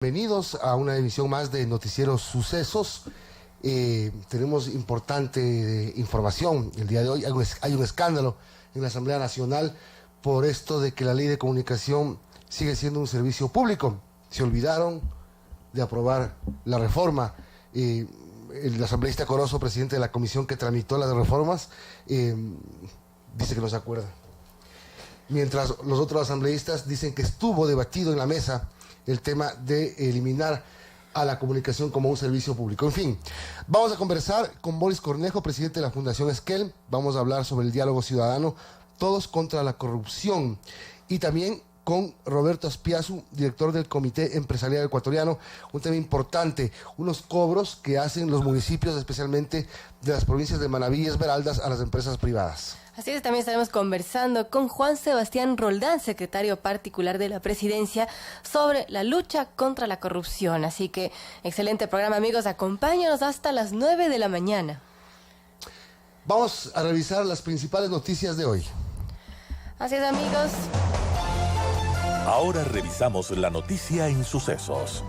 Bienvenidos a una emisión más de Noticiero Sucesos. Tenemos importante información. El día de hoy hay un escándalo en la Asamblea Nacional por esto de que la ley de comunicación sigue siendo un servicio público. Se olvidaron de aprobar la reforma. El asambleísta Corozo, presidente de la comisión que tramitó las reformas, dice que no se acuerda. Mientras los otros asambleístas dicen que estuvo debatido en la mesa el tema de eliminar a la comunicación como un servicio público. En fin, vamos a conversar con Boris Cornejo, presidente de la Fundación Esquel. Vamos a hablar sobre el diálogo ciudadano, todos contra la corrupción. Y también con Roberto Aspiazu, director del Comité Empresarial Ecuatoriano. Un tema importante, unos cobros que hacen los municipios, especialmente de las provincias de Manabí y Esmeraldas, a las empresas privadas. Así es, también estaremos conversando con Juan Sebastián Roldán, secretario particular de la Presidencia, sobre la lucha contra la corrupción. Así que, excelente programa, amigos. Acompáñanos hasta las 9 de la mañana. Vamos a revisar las principales noticias de hoy. Así es, amigos. Ahora revisamos la noticia en Sucesos.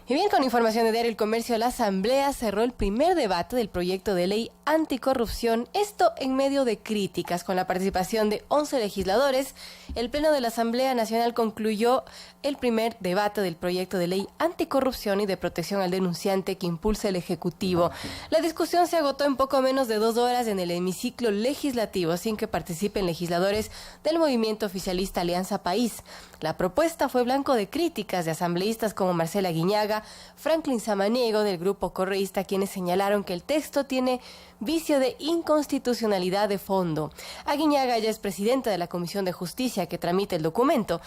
Y bien, con información de Diario El Comercio, la Asamblea cerró el primer debate del proyecto de ley anticorrupción, esto en medio de críticas. Con la participación de 11 legisladores, el Pleno de la Asamblea Nacional concluyó el primer debate del proyecto de ley anticorrupción y de protección al denunciante que impulsa el Ejecutivo. La discusión se agotó en poco menos de 2 horas en el hemiciclo legislativo, sin que participen legisladores del movimiento oficialista Alianza País. La propuesta fue blanco de críticas de asambleístas como Marcela Aguiñaga, Franklin Samaniego del grupo correísta, quienes señalaron que el texto tiene vicio de inconstitucionalidad de fondo. Aguiñaga ya es presidenta de la Comisión de Justicia que tramita el documento.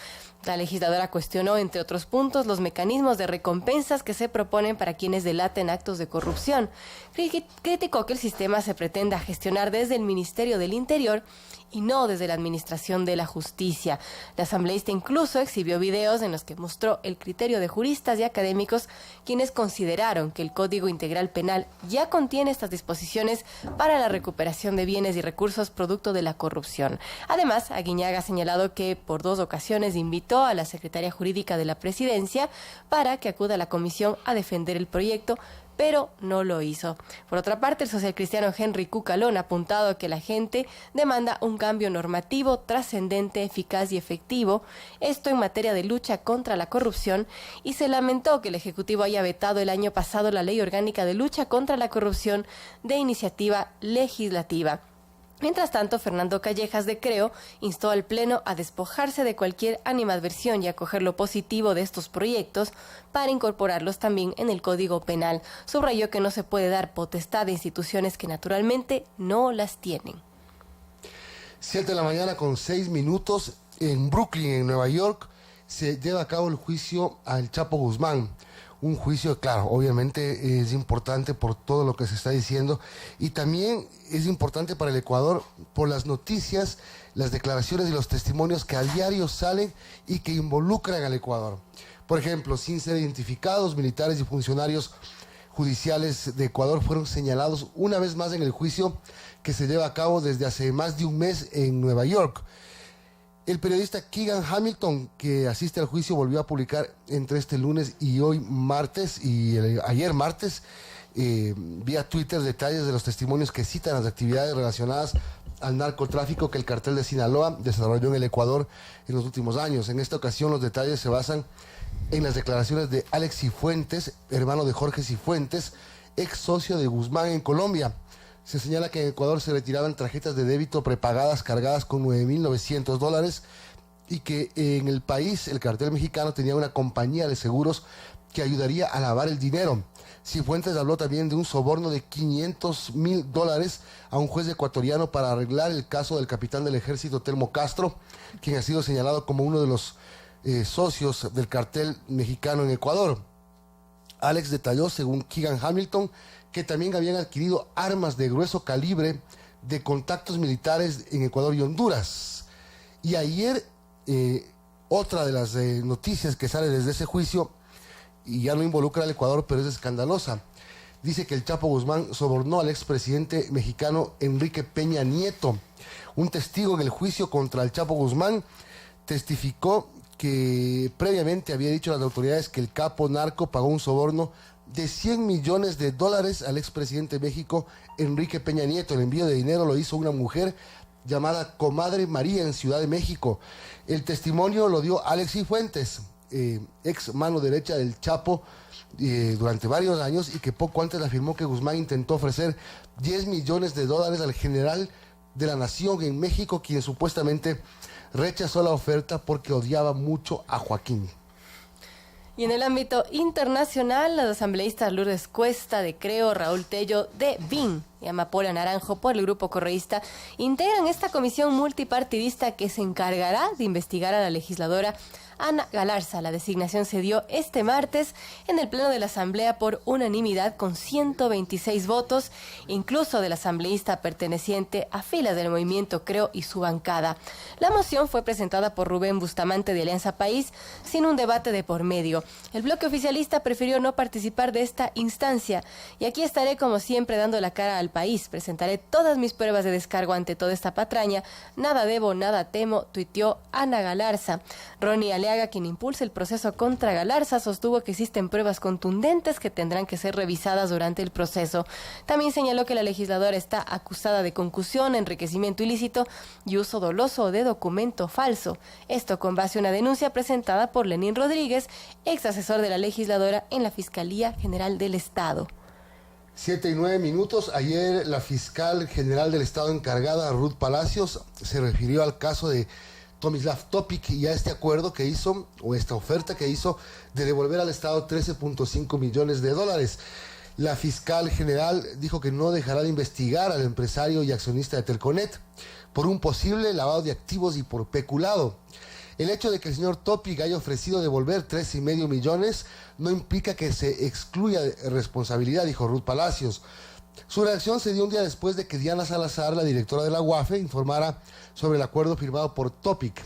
La legisladora cuestionó, entre otros puntos, los mecanismos de recompensas que se proponen para quienes delaten actos de corrupción. Criticó que el sistema se pretenda gestionar desde el Ministerio del Interior y no desde la Administración de la Justicia. La asambleísta incluso exhibió videos en los que mostró el criterio de juristas y académicos, quienes consideraron que el Código Integral Penal ya contiene estas disposiciones para la recuperación de bienes y recursos producto de la corrupción. Además, Aguiñaga ha señalado que por 2 ocasiones invitó a la secretaria jurídica de la Presidencia para que acuda a la comisión a defender el proyecto, pero no lo hizo. Por otra parte, el socialcristiano Henry Cucalón ha apuntado que la gente demanda un cambio normativo trascendente, eficaz y efectivo, esto en materia de lucha contra la corrupción, y se lamentó que el Ejecutivo haya vetado el año pasado la Ley Orgánica de Lucha contra la Corrupción de iniciativa legislativa. Mientras tanto, Fernando Callejas de Creo instó al Pleno a despojarse de cualquier animadversión y a coger lo positivo de estos proyectos para incorporarlos también en el Código Penal. Subrayó que no se puede dar potestad de instituciones que naturalmente no las tienen. 7 de la mañana con 6 minutos, en Brooklyn, en Nueva York, se lleva a cabo el juicio al Chapo Guzmán. Un juicio, claro, obviamente es importante por todo lo que se está diciendo, y también es importante para el Ecuador por las noticias, las declaraciones y los testimonios que a diario salen y que involucran al Ecuador. Por ejemplo, sin ser identificados, militares y funcionarios judiciales de Ecuador fueron señalados una vez más en el juicio que se lleva a cabo desde hace más de un mes en Nueva York. El periodista Keegan Hamilton, que asiste al juicio, volvió a publicar entre este lunes y hoy martes, y ayer martes, vía Twitter, detalles de los testimonios que citan las actividades relacionadas al narcotráfico que el cartel de Sinaloa desarrolló en el Ecuador en los últimos años. En esta ocasión los detalles se basan en las declaraciones de Alex Cifuentes, hermano de Jorge Cifuentes, ex socio de Guzmán en Colombia. Se señala que en Ecuador se retiraban tarjetas de débito prepagadas cargadas con $9,900 y que en el país el cartel mexicano tenía una compañía de seguros que ayudaría a lavar el dinero. Cifuentes habló también de un soborno de $500,000 a un juez ecuatoriano para arreglar el caso del capitán del ejército Telmo Castro, quien ha sido señalado como uno de los socios del cartel mexicano en Ecuador. Alex detalló, según Keegan Hamilton, que también habían adquirido armas de grueso calibre de contactos militares en Ecuador y Honduras. Y ayer, otra de las noticias que sale desde ese juicio, y ya no involucra al Ecuador, pero es escandalosa, dice que el Chapo Guzmán sobornó al expresidente mexicano Enrique Peña Nieto. Un testigo en el juicio contra el Chapo Guzmán testificó que previamente había dicho a las autoridades que el capo narco pagó un soborno de $100 millones al expresidente de México, Enrique Peña Nieto. El envío de dinero lo hizo una mujer llamada Comadre María en Ciudad de México. El testimonio lo dio Alexis Fuentes, ex mano derecha del Chapo durante varios años, y que poco antes afirmó que Guzmán intentó ofrecer $10 millones al general de la nación en México, quien supuestamente rechazó la oferta porque odiaba mucho a Joaquín. Y en el ámbito internacional, los asambleístas Lourdes Cuesta de Creo, Raúl Tello de BIN y Amapola Naranjo por el Grupo Correísta integran esta comisión multipartidista que se encargará de investigar a la legisladora Ana Galarza. La designación se dio este martes en el Pleno de la Asamblea por unanimidad con 126 votos, incluso del asambleísta perteneciente a filas del movimiento Creo y su bancada. La moción fue presentada por Rubén Bustamante de Alianza País sin un debate de por medio. El bloque oficialista prefirió no participar de esta instancia y aquí estaré como siempre dando la cara al país. Presentaré todas mis pruebas de descargo ante toda esta patraña. Nada debo, nada temo, tuiteó Ana Galarza. Ronnie Aleaga, quien impulsa el proceso contra Galarza, sostuvo que existen pruebas contundentes que tendrán que ser revisadas durante el proceso. También señaló que la legisladora está acusada de concusión, enriquecimiento ilícito y uso doloso de documento falso. Esto con base a una denuncia presentada por Lenín Rodríguez, ex asesor de la legisladora en la Fiscalía General del Estado. 7:09. Ayer la fiscal general del Estado encargada, Ruth Palacios, se refirió al caso de Tomislav Topic y a este acuerdo que hizo, o esta oferta que hizo, de devolver al Estado $13.5 millones. La fiscal general dijo que no dejará de investigar al empresario y accionista de Telconet por un posible lavado de activos y por peculado. El hecho de que el señor Topic haya ofrecido devolver $3.5 millones no implica que se excluya responsabilidad, dijo Ruth Palacios. Su reacción se dio un día después de que Diana Salazar, la directora de la UAFE, informara sobre el acuerdo firmado por Topic.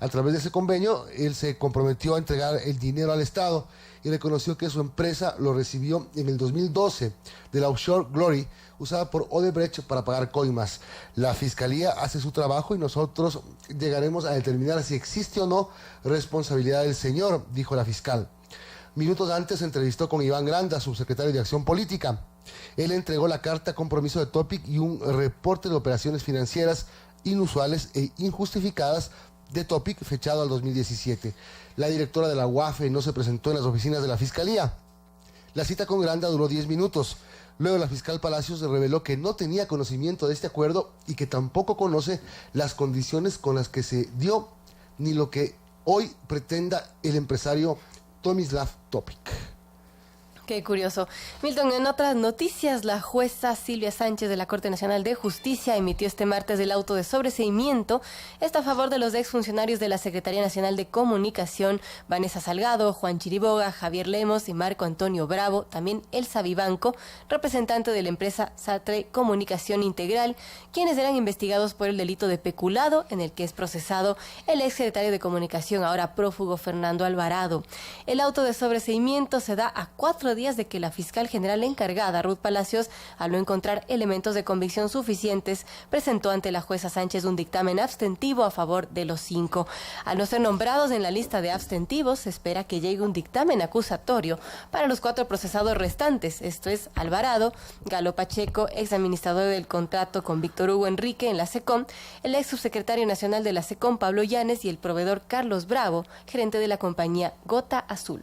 A través de ese convenio, él se comprometió a entregar el dinero al Estado y reconoció que su empresa lo recibió en el 2012 de la offshore Glory, usada por Odebrecht para pagar coimas. La Fiscalía hace su trabajo y nosotros llegaremos a determinar si existe o no responsabilidad del señor, dijo la fiscal. Minutos antes se entrevistó con Iván Granda, subsecretario de Acción Política. Él entregó la carta compromiso de Topic y un reporte de operaciones financieras inusuales e injustificadas de Topic fechado al 2017. La directora de la UAFE no se presentó en las oficinas de la Fiscalía. La cita con Granda duró 10 minutos. Luego la fiscal Palacios reveló que no tenía conocimiento de este acuerdo y que tampoco conoce las condiciones con las que se dio ni lo que hoy pretenda el empresario Tomislav Topic. Qué curioso. Milton, en otras noticias, la jueza Silvia Sánchez de la Corte Nacional de Justicia emitió este martes el auto de sobreseimiento. Está a favor de los exfuncionarios de la Secretaría Nacional de Comunicación, Vanessa Salgado, Juan Chiriboga, Javier Lemos y Marco Antonio Bravo, también Elsa Vivanco, representante de la empresa Satre Comunicación Integral, quienes eran investigados por el delito de peculado en el que es procesado el exsecretario de Comunicación, ahora prófugo Fernando Alvarado. El auto de sobreseimiento se da a 4 días de que la fiscal general encargada, Ruth Palacios, al no encontrar elementos de convicción suficientes, presentó ante la jueza Sánchez un dictamen abstentivo a favor de los 5. Al no ser nombrados en la lista de abstentivos, se espera que llegue un dictamen acusatorio para los 4 procesados restantes, esto es Alvarado, Galo Pacheco, ex administrador del contrato con Víctor Hugo Enrique en la SECOM, el ex subsecretario nacional de la SECOM, Pablo Llanes, y el proveedor Carlos Bravo, gerente de la compañía Gota Azul.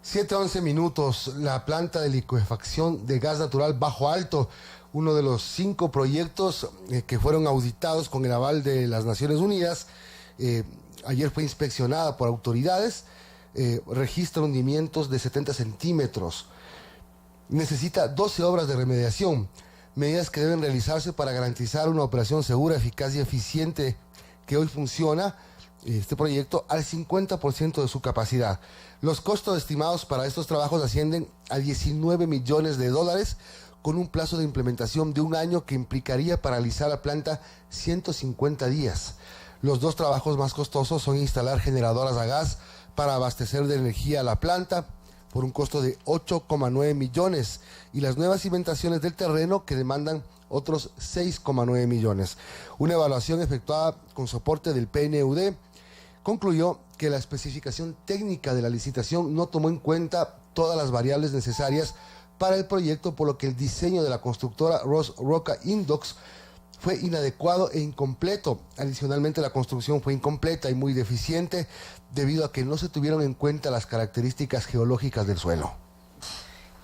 7:11. La planta de licuefacción de gas natural Bajo Alto, uno de los 5 proyectos que fueron auditados con el aval de las Naciones Unidas, ayer fue inspeccionada por autoridades, registra hundimientos de 70 centímetros. Necesita 12 obras de remediación, medidas que deben realizarse para garantizar una operación segura, eficaz y eficiente que hoy funciona este proyecto al 50% de su capacidad. Los costos estimados para estos trabajos ascienden a $19 millones, con un plazo de implementación de 1 año que implicaría paralizar la planta 150 días. Los 2 trabajos más costosos son instalar generadoras a gas para abastecer de energía a la planta por un costo de 8,9 millones y las nuevas cimentaciones del terreno que demandan otros 6,9 millones. Una evaluación efectuada con soporte del PNUD concluyó que la especificación técnica de la licitación no tomó en cuenta todas las variables necesarias para el proyecto, por lo que el diseño de la constructora Ross Roca Indox fue inadecuado e incompleto. Adicionalmente, la construcción fue incompleta y muy deficiente debido a que no se tuvieron en cuenta las características geológicas del suelo.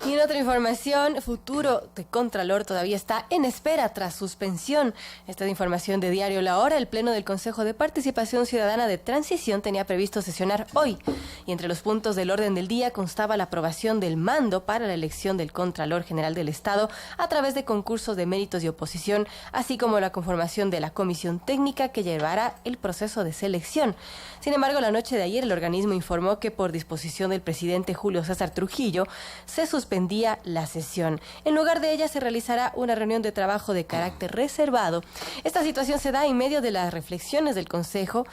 Y en otra información, futuro de Contralor todavía está en espera tras suspensión. Esta es información de Diario La Hora. El Pleno del Consejo de Participación Ciudadana de Transición tenía previsto sesionar hoy. Y entre los puntos del orden del día constaba la aprobación del mando para la elección del Contralor General del Estado a través de concursos de méritos y oposición, así como la conformación de la comisión técnica que llevará el proceso de selección. Sin embargo, la noche de ayer el organismo informó que por disposición del presidente Julio César Trujillo se suspendía la sesión. En lugar de ella se realizará una reunión de trabajo de carácter reservado. Esta situación se da en medio de las reflexiones del consejero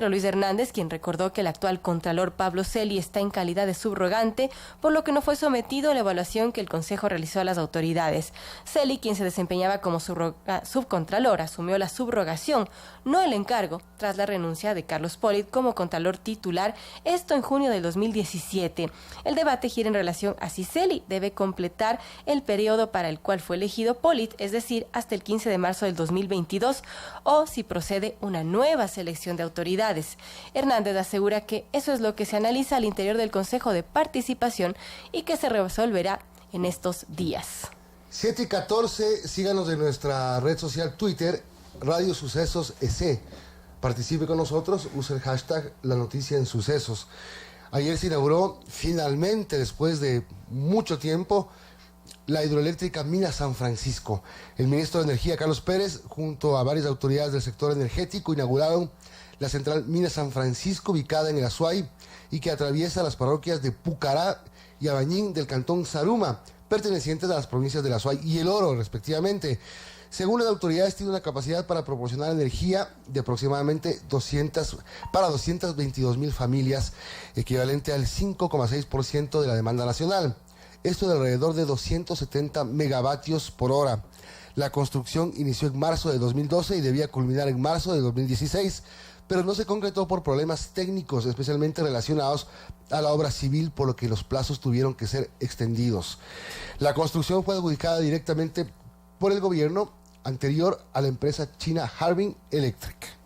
Luis Hernández, quien recordó que el actual contralor Pablo Celi está en calidad de subrogante, por lo que no fue sometido a la evaluación que el Consejo realizó a las autoridades. Celi, quien se desempeñaba como subcontralor, asumió la subrogación, no el encargo, tras la renuncia de Carlos Polit como contralor titular, esto en junio del 2017. El debate gira en relación a si Celi debe completar el periodo para el cual fue elegido Polit, es decir, hasta el 15 de marzo del 2022, o si procede una nueva selección de autoridades. Hernández asegura que eso es lo que se analiza al interior del Consejo de Participación y que se resolverá en estos días. 7:14, síganos en nuestra red social Twitter, Radio Sucesos EC. Participe con nosotros, use el hashtag La Noticia en Sucesos. Ayer se inauguró finalmente, después de mucho tiempo, la hidroeléctrica Mina San Francisco. El ministro de Energía, Carlos Pérez, junto a varias autoridades del sector energético, inauguraron la central Mina San Francisco, ubicada en el Azuay, y que atraviesa las parroquias de Pucará y Abañín del cantón Zaruma, pertenecientes a las provincias del Azuay y El Oro, respectivamente. Según las autoridades, tiene una capacidad para proporcionar energía de aproximadamente 222,000 familias, equivalente al 5,6% de la demanda nacional. Esto de alrededor de 270 megavatios por hora. La construcción inició en marzo de 2012 y debía culminar en marzo de 2016, pero no se concretó por problemas técnicos, especialmente relacionados a la obra civil, por lo que los plazos tuvieron que ser extendidos. La construcción fue adjudicada directamente por el gobierno anterior a la empresa china Harbin Electric.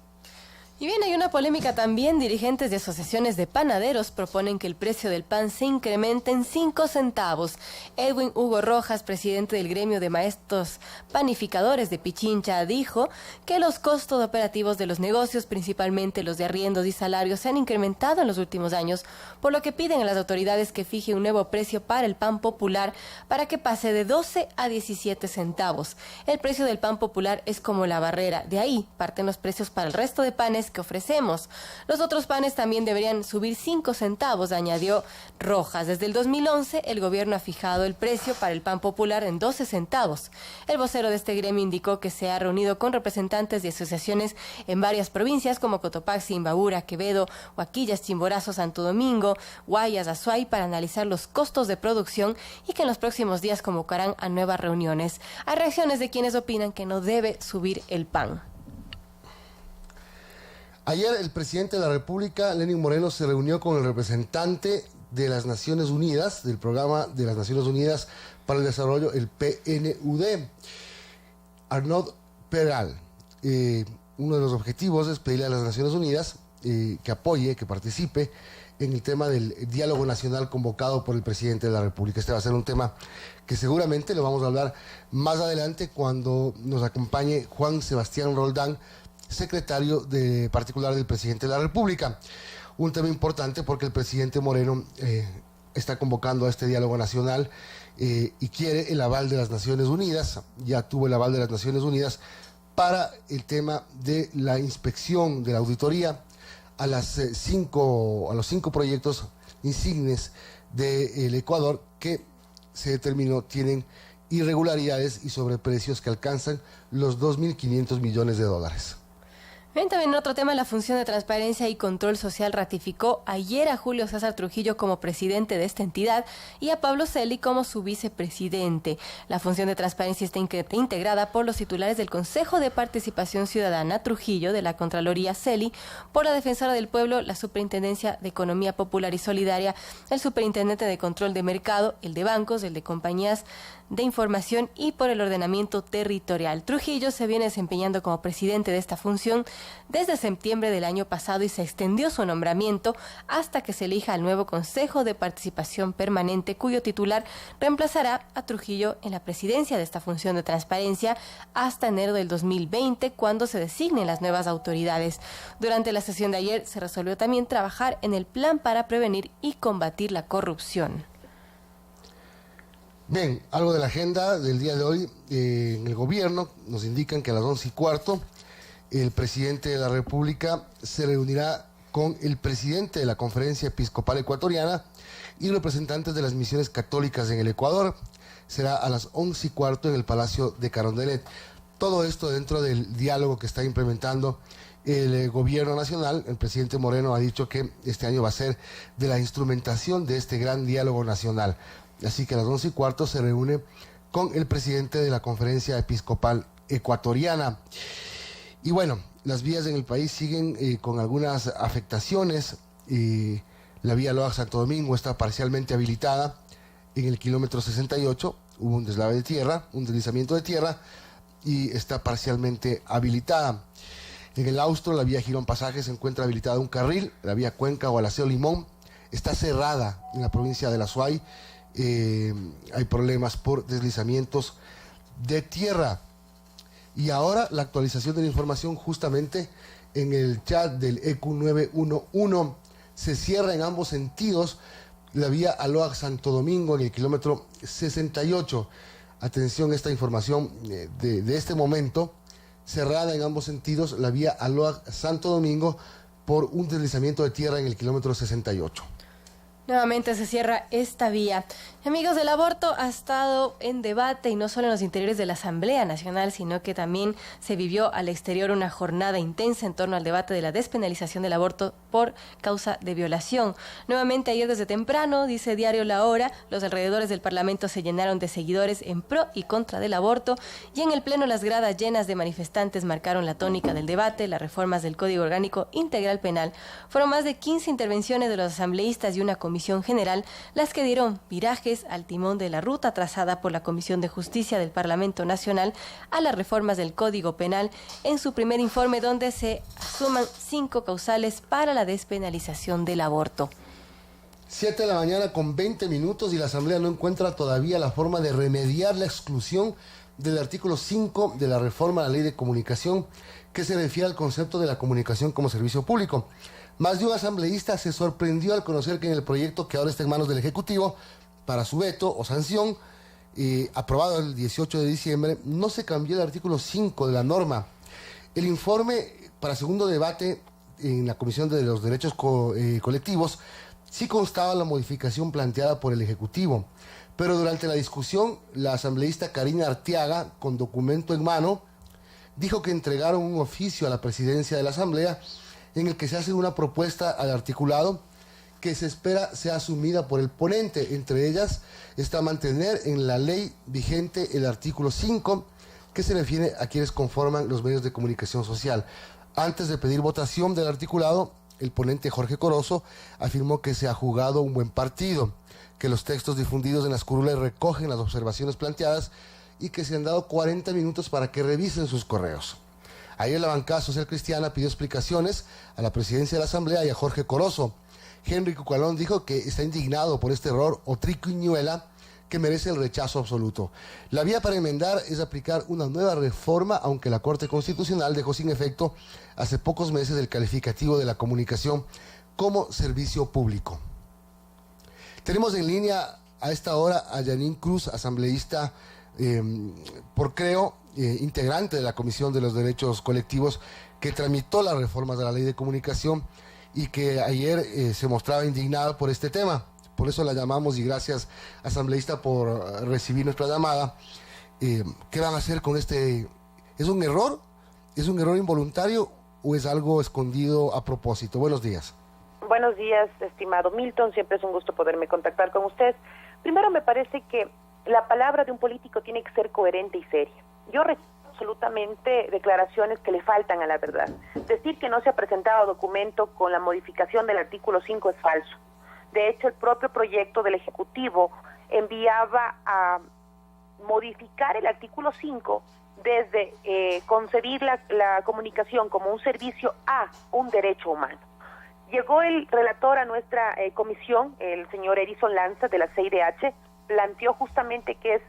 Y bien, hay una polémica también. Dirigentes de asociaciones de panaderos proponen que el precio del pan se incremente en 5 centavos. Edwin Hugo Rojas, presidente del gremio de maestros panificadores de Pichincha, dijo que los costos operativos de los negocios, principalmente los de arriendos y salarios, se han incrementado en los últimos años, por lo que piden a las autoridades que fije un nuevo precio para el pan popular para que pase de 12 a 17 centavos. El precio del pan popular es como la barrera. De ahí parten los precios para el resto de panes que ofrecemos. Los otros panes también deberían subir 5 centavos, añadió Rojas. Desde el 2011, el gobierno ha fijado el precio para el pan popular en 12 centavos. El vocero de este gremio indicó que se ha reunido con representantes de asociaciones en varias provincias como Cotopaxi, Imbabura, Quevedo, Huaquillas, Chimborazo, Santo Domingo, Guayas, Azuay, para analizar los costos de producción y que en los próximos días convocarán a nuevas reuniones. Hay reacciones de quienes opinan que no debe subir el pan. Ayer el presidente de la República, Lenín Moreno, se reunió con el representante de las Naciones Unidas, del programa de las Naciones Unidas para el Desarrollo, el PNUD, Arnaud Peral. Uno de los objetivos es pedirle a las Naciones Unidas que apoye, que participe en el tema del diálogo nacional convocado por el presidente de la República. Este va a ser un tema que seguramente lo vamos a hablar más adelante cuando nos acompañe Juan Sebastián Roldán, secretario particular del presidente de la República. Un tema importante porque el presidente Moreno está convocando a este diálogo nacional y quiere el aval de las Naciones Unidas, ya tuvo el aval de las Naciones Unidas para el tema de la inspección, de la auditoría a los 5 proyectos insignes del Ecuador que se determinó tienen irregularidades y sobreprecios que alcanzan los $2.500 millones. Bien, también en otro tema, la Función de Transparencia y Control Social ratificó ayer a Julio César Trujillo como presidente de esta entidad y a Pablo Celi como su vicepresidente. La Función de Transparencia está integrada por los titulares del Consejo de Participación Ciudadana, Trujillo, de la Contraloría, Celi, por la Defensora del Pueblo, la Superintendencia de Economía Popular y Solidaria, el Superintendente de Control de Mercado, el de Bancos, el de Compañías de Información y por el Ordenamiento Territorial. Trujillo se viene desempeñando como presidente de esta función desde septiembre del año pasado y se extendió su nombramiento hasta que se elija al nuevo Consejo de Participación Permanente, cuyo titular reemplazará a Trujillo en la presidencia de esta función de transparencia hasta enero del 2020, cuando se designen las nuevas autoridades. Durante la sesión de ayer se resolvió también trabajar en el plan para prevenir y combatir la corrupción. Bien, algo de la agenda del día de hoy. En el gobierno nos indican que a las 11:15 el presidente de la República se reunirá con el presidente de la Conferencia Episcopal Ecuatoriana y representantes de las misiones católicas en el Ecuador. Será a las 11:15 en el Palacio de Carondelet. Todo esto dentro del diálogo que está implementando el gobierno nacional. El presidente Moreno ha dicho que este año va a ser de la instrumentación de este gran diálogo nacional. Así que a las 11:15 se reúne con el presidente de la Conferencia Episcopal Ecuatoriana. Y bueno, las vías en el país siguen con algunas afectaciones. La vía Loa-Santo Domingo está parcialmente habilitada. En el kilómetro 68 hubo un deslave de tierra, un deslizamiento de tierra, y está parcialmente habilitada. En el Austro, la vía Girón Pasaje se encuentra habilitada un carril. La vía Cuenca o Alaceo Limón está cerrada en la provincia de La Suay. Hay problemas por deslizamientos de tierra. Y ahora la actualización de la información justamente en el chat del ECU 911. Se cierra en ambos sentidos la vía Aloa Santo Domingo en el kilómetro 68. Atención, esta información de este momento. Cerrada en ambos sentidos la vía Aloa Santo Domingo por un deslizamiento de tierra en el kilómetro 68. Nuevamente se cierra esta vía. Amigos, el aborto ha estado en debate y no solo en los interiores de la Asamblea Nacional, sino que también se vivió al exterior una jornada intensa en torno al debate de la despenalización del aborto por causa de violación. Nuevamente ayer desde temprano, dice Diario La Hora, los alrededores del Parlamento se llenaron de seguidores en pro y contra del aborto y en el Pleno las gradas llenas de manifestantes marcaron la tónica del debate, las reformas del Código Orgánico Integral Penal. Fueron más de 15 intervenciones de los asambleístas y una comisión general las que dieron virajes al timón de la ruta trazada por la Comisión de Justicia del Parlamento Nacional a las reformas del Código Penal en su primer informe, donde se asuman 5 causales para la despenalización del aborto. 7 de la mañana con 20 minutos y la Asamblea no encuentra todavía la forma de remediar la exclusión del artículo 5 de la reforma a la Ley de Comunicación que se refiere al concepto de la comunicación como servicio público. Más de un asambleísta se sorprendió al conocer que en el proyecto que ahora está en manos del Ejecutivo, para su veto o sanción, aprobado el 18 de diciembre, no se cambió el artículo 5 de la norma. El informe para segundo debate en la Comisión de los Derechos Colectivos sí constaba la modificación planteada por el Ejecutivo, pero durante la discusión, la asambleísta Karina Arteaga, con documento en mano, dijo que entregaron un oficio a la presidencia de la Asamblea en el que se hace una propuesta al articulado que se espera sea asumida por el ponente. Entre ellas está mantener en la ley vigente el artículo 5 que se refiere a quienes conforman los medios de comunicación social. Antes de pedir votación del articulado, el ponente Jorge Corozo afirmó que se ha jugado un buen partido, que los textos difundidos en las curules recogen las observaciones planteadas y que se han dado 40 minutos para que revisen sus correos. Ayer la bancada social cristiana pidió explicaciones a la presidencia de la Asamblea y a Jorge Corozo. Henry Cucalón dijo que está indignado por este error o triquiñuela que merece el rechazo absoluto. La vía para enmendar es aplicar una nueva reforma, aunque la Corte Constitucional dejó sin efecto hace pocos meses el calificativo de la comunicación como servicio público. Tenemos en línea a esta hora a Yanín Cruz, asambleísta por Creo, integrante de la Comisión de los Derechos Colectivos, que tramitó las reformas de la Ley de Comunicación y que ayer se mostraba indignada por este tema. Por eso la llamamos y gracias, asambleísta, por recibir nuestra llamada. ¿Qué van a hacer con este? ¿Es un error? ¿Es un error involuntario o es algo escondido a propósito? Buenos días. Buenos días, estimado Milton. Siempre es un gusto poderme contactar con usted. Primero, me parece que la palabra de un político tiene que ser coherente y seria. Yo rechazo absolutamente declaraciones que le faltan a la verdad. Decir que no se ha presentado documento con la modificación del artículo 5 es falso. De hecho, el propio proyecto del Ejecutivo enviaba a modificar el artículo 5 desde concebir la comunicación como un servicio a un derecho humano. Llegó el relator a nuestra comisión, el señor Edison Lanza de la CIDH, planteó justamente que es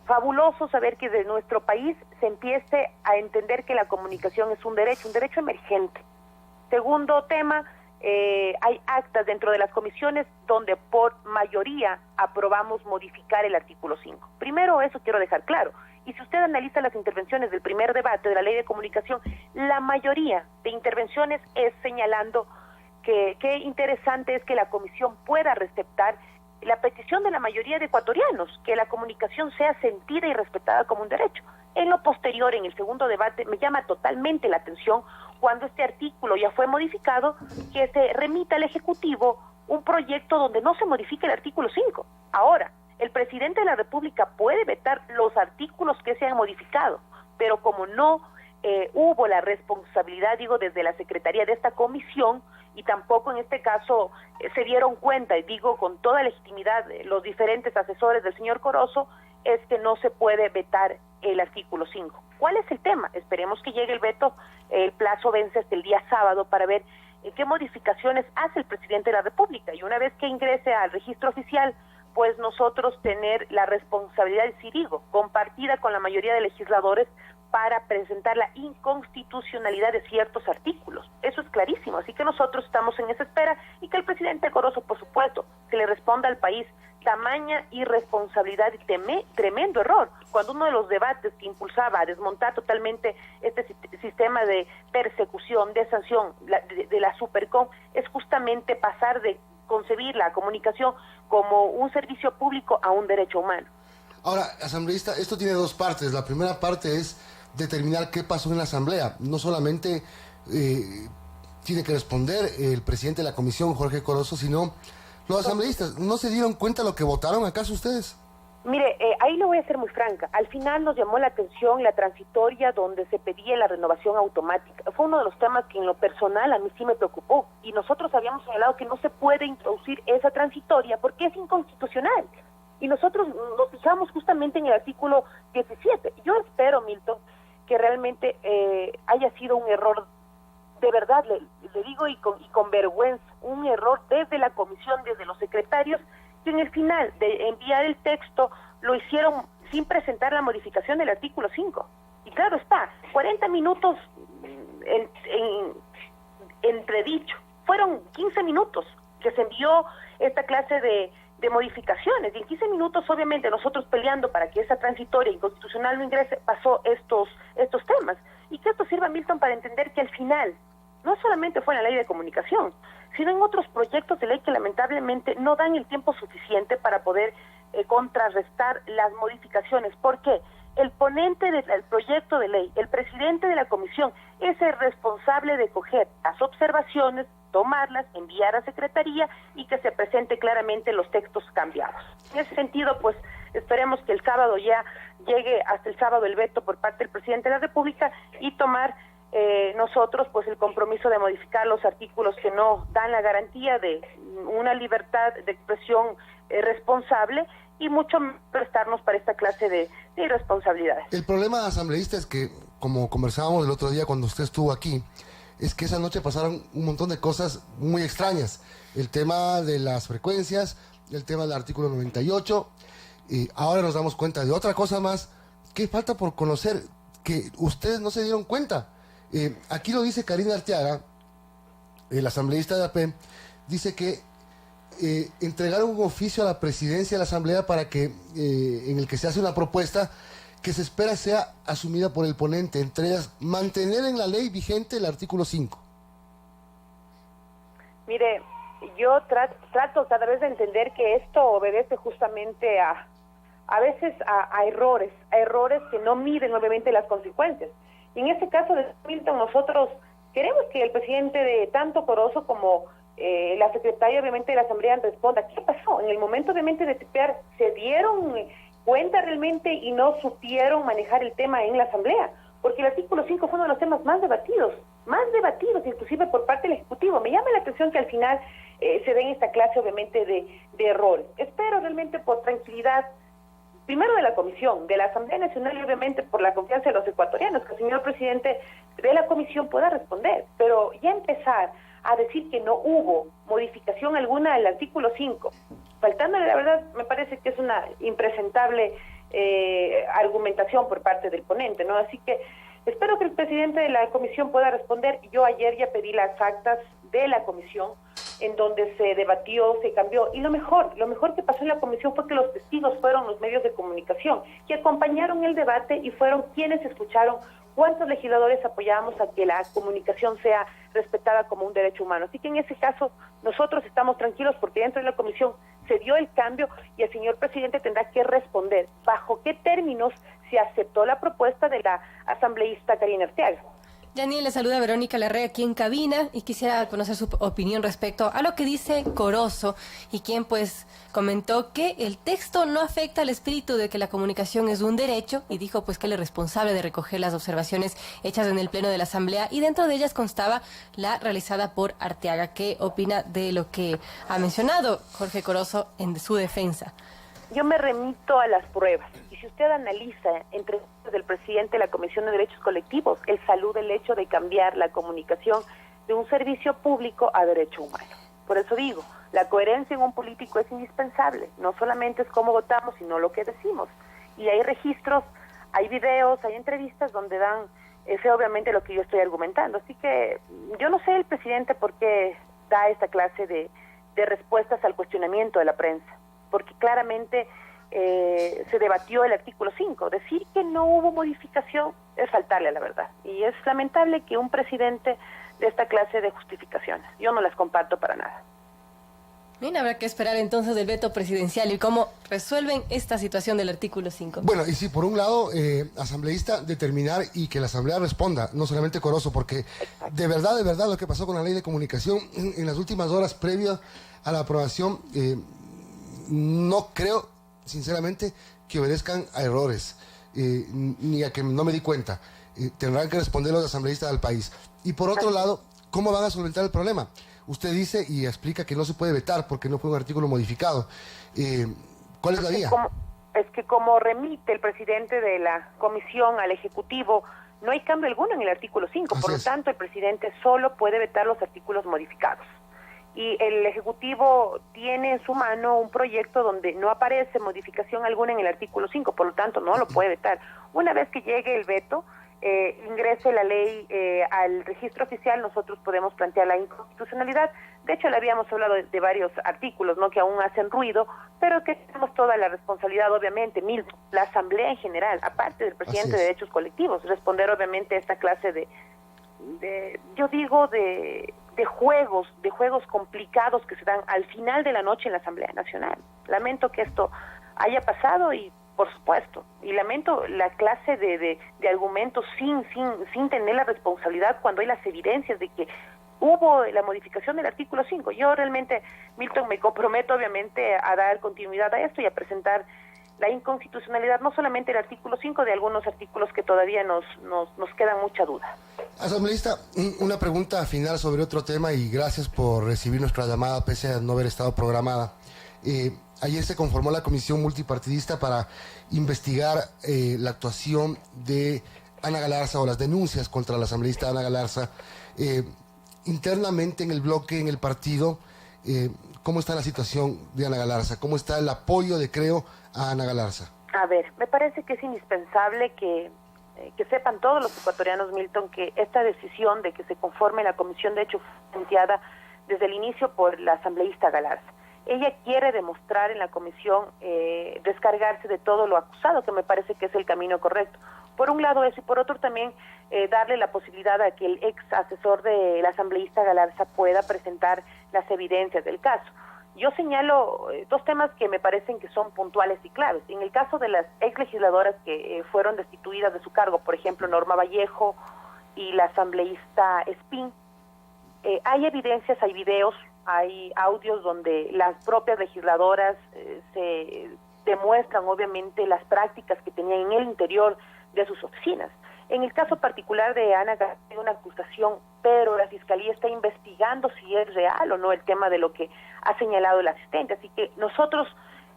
fabuloso saber que de nuestro país se empiece a entender que la comunicación es un derecho emergente. Segundo tema, hay actas dentro de las comisiones donde por mayoría aprobamos modificar el artículo 5. Primero, eso quiero dejar claro. Y si usted analiza las intervenciones del primer debate de la Ley de Comunicación, la mayoría de intervenciones es señalando que qué interesante es que la comisión pueda respetar la petición de la mayoría de ecuatorianos, que la comunicación sea sentida y respetada como un derecho. En lo posterior, en el segundo debate, me llama totalmente la atención cuando este artículo ya fue modificado, que se remita al Ejecutivo un proyecto donde no se modifique el artículo 5. Ahora, el presidente de la República puede vetar los artículos que se han modificado, pero como no hubo la responsabilidad, digo, desde la Secretaría de esta comisión, y tampoco en este caso se dieron cuenta, y digo con toda legitimidad, los diferentes asesores del señor Corozo, es que no se puede vetar el artículo 5. ¿Cuál es el tema? Esperemos que llegue el veto, el plazo vence hasta el día sábado para ver qué modificaciones hace el presidente de la República, y una vez que ingrese al registro oficial, pues nosotros tener la responsabilidad, si digo, compartida con la mayoría de legisladores, para presentar la inconstitucionalidad de ciertos artículos. Eso es clarísimo, así que nosotros estamos en esa espera y que el presidente Corozo, por supuesto, que le responda al país tamaña irresponsabilidad y tremendo error, cuando uno de los debates que impulsaba a desmontar totalmente este sistema de persecución, de sanción, de la Supercom, es justamente pasar de concebir la comunicación como un servicio público a un derecho humano. Ahora, asambleísta, esto tiene dos partes. La primera parte es determinar qué pasó en la asamblea. No solamente tiene que responder el presidente de la comisión, Jorge Corozo, sino los asambleístas. ¿No se dieron cuenta de lo que votaron acaso ustedes? Mire, ahí le voy a ser muy franca. Al final nos llamó la atención la transitoria donde se pedía la renovación automática. Fue uno de los temas que en lo personal a mí sí me preocupó. Y nosotros habíamos señalado que no se puede introducir esa transitoria porque es inconstitucional. Y nosotros nos fijamos justamente en el artículo 17. Yo espero, Milton, que realmente haya sido un error, de verdad, le digo y con vergüenza, un error desde la comisión, desde los secretarios, que en el final de enviar el texto lo hicieron sin presentar la modificación del artículo 5. Y claro está, 40 minutos en entredicho. Fueron 15 minutos que se envió esta clase de modificaciones, y en 15 minutos obviamente nosotros peleando para que esa transitoria inconstitucional no ingrese, pasó estos temas, y que esto sirva, Milton, para entender que al final no solamente fue en la Ley de Comunicación, sino en otros proyectos de ley que lamentablemente no dan el tiempo suficiente para poder contrarrestar las modificaciones. ¿Por qué? El ponente del proyecto de ley, el presidente de la comisión, es el responsable de coger las observaciones, tomarlas, enviar a Secretaría y que se presente claramente los textos cambiados. En ese sentido, pues esperemos que el sábado ya llegue hasta el sábado el veto por parte del presidente de la República y tomar nosotros pues el compromiso de modificar los artículos que no dan la garantía de una libertad de expresión responsable y mucho prestarnos para esta clase de irresponsabilidades. El problema, asambleísta, es que, como conversábamos el otro día cuando usted estuvo aquí, es que esa noche pasaron un montón de cosas muy extrañas. El tema de las frecuencias, el tema del artículo 98, y ahora nos damos cuenta de otra cosa más que falta por conocer, que ustedes no se dieron cuenta. Aquí lo dice Karina Arteaga, el asambleísta de AP, dice que entregaron un oficio a la presidencia de la asamblea para que en el que se hace una propuesta que se espera sea asumida por el ponente, entre ellas mantener en la ley vigente el artículo 5. Mire, yo trato cada vez de entender que esto obedece justamente a veces a errores que no miden obviamente las consecuencias. Y en este caso de Milton, nosotros Queremos que el presidente de tanto Corozo como la secretaria, obviamente, de la Asamblea responda. ¿Qué pasó? En el momento, obviamente, de tipear, ¿se dieron cuenta realmente y no supieron manejar el tema en la Asamblea? Porque el artículo 5 fue uno de los temas más debatidos, inclusive por parte del Ejecutivo. Me llama la atención que al final se den esta clase, obviamente, de errores. Espero realmente por tranquilidad, primero de la Comisión, de la Asamblea Nacional y obviamente por la confianza de los ecuatorianos, que el señor presidente de la Comisión pueda responder. Pero ya empezar a decir que no hubo modificación alguna del artículo 5, faltándole la verdad, me parece que es una impresentable argumentación por parte del ponente, ¿no? Así que espero que el presidente de la Comisión pueda responder. Yo ayer ya pedí las actas de la Comisión, en donde se debatió, se cambió, y lo mejor que pasó en la comisión fue que los testigos fueron los medios de comunicación, que acompañaron el debate y fueron quienes escucharon cuántos legisladores apoyábamos a que la comunicación sea respetada como un derecho humano. Así que en ese caso nosotros estamos tranquilos porque dentro de la comisión se dio el cambio y el señor presidente tendrá que responder bajo qué términos se aceptó la propuesta de la asambleísta Karina Arteaga. Daniel, le saluda Verónica Larrea aquí en cabina y quisiera conocer su opinión respecto a lo que dice Corozo, y quien pues comentó que el texto no afecta al espíritu de que la comunicación es un derecho, y dijo pues que él es responsable de recoger las observaciones hechas en el pleno de la Asamblea, y dentro de ellas constaba la realizada por Arteaga. ¿Qué opina de lo que ha mencionado Jorge Corozo en su defensa? Yo me remito a las pruebas, y si usted analiza entre del presidente de la Comisión de Derechos Colectivos, él saluda el hecho de cambiar la comunicación de un servicio público a derecho humano. Por eso digo, la coherencia en un político es indispensable, no solamente es cómo votamos, sino lo que decimos. Y hay registros, hay videos, hay entrevistas donde dan ese obviamente lo que yo estoy argumentando. Así que yo no sé el presidente por qué da esta clase de respuestas al cuestionamiento de la prensa, porque claramente se debatió el artículo 5. Decir que no hubo modificación es faltarle a la verdad. Y es lamentable que un presidente de esta clase de justificaciones, yo no las comparto para nada. Bien, habrá que esperar entonces del veto presidencial y cómo resuelven esta situación del artículo 5. Bueno, y sí, por un lado, asambleísta, determinar y que la asamblea responda, no solamente Corozo, porque de verdad, lo que pasó con la ley de comunicación en las últimas horas previas a la aprobación, no creo, sinceramente, que obedezcan a errores, ni a que no me di cuenta. Tendrán que responder los asambleístas del país. Y por otro lado, ¿cómo van a solventar el problema? Usted dice y explica que no se puede vetar porque no fue un artículo modificado. ¿Cuál es la vía? Es que como remite el presidente de la comisión al Ejecutivo, no hay cambio alguno en el artículo 5. Por lo tanto, el presidente solo puede vetar los artículos modificados. Y el Ejecutivo tiene en su mano un proyecto donde no aparece modificación alguna en el artículo 5, por lo tanto no lo puede vetar. Una vez que llegue el veto, ingrese la ley al registro oficial, nosotros podemos plantear la inconstitucionalidad. De hecho, le habíamos hablado de varios artículos, ¿no?, que aún hacen ruido, pero que tenemos toda la responsabilidad, obviamente, Milton, la Asamblea en general, aparte del presidente de Derechos Colectivos, responder obviamente a esta clase de juegos complicados que se dan al final de la noche en la Asamblea Nacional. Lamento que esto haya pasado y, por supuesto, y lamento la clase de argumentos sin tener la responsabilidad cuando hay las evidencias de que hubo la modificación del artículo 5. Yo realmente, Milton, me comprometo obviamente a dar continuidad a esto y a presentar la inconstitucionalidad, no solamente del artículo 5, de algunos artículos que todavía nos queda mucha duda. Asambleísta, una pregunta final sobre otro tema, y gracias por recibir nuestra llamada pese a no haber estado programada. Ayer se conformó la comisión multipartidista para investigar la actuación de Ana Galarza o las denuncias contra la asambleísta Ana Galarza. Internamente en el bloque, en el partido, ¿cómo está la situación de Ana Galarza? ¿Cómo está el apoyo de Creo a Ana Galarza? A ver, me parece que es indispensable que sepan todos los ecuatorianos, Milton, que esta decisión de que se conforme la comisión, de hecho, fue planteada desde el inicio por la asambleísta Galarza. Ella quiere demostrar en la comisión, descargarse de todo lo acusado, que me parece que es el camino correcto. Por un lado eso, y por otro también darle la posibilidad a que el ex asesor de la asambleísta Galarza pueda presentar las evidencias del caso. Yo señalo dos temas que me parecen que son puntuales y claves. En el caso de las ex legisladoras que fueron destituidas de su cargo, por ejemplo, Norma Vallejo y la asambleísta Espín. Hay evidencias, hay videos, hay audios donde las propias legisladoras se demuestran obviamente las prácticas que tenían en el interior de sus oficinas. En el caso particular de Ana Galarza hay una acusación, pero la Fiscalía está investigando si es real o no el tema de lo que ha señalado el asistente. Así que nosotros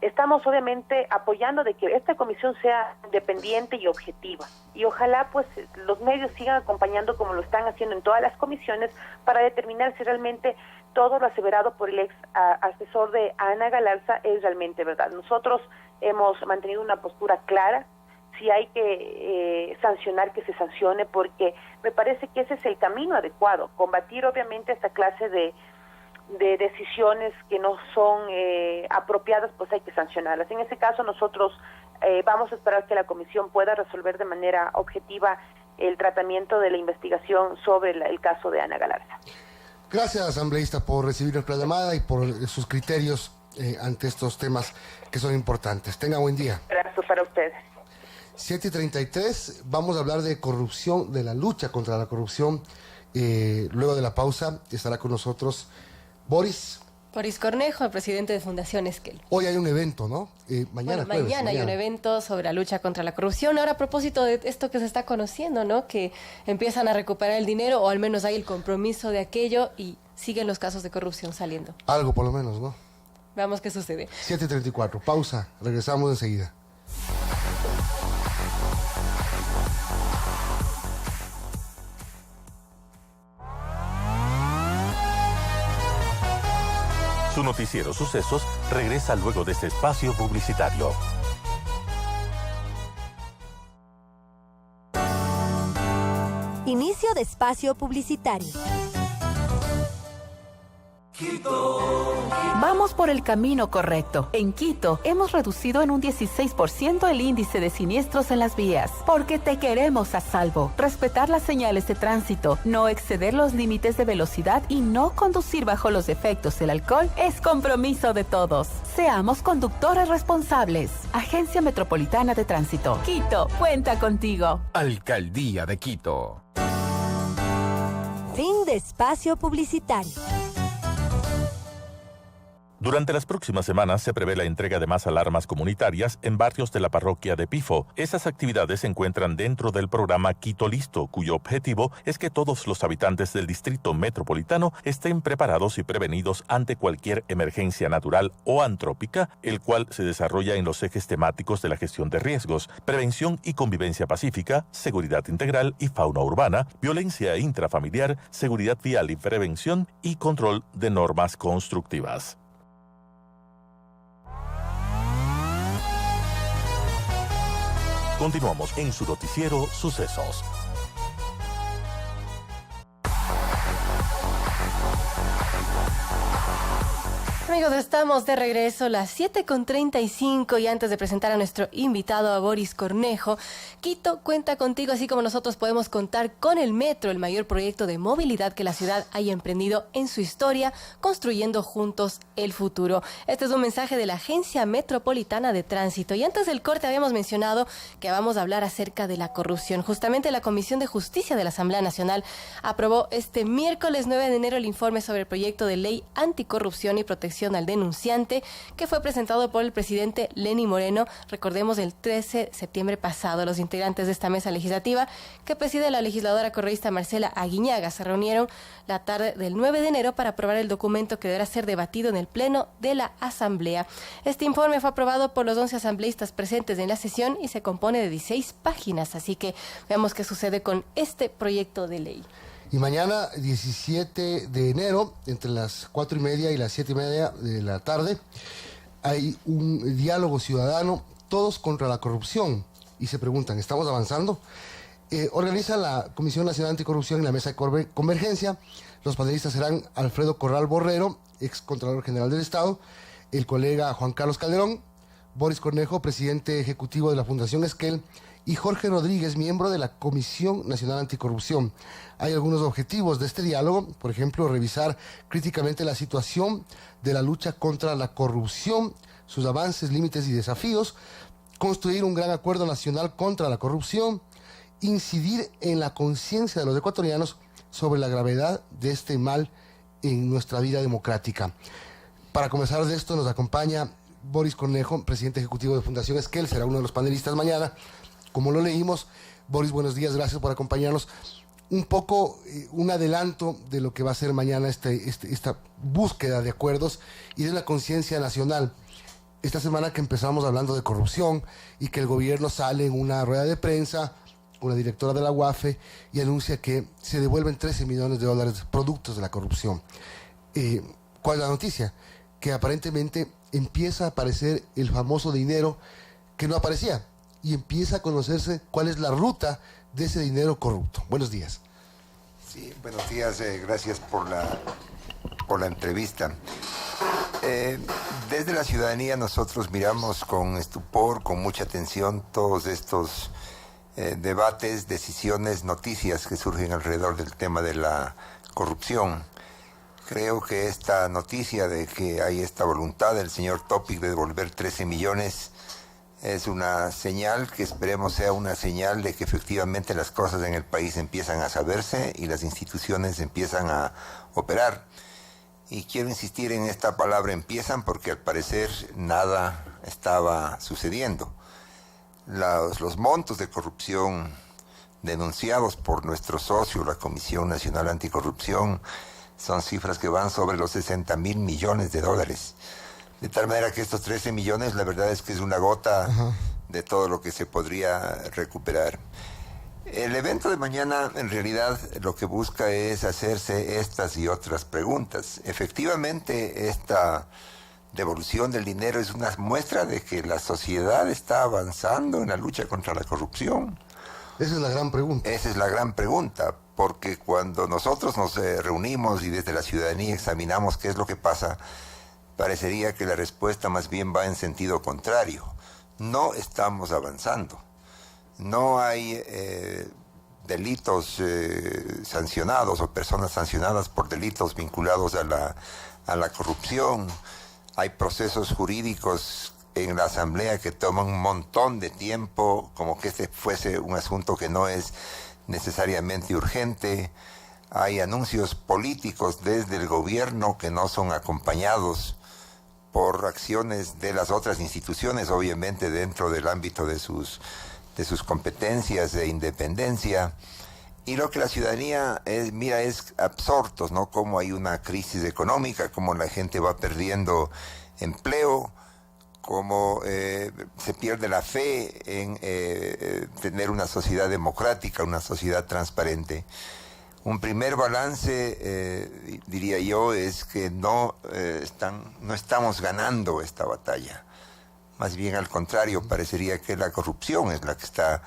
estamos obviamente apoyando de que esta comisión sea independiente y objetiva. Y ojalá pues los medios sigan acompañando como lo están haciendo en todas las comisiones para determinar si realmente todo lo aseverado por el ex asesor de Ana Galarza es realmente verdad. Nosotros hemos mantenido una postura clara. Si hay que sancionar, que se sancione, porque me parece que ese es el camino adecuado. Combatir obviamente esta clase de decisiones que no son apropiadas, pues hay que sancionarlas. En ese caso nosotros vamos a esperar que la comisión pueda resolver de manera objetiva el tratamiento de la investigación sobre el caso de Ana Galarza. Gracias, asambleísta, por recibir nuestra llamada y por sus criterios ante estos temas que son importantes. Tenga buen día. Gracias para ustedes. 7:33, vamos a hablar de corrupción, de la lucha contra la corrupción. Luego de la pausa estará con nosotros Boris Cornejo, el presidente de Fundación Esquel. Hoy hay un evento, ¿no? Mañana hay un evento sobre la lucha contra la corrupción. Ahora, a propósito de esto que se está conociendo, ¿no? Que empiezan a recuperar el dinero, o al menos hay el compromiso de aquello, y siguen los casos de corrupción saliendo. Algo por lo menos, ¿no? Veamos qué sucede. 7:34, pausa, regresamos enseguida. Su noticiero Sucesos regresa luego de este espacio publicitario. Inicio de espacio publicitario. Vamos por el camino correcto. En Quito hemos reducido en un 16% el índice de siniestros en las vías, porque te queremos a salvo. Respetar las señales de tránsito, no exceder los límites de velocidad y no conducir bajo los efectos del alcohol es compromiso de todos. Seamos conductores responsables. Agencia Metropolitana de Tránsito. Quito, cuenta contigo. Alcaldía de Quito. Fin de espacio publicitario. Durante las próximas semanas se prevé la entrega de más alarmas comunitarias en barrios de la parroquia de Pifo. Esas actividades se encuentran dentro del programa Quito Listo, cuyo objetivo es que todos los habitantes del distrito metropolitano estén preparados y prevenidos ante cualquier emergencia natural o antrópica, el cual se desarrolla en los ejes temáticos de la gestión de riesgos, prevención y convivencia pacífica, seguridad integral y fauna urbana, violencia intrafamiliar, seguridad vial y prevención y control de normas constructivas. Continuamos en su noticiero Sucesos. Amigos, estamos de regreso, las 7:35, y antes de presentar a nuestro invitado, a Boris Cornejo, Quito cuenta contigo, así como nosotros podemos contar con el metro, el mayor proyecto de movilidad que la ciudad haya emprendido en su historia, construyendo juntos el futuro. Este es un mensaje de la Agencia Metropolitana de Tránsito. Y antes del corte habíamos mencionado que vamos a hablar acerca de la corrupción. Justamente la Comisión de Justicia de la Asamblea Nacional aprobó este miércoles 9 de enero el informe sobre el proyecto de ley anticorrupción y protección al denunciante, que fue presentado por el presidente Lenín Moreno, recordemos, el 13 de septiembre pasado. Los integrantes de esta mesa legislativa, que preside la legisladora correísta Marcela Aguiñaga, se reunieron la tarde del 9 de enero para aprobar el documento que deberá ser debatido en el Pleno de la Asamblea. Este informe fue aprobado por los 11 asambleístas presentes en la sesión y se compone de 16 páginas, así que veamos qué sucede con este proyecto de ley. Y mañana, 17 de enero, entre las 4:30 y las 7:30 de la tarde, hay un diálogo ciudadano, todos contra la corrupción. Y se preguntan, ¿estamos avanzando? Organiza la Comisión Nacional Anticorrupción en la Mesa de Convergencia. Los panelistas serán Alfredo Corral Borrero, ex Contralor General del Estado, el colega Juan Carlos Calderón, Boris Cornejo, presidente ejecutivo de la Fundación Esquel, y Jorge Rodríguez, miembro de la Comisión Nacional Anticorrupción. Hay algunos objetivos de este diálogo, por ejemplo, revisar críticamente la situación de la lucha contra la corrupción, sus avances, límites y desafíos, construir un gran acuerdo nacional contra la corrupción incidir en la conciencia de los ecuatorianos sobre la gravedad de este mal en nuestra vida democrática. Para conversar de esto nos acompaña Boris Cornejo, presidente ejecutivo de Fundación Esquel, será uno de los panelistas mañana. Como lo leímos, Boris, buenos días, gracias por acompañarnos. Un poco un adelanto de lo que va a ser mañana esta búsqueda de acuerdos y de la conciencia nacional. Esta semana que empezamos hablando de corrupción y que el gobierno sale en una rueda de prensa, una directora de la UAFE, y anuncia que se devuelven 13 millones de dólares productos de la corrupción. ¿Cuál es la noticia? Que aparentemente empieza a aparecer el famoso dinero que no aparecía y empieza a conocerse cuál es la ruta de ese dinero corrupto. Buenos días. Sí, buenos días, gracias por la entrevista. Desde la ciudadanía nosotros miramos con estupor, con mucha atención todos estos debates, decisiones, noticias que surgen alrededor del tema de la corrupción. Creo que esta noticia de que hay esta voluntad del señor Topic de devolver 13 millones es una señal que esperemos sea una señal de que efectivamente las cosas en el país empiezan a saberse y las instituciones empiezan a operar. Y quiero insistir en esta palabra empiezan porque al parecer nada estaba sucediendo. Los montos de corrupción denunciados por nuestro socio, la Comisión Nacional Anticorrupción, son cifras que van sobre los 60.000 millones de dólares. De tal manera que estos 13 millones, la verdad es que es una gota de todo lo que se podría recuperar. El evento de mañana, en realidad, lo que busca es hacerse estas y otras preguntas. Efectivamente, esta devolución del dinero es una muestra de que la sociedad está avanzando en la lucha contra la corrupción. Esa es la gran pregunta. Esa es la gran pregunta, porque cuando nosotros nos reunimos y desde la ciudadanía examinamos qué es lo que pasa, parecería que la respuesta más bien va en sentido contrario. No estamos avanzando. No hay delitos sancionados o personas sancionadas por delitos vinculados a la corrupción. Hay procesos jurídicos en la Asamblea que toman un montón de tiempo, como que este fuese un asunto que no es necesariamente urgente. Hay anuncios políticos desde el gobierno que no son acompañados por acciones de las otras instituciones, obviamente dentro del ámbito de sus competencias de independencia. Y lo que la ciudadanía mira es absortos, ¿no? Cómo hay una crisis económica, cómo la gente va perdiendo empleo, cómo se pierde la fe en tener una sociedad democrática, una sociedad transparente. Un primer balance, diría yo, es que no estamos ganando esta batalla. Más bien al contrario, parecería que la corrupción es la que está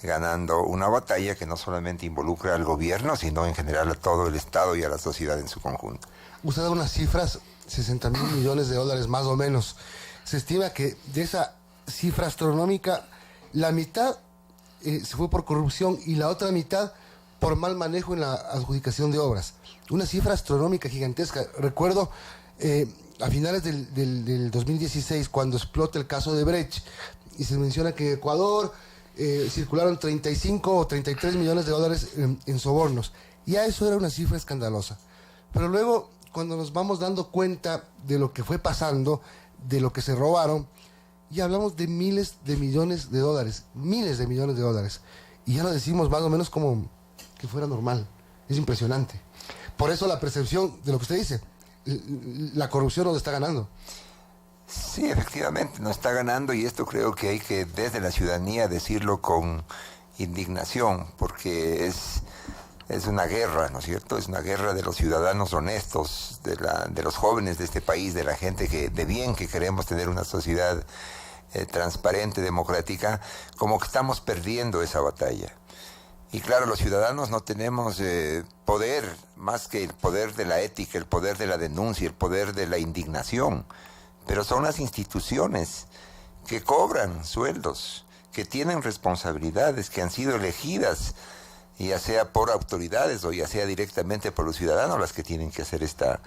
ganando una batalla que no solamente involucra al gobierno, sino en general a todo el Estado y a la sociedad en su conjunto. Usted da unas cifras, 60.000 millones de dólares más o menos. Se estima que de esa cifra astronómica, la mitad se fue por corrupción y la otra mitad por mal manejo en la adjudicación de obras. Una cifra astronómica gigantesca. Recuerdo a finales del 2016, cuando explota el caso de Brecht, y se menciona que en Ecuador circularon 35 o 33 millones de dólares en sobornos. Ya eso era una cifra escandalosa. Pero luego, cuando nos vamos dando cuenta de lo que fue pasando, de lo que se robaron, ya hablamos de miles de millones de dólares. Y ya lo decimos más o menos como que fuera normal. Es impresionante. Por eso la percepción de lo que usted dice, la corrupción nos está ganando. Sí, efectivamente, nos está ganando, y esto creo que hay que desde la ciudadanía decirlo con indignación, porque es una guerra, ¿no es cierto? Es una guerra de los ciudadanos honestos, de los jóvenes de este país, de la gente de bien que queremos tener una sociedad transparente, democrática, como que estamos perdiendo esa batalla. Y claro, los ciudadanos no tenemos poder más que el poder de la ética, el poder de la denuncia, el poder de la indignación. Pero son las instituciones que cobran sueldos, que tienen responsabilidades, que han sido elegidas, ya sea por autoridades o ya sea directamente por los ciudadanos, las que tienen que hacer esta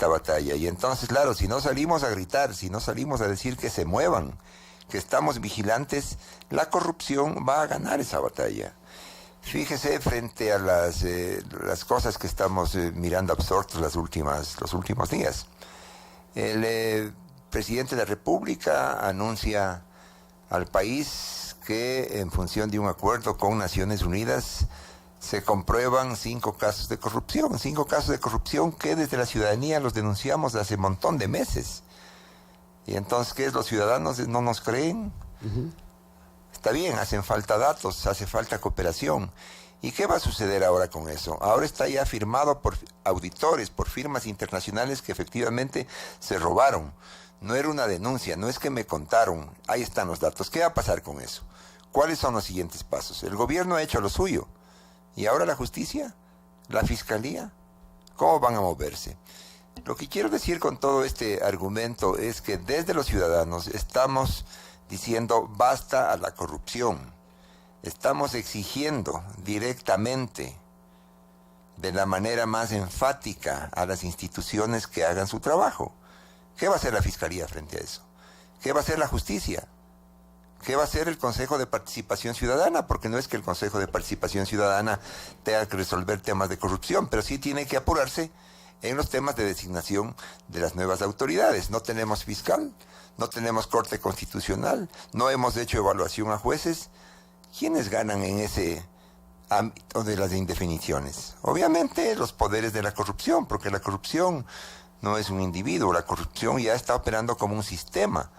batalla. Y entonces, claro, si no salimos a gritar, si no salimos a decir que se muevan, que estamos vigilantes, la corrupción va a ganar esa batalla. Fíjese, frente a las cosas que estamos mirando absortos los últimos días, el presidente de la República anuncia al país que en función de un acuerdo con Naciones Unidas se comprueban 5 casos de corrupción, 5 casos de corrupción que desde la ciudadanía los denunciamos hace un montón de meses. Y entonces, ¿qué es? ¿Los ciudadanos no nos creen? Está bien, hacen falta datos, hace falta cooperación. ¿Y qué va a suceder ahora con eso? Ahora está ya firmado por auditores, por firmas internacionales que efectivamente se robaron. No era una denuncia, no es que me contaron, ahí están los datos. ¿Qué va a pasar con eso? ¿Cuáles son los siguientes pasos? El gobierno ha hecho lo suyo. ¿Y ahora la justicia? ¿La fiscalía? ¿Cómo van a moverse? Lo que quiero decir con todo este argumento es que desde los ciudadanos estamos diciendo basta a la corrupción. Estamos exigiendo directamente, de la manera más enfática, a las instituciones que hagan su trabajo. ¿Qué va a hacer la Fiscalía frente a eso? ¿Qué va a hacer la justicia? ¿Qué va a hacer el Consejo de Participación Ciudadana? Porque no es que el Consejo de Participación Ciudadana tenga que resolver temas de corrupción, pero sí tiene que apurarse en los temas de designación de las nuevas autoridades. No tenemos fiscal, no tenemos Corte Constitucional, no hemos hecho evaluación a jueces. ¿Quiénes ganan en ese ámbito de las indefiniciones? Obviamente los poderes de la corrupción, porque la corrupción no es un individuo, la corrupción ya está operando como un sistema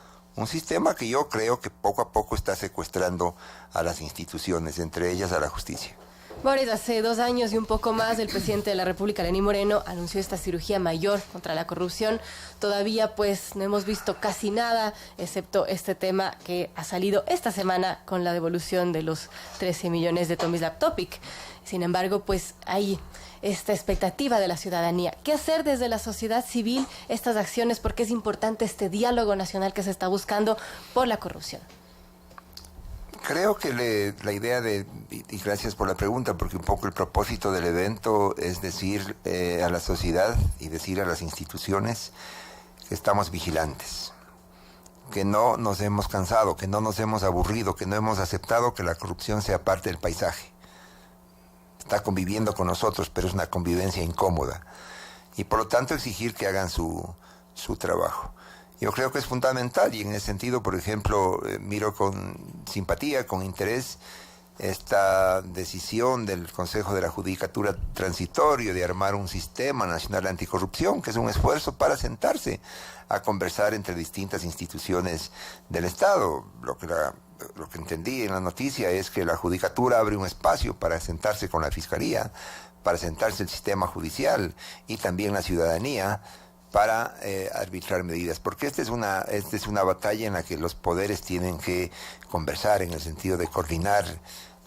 que yo creo que poco a poco está secuestrando a las instituciones, entre ellas a la justicia. Boris, hace 2 años y un poco más, el presidente de la República, Lenín Moreno, anunció esta cirugía mayor contra la corrupción. Todavía, pues, no hemos visto casi nada, excepto este tema que ha salido esta semana con la devolución de los 13 millones de Tomislav Topic. Sin embargo, pues, hay esta expectativa de la ciudadanía. ¿Qué hacer desde la sociedad civil estas acciones? Porque es importante este diálogo nacional que se está buscando por la corrupción. Creo que la idea y gracias por la pregunta, porque un poco el propósito del evento es decir a la sociedad y decir a las instituciones que estamos vigilantes, que no nos hemos cansado, que no nos hemos aburrido, que no hemos aceptado que la corrupción sea parte del paisaje. Está conviviendo con nosotros, pero es una convivencia incómoda. Y por lo tanto exigir que hagan su trabajo. Yo creo que es fundamental y en ese sentido, por ejemplo, miro con simpatía, con interés, esta decisión del Consejo de la Judicatura Transitorio de armar un sistema nacional anticorrupción, que es un esfuerzo para sentarse a conversar entre distintas instituciones del Estado. Lo que entendí en la noticia es que la Judicatura abre un espacio para sentarse con la Fiscalía, para sentarse el sistema judicial y también la ciudadanía, para arbitrar medidas, porque esta es una batalla en la que los poderes tienen que conversar en el sentido de coordinar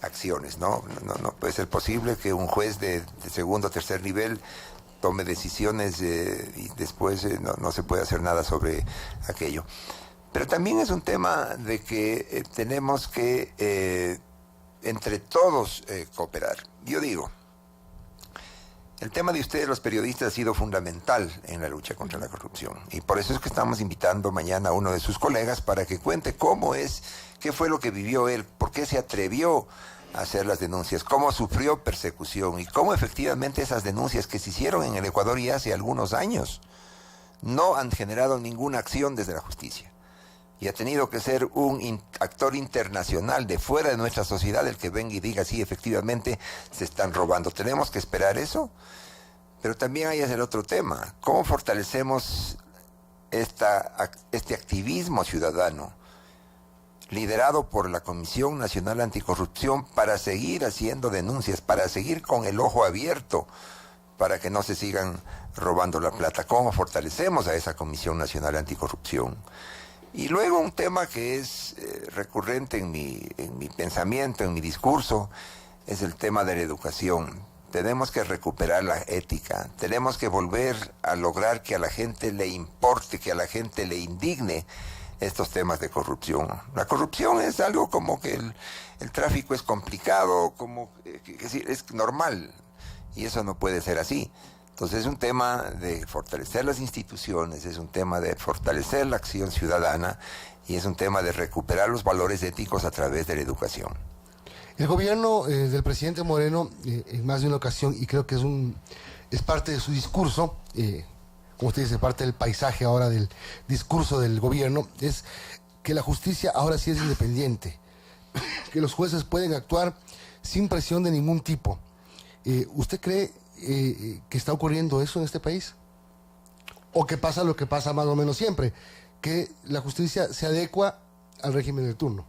acciones, ¿no? No puede ser posible que un juez de segundo o tercer nivel tome decisiones y después no se puede hacer nada sobre aquello. Pero también es un tema de que tenemos que entre todos cooperar. Yo digo, el tema de ustedes, los periodistas, ha sido fundamental en la lucha contra la corrupción. Y por eso es que estamos invitando mañana a uno de sus colegas para que cuente qué fue lo que vivió él, por qué se atrevió a hacer las denuncias, cómo sufrió persecución y cómo efectivamente esas denuncias que se hicieron en el Ecuador ya hace algunos años no han generado ninguna acción desde la justicia. Y ha tenido que ser un actor internacional de fuera de nuestra sociedad el que venga y diga, sí, efectivamente se están robando. ¿Tenemos que esperar eso? Pero también hay el otro tema. ¿Cómo fortalecemos este activismo ciudadano liderado por la Comisión Nacional Anticorrupción para seguir haciendo denuncias, para seguir con el ojo abierto, para que no se sigan robando la plata? ¿Cómo fortalecemos a esa Comisión Nacional Anticorrupción? Y luego un tema que es recurrente en mi pensamiento, en mi discurso, es el tema de la educación. Tenemos que recuperar la ética, tenemos que volver a lograr que a la gente le importe, que a la gente le indigne estos temas de corrupción. La corrupción es algo como que el tráfico es complicado, es normal, y eso no puede ser así. Entonces es un tema de fortalecer las instituciones, es un tema de fortalecer la acción ciudadana y es un tema de recuperar los valores éticos a través de la educación. El gobierno del presidente Moreno, en más de una ocasión, y creo que es parte de su discurso, como usted dice, parte del paisaje ahora del discurso del gobierno, es que la justicia ahora sí es independiente, que los jueces pueden actuar sin presión de ningún tipo. ¿Usted cree que está ocurriendo eso en este país? ¿O que pasa lo que pasa más o menos siempre? Que la justicia se adecua al régimen del turno.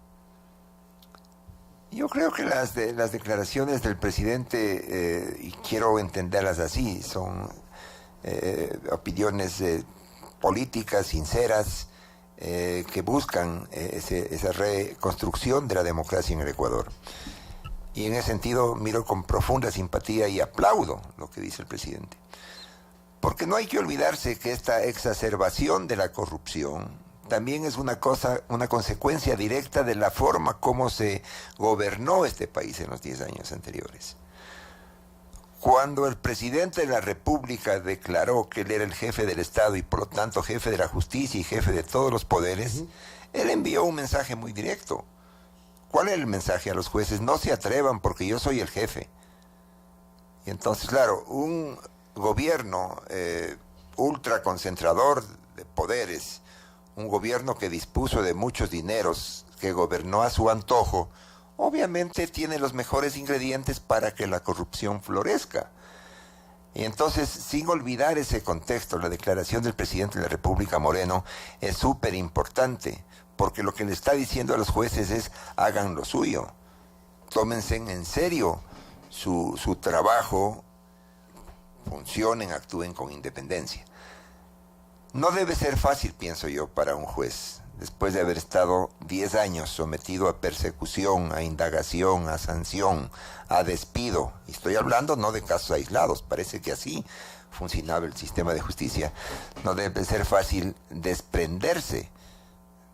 Yo creo que las declaraciones del presidente, y quiero entenderlas así, son opiniones políticas, sinceras, que buscan esa reconstrucción de la democracia en el Ecuador. Y en ese sentido miro con profunda simpatía y aplaudo lo que dice el presidente. Porque no hay que olvidarse que esta exacerbación de la corrupción también es una consecuencia directa de la forma como se gobernó este país en los 10 años anteriores. Cuando el presidente de la República declaró que él era el jefe del Estado y por lo tanto jefe de la justicia y jefe de todos los poderes, él envió un mensaje muy directo. ¿Cuál es el mensaje a los jueces? No se atrevan porque yo soy el jefe. Y entonces, claro, un gobierno ultraconcentrador de poderes, un gobierno que dispuso de muchos dineros, que gobernó a su antojo, obviamente tiene los mejores ingredientes para que la corrupción florezca. Y entonces, sin olvidar ese contexto, la declaración del presidente de la República, Moreno, es súper importante, porque lo que le está diciendo a los jueces es, hagan lo suyo, tómense en serio su trabajo, funcionen, actúen con independencia. No debe ser fácil, pienso yo, para un juez, después de haber estado 10 años sometido a persecución, a indagación, a sanción, a despido. Y estoy hablando no de casos aislados, parece que así funcionaba el sistema de justicia. No debe ser fácil desprenderse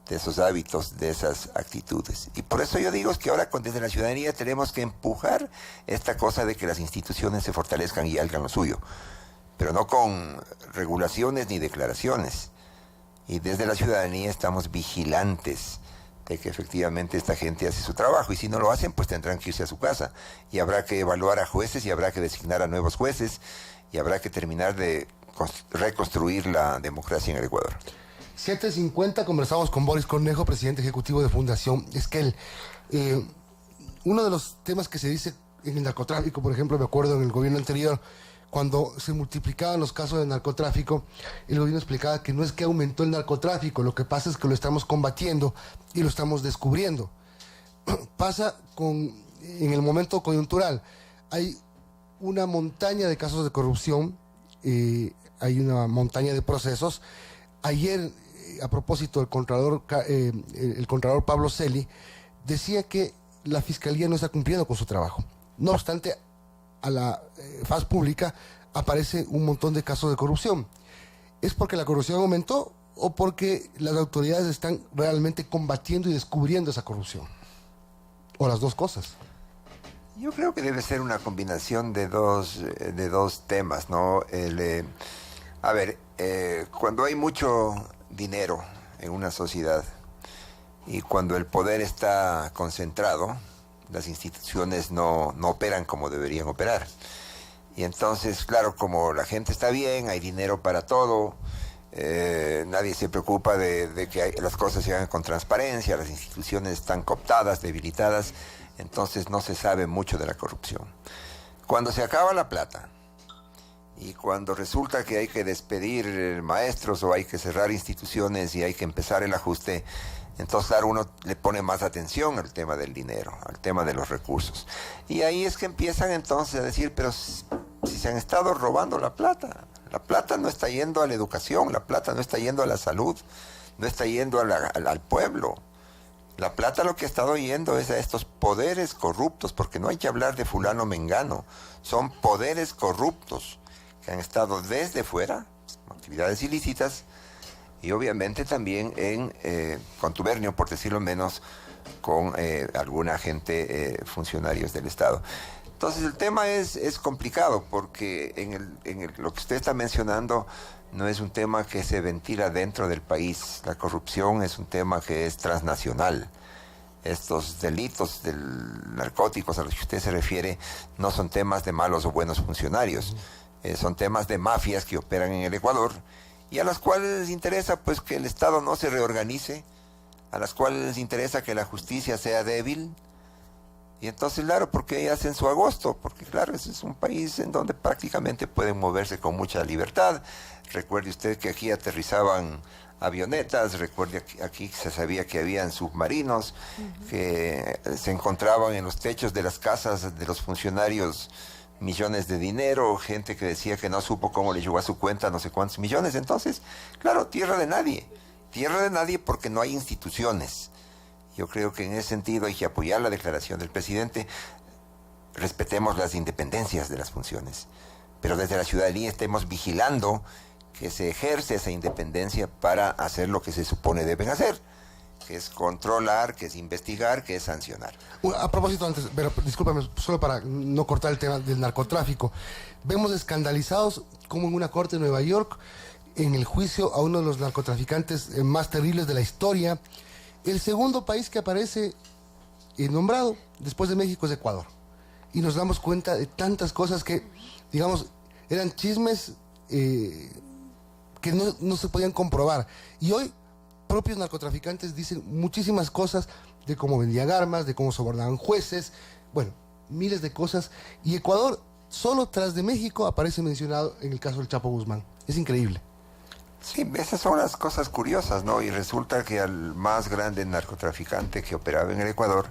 de esos hábitos, de esas actitudes. Y por eso yo digo que ahora desde la ciudadanía tenemos que empujar esta cosa de que las instituciones se fortalezcan y hagan lo suyo, pero no con regulaciones ni declaraciones. Y desde la ciudadanía estamos vigilantes de que efectivamente esta gente hace su trabajo, y si no lo hacen, pues tendrán que irse a su casa, y habrá que evaluar a jueces, y habrá que designar a nuevos jueces, y habrá que terminar de reconstruir la democracia en el Ecuador. 7:50, conversamos con Boris Cornejo, presidente ejecutivo de Fundación Esquel. Uno de los temas que se dice en el narcotráfico, por ejemplo, me acuerdo en el gobierno anterior, cuando se multiplicaban los casos de narcotráfico, el gobierno explicaba que no es que aumentó el narcotráfico, lo que pasa es que lo estamos combatiendo y lo estamos descubriendo. Pasa en el momento coyuntural, hay una montaña de casos de corrupción, hay una montaña de procesos. Ayer, a propósito, el contralor Pablo Celi decía que la Fiscalía no está cumpliendo con su trabajo. No obstante, a la faz pública aparece un montón de casos de corrupción. ¿Es porque la corrupción aumentó o porque las autoridades están realmente combatiendo y descubriendo esa corrupción? ¿O las dos cosas? Yo creo que debe ser una combinación de dos temas, ¿no? Cuando hay mucho dinero en una sociedad y cuando el poder está concentrado, las instituciones no operan como deberían operar. Y entonces, claro, como la gente está bien, hay dinero para todo, nadie se preocupa de que las cosas se hagan con transparencia, las instituciones están cooptadas, debilitadas, entonces no se sabe mucho de la corrupción. Cuando se acaba la plata y cuando resulta que hay que despedir maestros o hay que cerrar instituciones y hay que empezar el ajuste, entonces, claro, uno le pone más atención al tema del dinero, al tema de los recursos. Y ahí es que empiezan entonces a decir, pero si se han estado robando la plata no está yendo a la educación, la plata no está yendo a la salud, no está yendo al pueblo. La plata lo que ha estado yendo es a estos poderes corruptos, porque no hay que hablar de fulano mengano, son poderes corruptos que han estado desde fuera, actividades ilícitas, y obviamente también en contubernio, por decirlo menos, con alguna gente, funcionarios del Estado. Entonces el tema es complicado porque lo que usted está mencionando no es un tema que se ventila dentro del país. La corrupción es un tema que es transnacional. estos delitos de narcóticos a los que usted se refiere no son temas de malos o buenos funcionarios, son temas de mafias que operan en el Ecuador y a las cuales les interesa pues que el Estado no se reorganice, a las cuales les interesa que la justicia sea débil. Y entonces, claro, porque hacen su agosto, porque claro, ese es un país en donde prácticamente pueden moverse con mucha libertad. Recuerde usted que aquí aterrizaban avionetas, recuerde que aquí se sabía que habían submarinos, que se encontraban en los techos de las casas de los funcionarios millones de dinero, gente que decía que no supo cómo le llegó a su cuenta no sé cuántos millones. Entonces, claro, tierra de nadie porque no hay instituciones. Yo creo que en ese sentido hay que apoyar la declaración del presidente. Respetemos las independencias de las funciones, pero desde la ciudadanía estemos vigilando que se ejerce esa independencia para hacer lo que se supone deben hacer, que es controlar, que es investigar, que es sancionar. A propósito, antes, pero discúlpame, solo para no cortar el tema del narcotráfico, vemos escandalizados como en una corte de Nueva York, en el juicio a uno de los narcotraficantes más terribles de la historia. El segundo país que aparece nombrado después de México es Ecuador. Y nos damos cuenta de tantas cosas que, digamos, eran chismes que no se podían comprobar. Y hoy, propios narcotraficantes dicen muchísimas cosas de cómo vendían armas, de cómo sobornaban jueces, bueno, miles de cosas. Y Ecuador, solo tras de México, aparece mencionado en el caso del Chapo Guzmán. Es increíble. Sí, esas son las cosas curiosas, ¿no? Y resulta que al más grande narcotraficante que operaba en el Ecuador,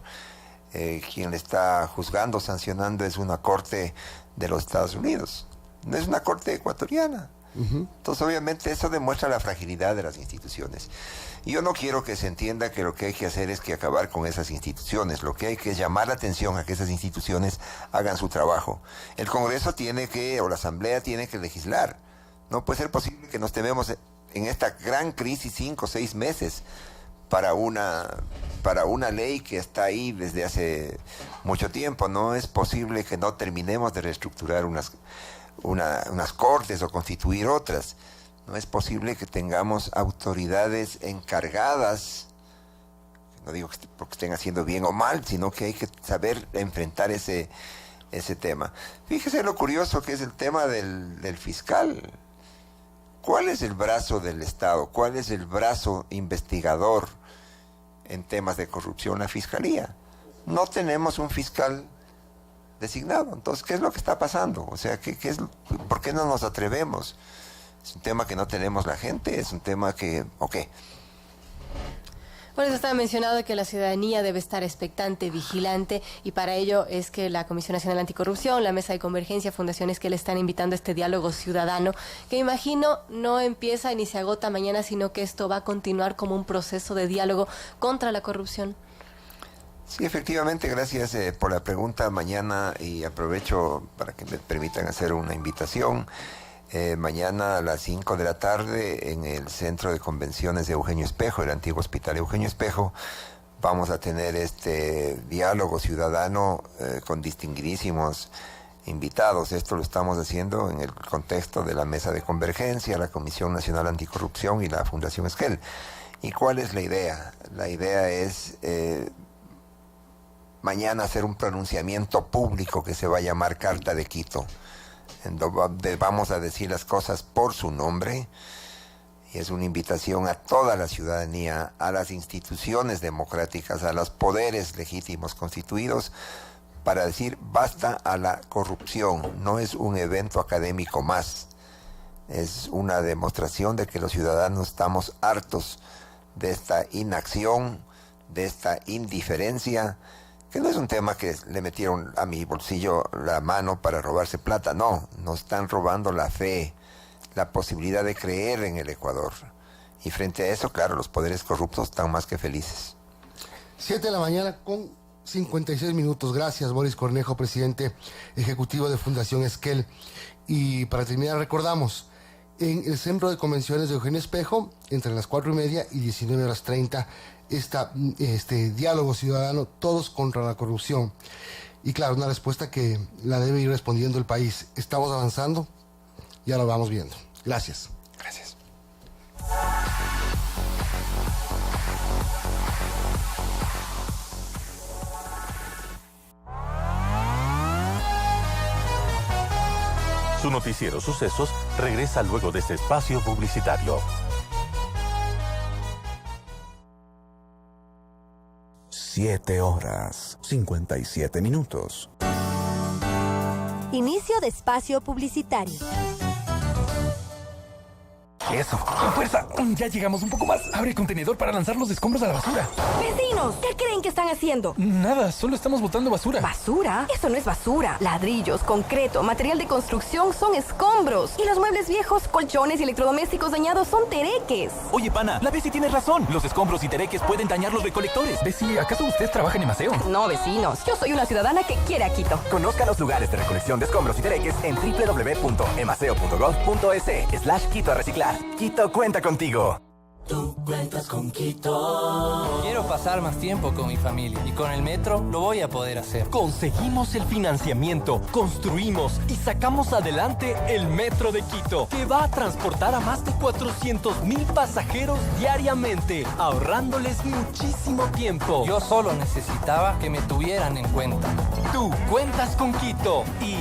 quien le está juzgando, sancionando, es una corte de los Estados Unidos. No es una corte ecuatoriana. Entonces, obviamente, eso demuestra la fragilidad de las instituciones. Y yo no quiero que se entienda que lo que hay que hacer es que acabar con esas instituciones. Lo que hay que es llamar la atención a que esas instituciones hagan su trabajo. El Congreso tiene que, o la Asamblea tiene que legislar. No puede ser posible que nos tememos en esta gran crisis 5 o 6 meses para una ley que está ahí desde hace mucho tiempo. No es posible que no terminemos de reestructurar unas cortes o constituir otras. No es posible que tengamos autoridades encargadas, no digo porque estén haciendo bien o mal, sino que hay que saber enfrentar ese tema. Fíjese lo curioso que es el tema del fiscal. ¿Cuál es el brazo del Estado? ¿Cuál es el brazo investigador en temas de corrupción? La Fiscalía. No tenemos un fiscal designado. Entonces, ¿qué es lo que está pasando? O sea, ¿por qué no nos atrevemos? ¿Es un tema que no tenemos la gente? ¿Es un tema que... ¿o qué? Por eso estaba mencionado que la ciudadanía debe estar expectante, vigilante, y para ello es que la Comisión Nacional Anticorrupción, la Mesa de Convergencia, fundaciones que le están invitando a este diálogo ciudadano, que imagino no empieza ni se agota mañana, sino que esto va a continuar como un proceso de diálogo contra la corrupción. Sí, efectivamente, gracias por la pregunta. Mañana, y aprovecho para que me permitan hacer una invitación, mañana a las 5 de la tarde en el Centro de Convenciones de Eugenio Espejo, el antiguo Hospital Eugenio Espejo, vamos a tener este diálogo ciudadano con distinguidísimos invitados. Esto lo estamos haciendo en el contexto de la Mesa de Convergencia, la Comisión Nacional Anticorrupción y la Fundación Esquel. ¿Y cuál es la idea? La idea es mañana hacer un pronunciamiento público que se va a llamar Carta de Quito, en donde vamos a decir las cosas por su nombre, y es una invitación a toda la ciudadanía, a las instituciones democráticas, a los poderes legítimos constituidos, para decir basta a la corrupción. No es un evento académico más, es una demostración de que los ciudadanos estamos hartos de esta inacción, de esta indiferencia, que no es un tema que le metieron a mi bolsillo la mano para robarse plata. No, nos están robando la fe, la posibilidad de creer en el Ecuador. Y frente a eso, claro, los poderes corruptos están más que felices. 7 de la mañana con 56 minutos. Gracias, Boris Cornejo, presidente ejecutivo de Fundación Esquel. Y para terminar, recordamos, en el Centro de Convenciones de Eugenio Espejo, entre las 4:30 y 19:30, este diálogo ciudadano, todos contra la corrupción. Y claro, una respuesta que la debe ir respondiendo el país. Estamos avanzando, ya lo vamos viendo. Gracias. Gracias. Su noticiero Sucesos regresa luego de este espacio publicitario. 7:57. Inicio de espacio publicitario. Eso, con fuerza. Ya llegamos un poco más. Abre el contenedor para lanzar los escombros a la basura. ¡Vecinos! ¿Qué creen que están haciendo? Nada, solo estamos botando basura. ¿Basura? Eso no es basura. Ladrillos, concreto, material de construcción son escombros. Y los muebles viejos, colchones y electrodomésticos dañados son tereques. Oye, pana, la Bessie tiene razón. Los escombros y tereques pueden dañar los recolectores. Bessie, ¿acaso usted trabaja en Emaceo? No, vecinos. Yo soy una ciudadana que quiere a Quito. Conozca los lugares de recolección de escombros y tereques en www.emaceo.gov.es/Quito a reciclar. Quito cuenta contigo. Tú cuentas con Quito. Quiero pasar más tiempo con mi familia y con el metro lo voy a poder hacer. Conseguimos el financiamiento, construimos y sacamos adelante el Metro de Quito, que va a transportar a más de 400,000 pasajeros diariamente, ahorrándoles muchísimo tiempo. Yo solo necesitaba que me tuvieran en cuenta. Tú cuentas con Quito y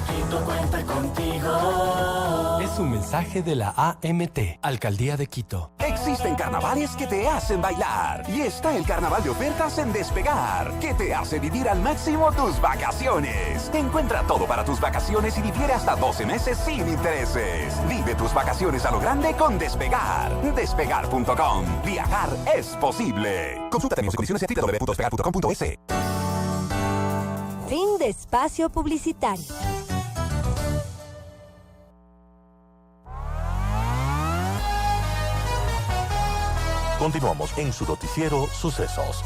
Quito cuenta contigo. Es un mensaje de la AMT, Alcaldía de Quito. Existen carnavales que te hacen bailar. Y está el carnaval de ofertas en Despegar, que te hace vivir al máximo tus vacaciones. Encuentra todo para tus vacaciones y difiere hasta 12 meses sin intereses. Vive tus vacaciones a lo grande con Despegar. Despegar.com. Viajar es posible. Consulta términos y condiciones en www.despegar.com.es. Fin de espacio publicitario. Continuamos en su noticiero Sucesos.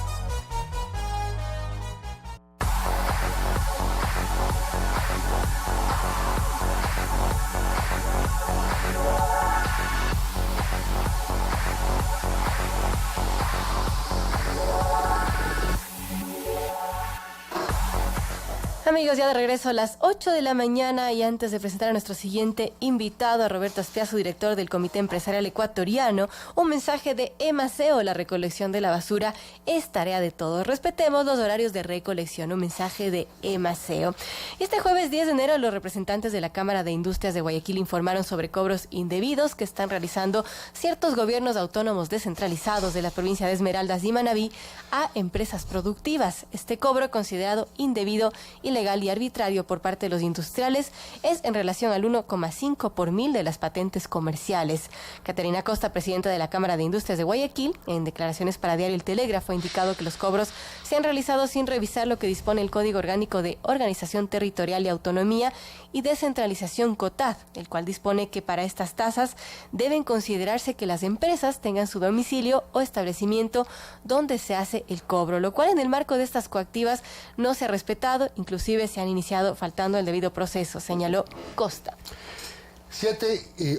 Amigos, ya de regreso a las 8 de la mañana y antes de presentar a nuestro siguiente invitado, a Roberto Aspiazu, director del Comité Empresarial Ecuatoriano, un mensaje de Emaceo: la recolección de la basura es tarea de todos. Respetemos los horarios de recolección, un mensaje de Emaceo. Este jueves 10 de enero, los representantes de la Cámara de Industrias de Guayaquil informaron sobre cobros indebidos que están realizando ciertos gobiernos autónomos descentralizados de la provincia de Esmeraldas y Manabí a empresas productivas. Este cobro, considerado indebido, ilegal y arbitrario por parte de los industriales, es en relación al 1,5 por mil de las patentes comerciales. Caterina Costa, presidenta de la Cámara de Industrias de Guayaquil, en declaraciones para Diario El Telégrafo, ha indicado que los cobros se han realizado sin revisar lo que dispone el Código Orgánico de Organización Territorial y Autonomía y Descentralización COTAD, el cual dispone que para estas tasas deben considerarse que las empresas tengan su domicilio o establecimiento donde se hace el cobro, lo cual en el marco de estas coactivas no se ha respetado, inclusive se han iniciado faltando el debido proceso, señaló Costa.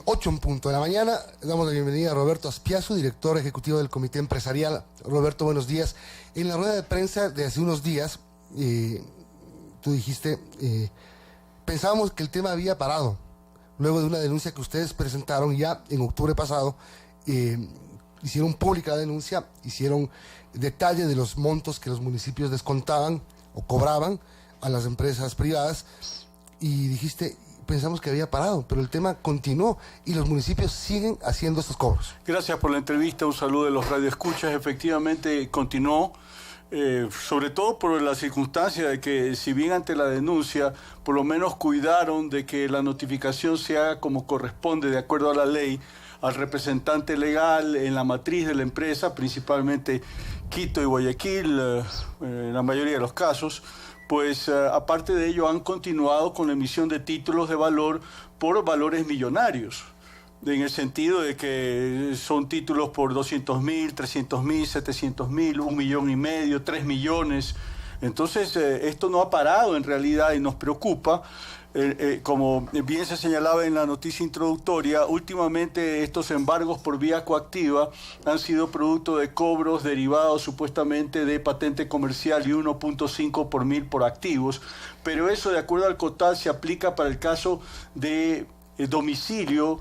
8 en punto de la mañana. Damos la bienvenida a Roberto Aspiazu, director ejecutivo del Comité Empresarial. Roberto, buenos días. En la rueda de prensa de hace unos días, tú dijiste, pensábamos que el tema había parado, luego de una denuncia que ustedes presentaron ya en octubre pasado. Hicieron pública la denuncia, hicieron detalle de los montos que los municipios descontaban o cobraban a las empresas privadas, y dijiste, pensamos que había parado, pero el tema continuó y los municipios siguen haciendo estos cobros. Gracias por la entrevista, un saludo de los radioescuchas. Efectivamente continuó, sobre todo por la circunstancia de que, si bien ante la denuncia por lo menos cuidaron de que la notificación se haga como corresponde de acuerdo a la ley al representante legal en la matriz de la empresa, principalmente Quito y Guayaquil, en la mayoría de los casos, pues aparte de ello han continuado con la emisión de títulos de valor por valores millonarios, en el sentido de que son títulos por 200,000, 300,000, 700,000, 1,5 millones, 3 millones. Entonces esto no ha parado en realidad y nos preocupa. Como bien se señalaba en la noticia introductoria, últimamente estos embargos por vía coactiva han sido producto de cobros derivados supuestamente de patente comercial y 1,5 por mil por activos, pero eso, de acuerdo al COTAD, se aplica para el caso de domicilio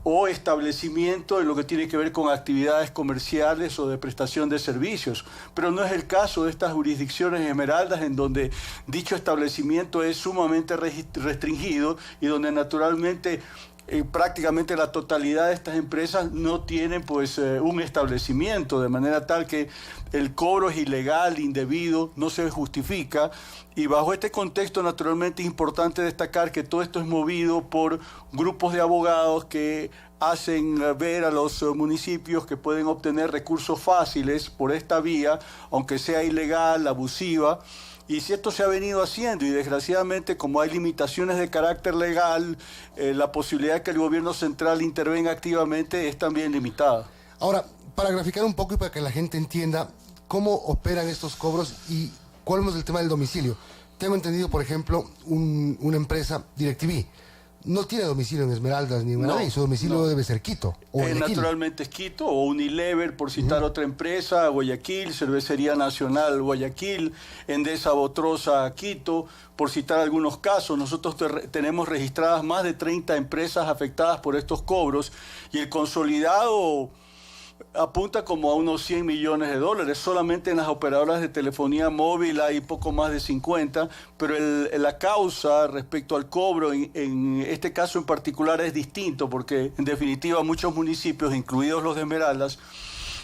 o establecimiento en lo que tiene que ver con actividades comerciales o de prestación de servicios. Pero no es el caso de estas jurisdicciones esmeraldas, en donde dicho establecimiento es sumamente restringido y donde naturalmente prácticamente la totalidad de estas empresas no tienen pues un establecimiento, de manera tal que el cobro es ilegal, indebido, no se justifica. Y bajo este contexto, naturalmente, es importante destacar que todo esto es movido por grupos de abogados que hacen ver a los municipios que pueden obtener recursos fáciles por esta vía, aunque sea ilegal, abusiva. Y si esto se ha venido haciendo, y desgraciadamente como hay limitaciones de carácter legal, la posibilidad de que el gobierno central intervenga activamente es también limitada. Ahora, para graficar un poco y para que la gente entienda cómo operan estos cobros y cuál es el tema del domicilio. Tengo entendido, por ejemplo, una empresa, DirecTV, no tiene domicilio en Esmeraldas ni en Manabí, su domicilio debe ser Quito o Guayaquil. Naturalmente es Quito o Unilever, por citar otra empresa, Guayaquil, Cervecería Nacional Guayaquil, Endesa Botrosa Quito, por citar algunos casos. Nosotros tenemos registradas más de 30 empresas afectadas por estos cobros y el consolidado apunta como a unos 100 millones de dólares. Solamente en las operadoras de telefonía móvil hay poco más de 50, pero la causa respecto al cobro en este caso en particular es distinto, porque en definitiva muchos municipios, incluidos los de Esmeraldas,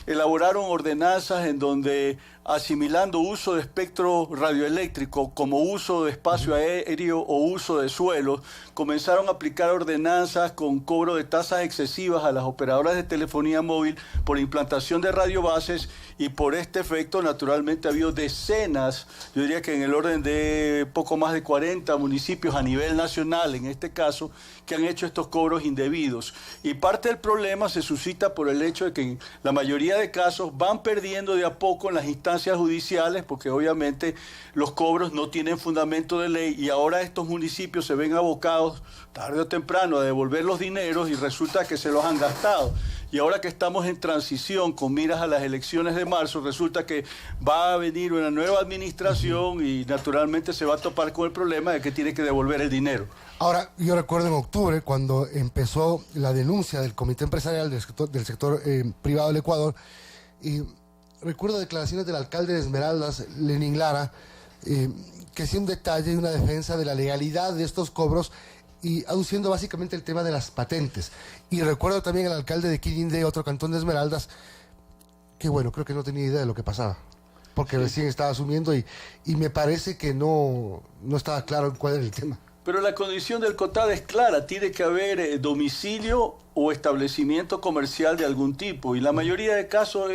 elaboraron ordenanzas en donde, asimilando uso de espectro radioeléctrico como uso de espacio aéreo o uso de suelos, comenzaron a aplicar ordenanzas con cobro de tasas excesivas a las operadoras de telefonía móvil por implantación de radiobases, y por este efecto naturalmente ha habido decenas, yo diría que en el orden de poco más de 40 municipios a nivel nacional, en este caso, que han hecho estos cobros indebidos. Y parte del problema se suscita por el hecho de que en la mayoría de casos van perdiendo de a poco en las instancias judiciales, porque obviamente los cobros no tienen fundamento de ley, y ahora estos municipios se ven abocados tarde o temprano a devolver los dineros y resulta que se los han gastado. Y ahora que estamos en transición con miras a las elecciones de marzo, resulta que va a venir una nueva administración y naturalmente se va a topar con el problema de que tiene que devolver el dinero. Ahora, yo recuerdo en octubre, cuando empezó la denuncia del Comité Empresarial del sector privado del Ecuador, y recuerdo declaraciones del alcalde de Esmeraldas, Lenín Lara, que hacía un detalle y una defensa de la legalidad de estos cobros y aduciendo básicamente el tema de las patentes. Y recuerdo también al alcalde de Quirindé, otro cantón de Esmeraldas, que bueno, creo que no tenía idea de lo que pasaba, porque recién estaba asumiendo y me parece que no estaba claro cuál era el tema. Pero la condición del COTAD es clara, tiene que haber domicilio o establecimiento comercial de algún tipo, y la mayoría de casos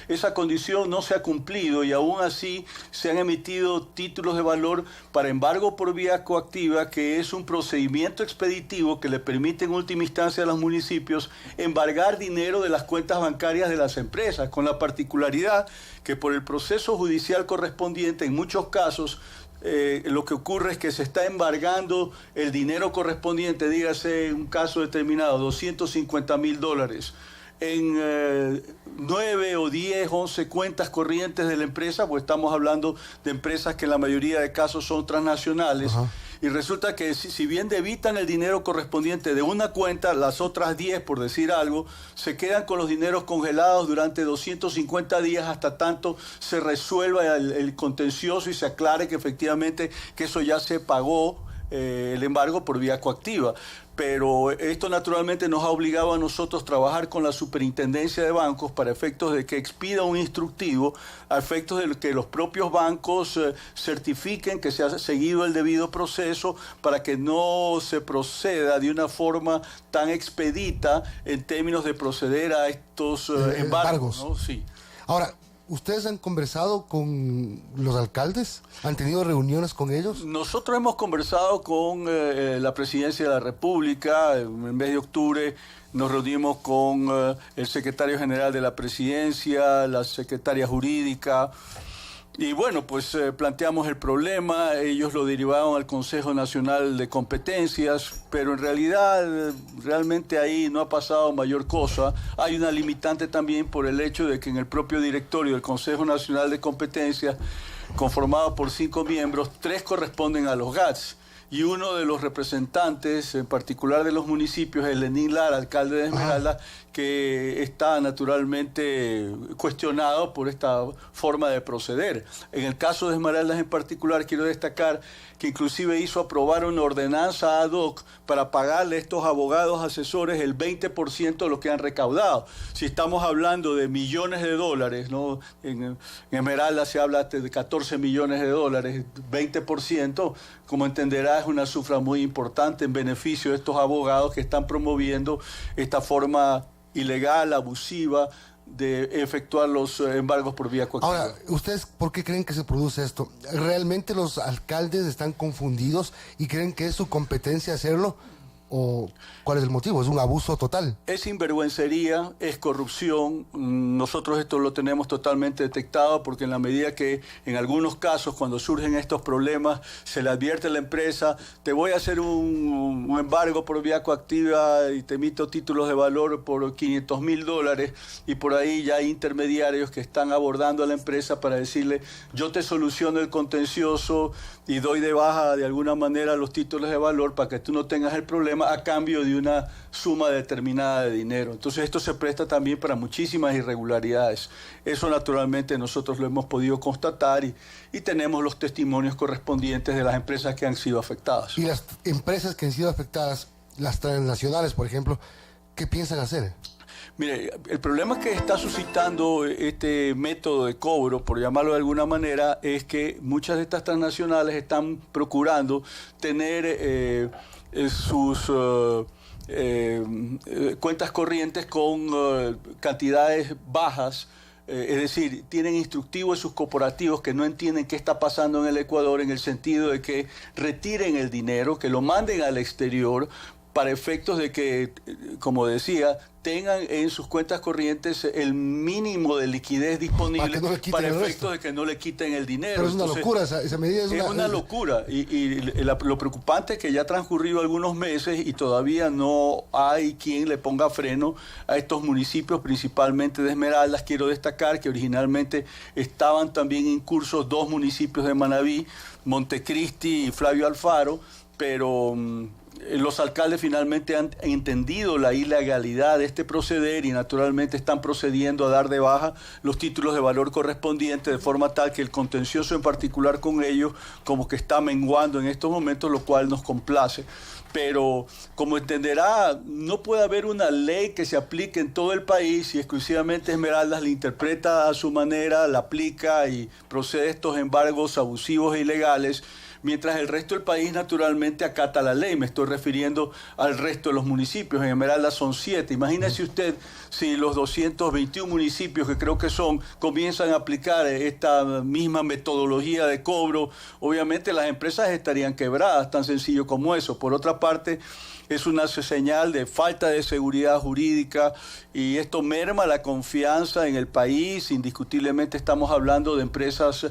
esa condición no se ha cumplido, y aún así se han emitido títulos de valor para embargo por vía coactiva, que es un procedimiento expeditivo que le permite en última instancia a los municipios embargar dinero de las cuentas bancarias de las empresas, con la particularidad que por el proceso judicial correspondiente en muchos casos lo que ocurre es que se está embargando el dinero correspondiente, dígase un caso determinado, $250,000, en 9 o 10, 11 cuentas corrientes de la empresa, pues estamos hablando de empresas que en la mayoría de casos son transnacionales. Ajá. Y resulta que si bien debitan el dinero correspondiente de una cuenta, las otras 10, por decir algo, se quedan con los dineros congelados durante 250 días hasta tanto se resuelva el contencioso y se aclare que efectivamente que eso ya se pagó, el embargo por vía coactiva. Pero esto naturalmente nos ha obligado a nosotros a trabajar con la Superintendencia de Bancos para efectos de que expida un instructivo, a efectos de que los propios bancos certifiquen que se ha seguido el debido proceso, para que no se proceda de una forma tan expedita en términos de proceder a estos embargos, ¿no? Sí. Ahora, ¿ustedes han conversado con los alcaldes? ¿Han tenido reuniones con ellos? Nosotros hemos conversado con la Presidencia de la República. En el mes de octubre nos reunimos con el Secretario General de la Presidencia, la Secretaria Jurídica. Y bueno, pues planteamos el problema, ellos lo derivaron al Consejo Nacional de Competencias, pero en realidad, realmente ahí no ha pasado mayor cosa. Hay una limitante también por el hecho de que en el propio directorio del Consejo Nacional de Competencias, conformado por 5 miembros, 3 corresponden a los GATS. y uno de los representantes, en particular de los municipios, es Lenín Lara, alcalde de Esmeraldas, que está naturalmente cuestionado por esta forma de proceder. En el caso de Esmeraldas en particular, quiero destacar que inclusive hizo aprobar una ordenanza ad hoc para pagarle a estos abogados asesores el 20% de lo que han recaudado. Si estamos hablando de millones de dólares, ¿no? En Esmeraldas se habla de 14 millones de dólares, 20%, como entenderá, es una cifra muy importante en beneficio de estos abogados que están promoviendo esta forma ilegal, abusiva, de efectuar los embargos por vía coactiva. Ahora, ¿ustedes por qué creen que se produce esto? ¿Realmente los alcaldes están confundidos y creen que es su competencia hacerlo? ¿O cuál es el motivo? ¿Es un abuso total? Es sinvergüencería, es corrupción. Nosotros esto lo tenemos totalmente detectado porque en la medida que en algunos casos cuando surgen estos problemas se le advierte a la empresa, te voy a hacer un embargo por vía coactiva y te emito títulos de valor por $500,000 y por ahí ya hay intermediarios que están abordando a la empresa para decirle yo te soluciono el contencioso y doy de baja de alguna manera los títulos de valor para que tú no tengas el problema a cambio de una suma determinada de dinero. Entonces esto se presta también para muchísimas irregularidades. Eso naturalmente nosotros lo hemos podido constatar y tenemos los testimonios correspondientes de las empresas que han sido afectadas. Y las empresas que han sido afectadas, las transnacionales, por ejemplo, ¿qué piensan hacer? Mire, el problema que está suscitando este método de cobro, por llamarlo de alguna manera, es que muchas de estas transnacionales están procurando tener sus cuentas corrientes con cantidades bajas, es decir, tienen instructivos en sus corporativos que no entienden qué está pasando en el Ecuador en el sentido de que retiren el dinero, que lo manden al exterior para efectos de que, como decía, tengan en sus cuentas corrientes el mínimo de liquidez disponible para efectos de que no le quiten el dinero. Pero es una locura, esa medida es una locura. Y lo preocupante es que ya ha transcurrido algunos meses y todavía no hay quien le ponga freno a estos municipios, principalmente de Esmeraldas. Quiero destacar que originalmente estaban también en curso 2 municipios de Manabí, Montecristi y Flavio Alfaro, pero los alcaldes finalmente han entendido la ilegalidad de este proceder y naturalmente están procediendo a dar de baja los títulos de valor correspondientes de forma tal que el contencioso en particular con ellos como que está menguando en estos momentos, lo cual nos complace. Pero, como entenderá, no puede haber una ley que se aplique en todo el país y exclusivamente Esmeraldas la interpreta a su manera, la aplica y procede a estos embargos abusivos e ilegales, mientras el resto del país naturalmente acata la ley. Me estoy refiriendo al resto de los municipios. En Esmeraldas son 7. Imagínese usted si los 221 municipios que creo que son comienzan a aplicar esta misma metodología de cobro. Obviamente las empresas estarían quebradas, tan sencillo como eso. Por otra parte, es una señal de falta de seguridad jurídica y esto merma la confianza en el país. Indiscutiblemente estamos hablando de empresas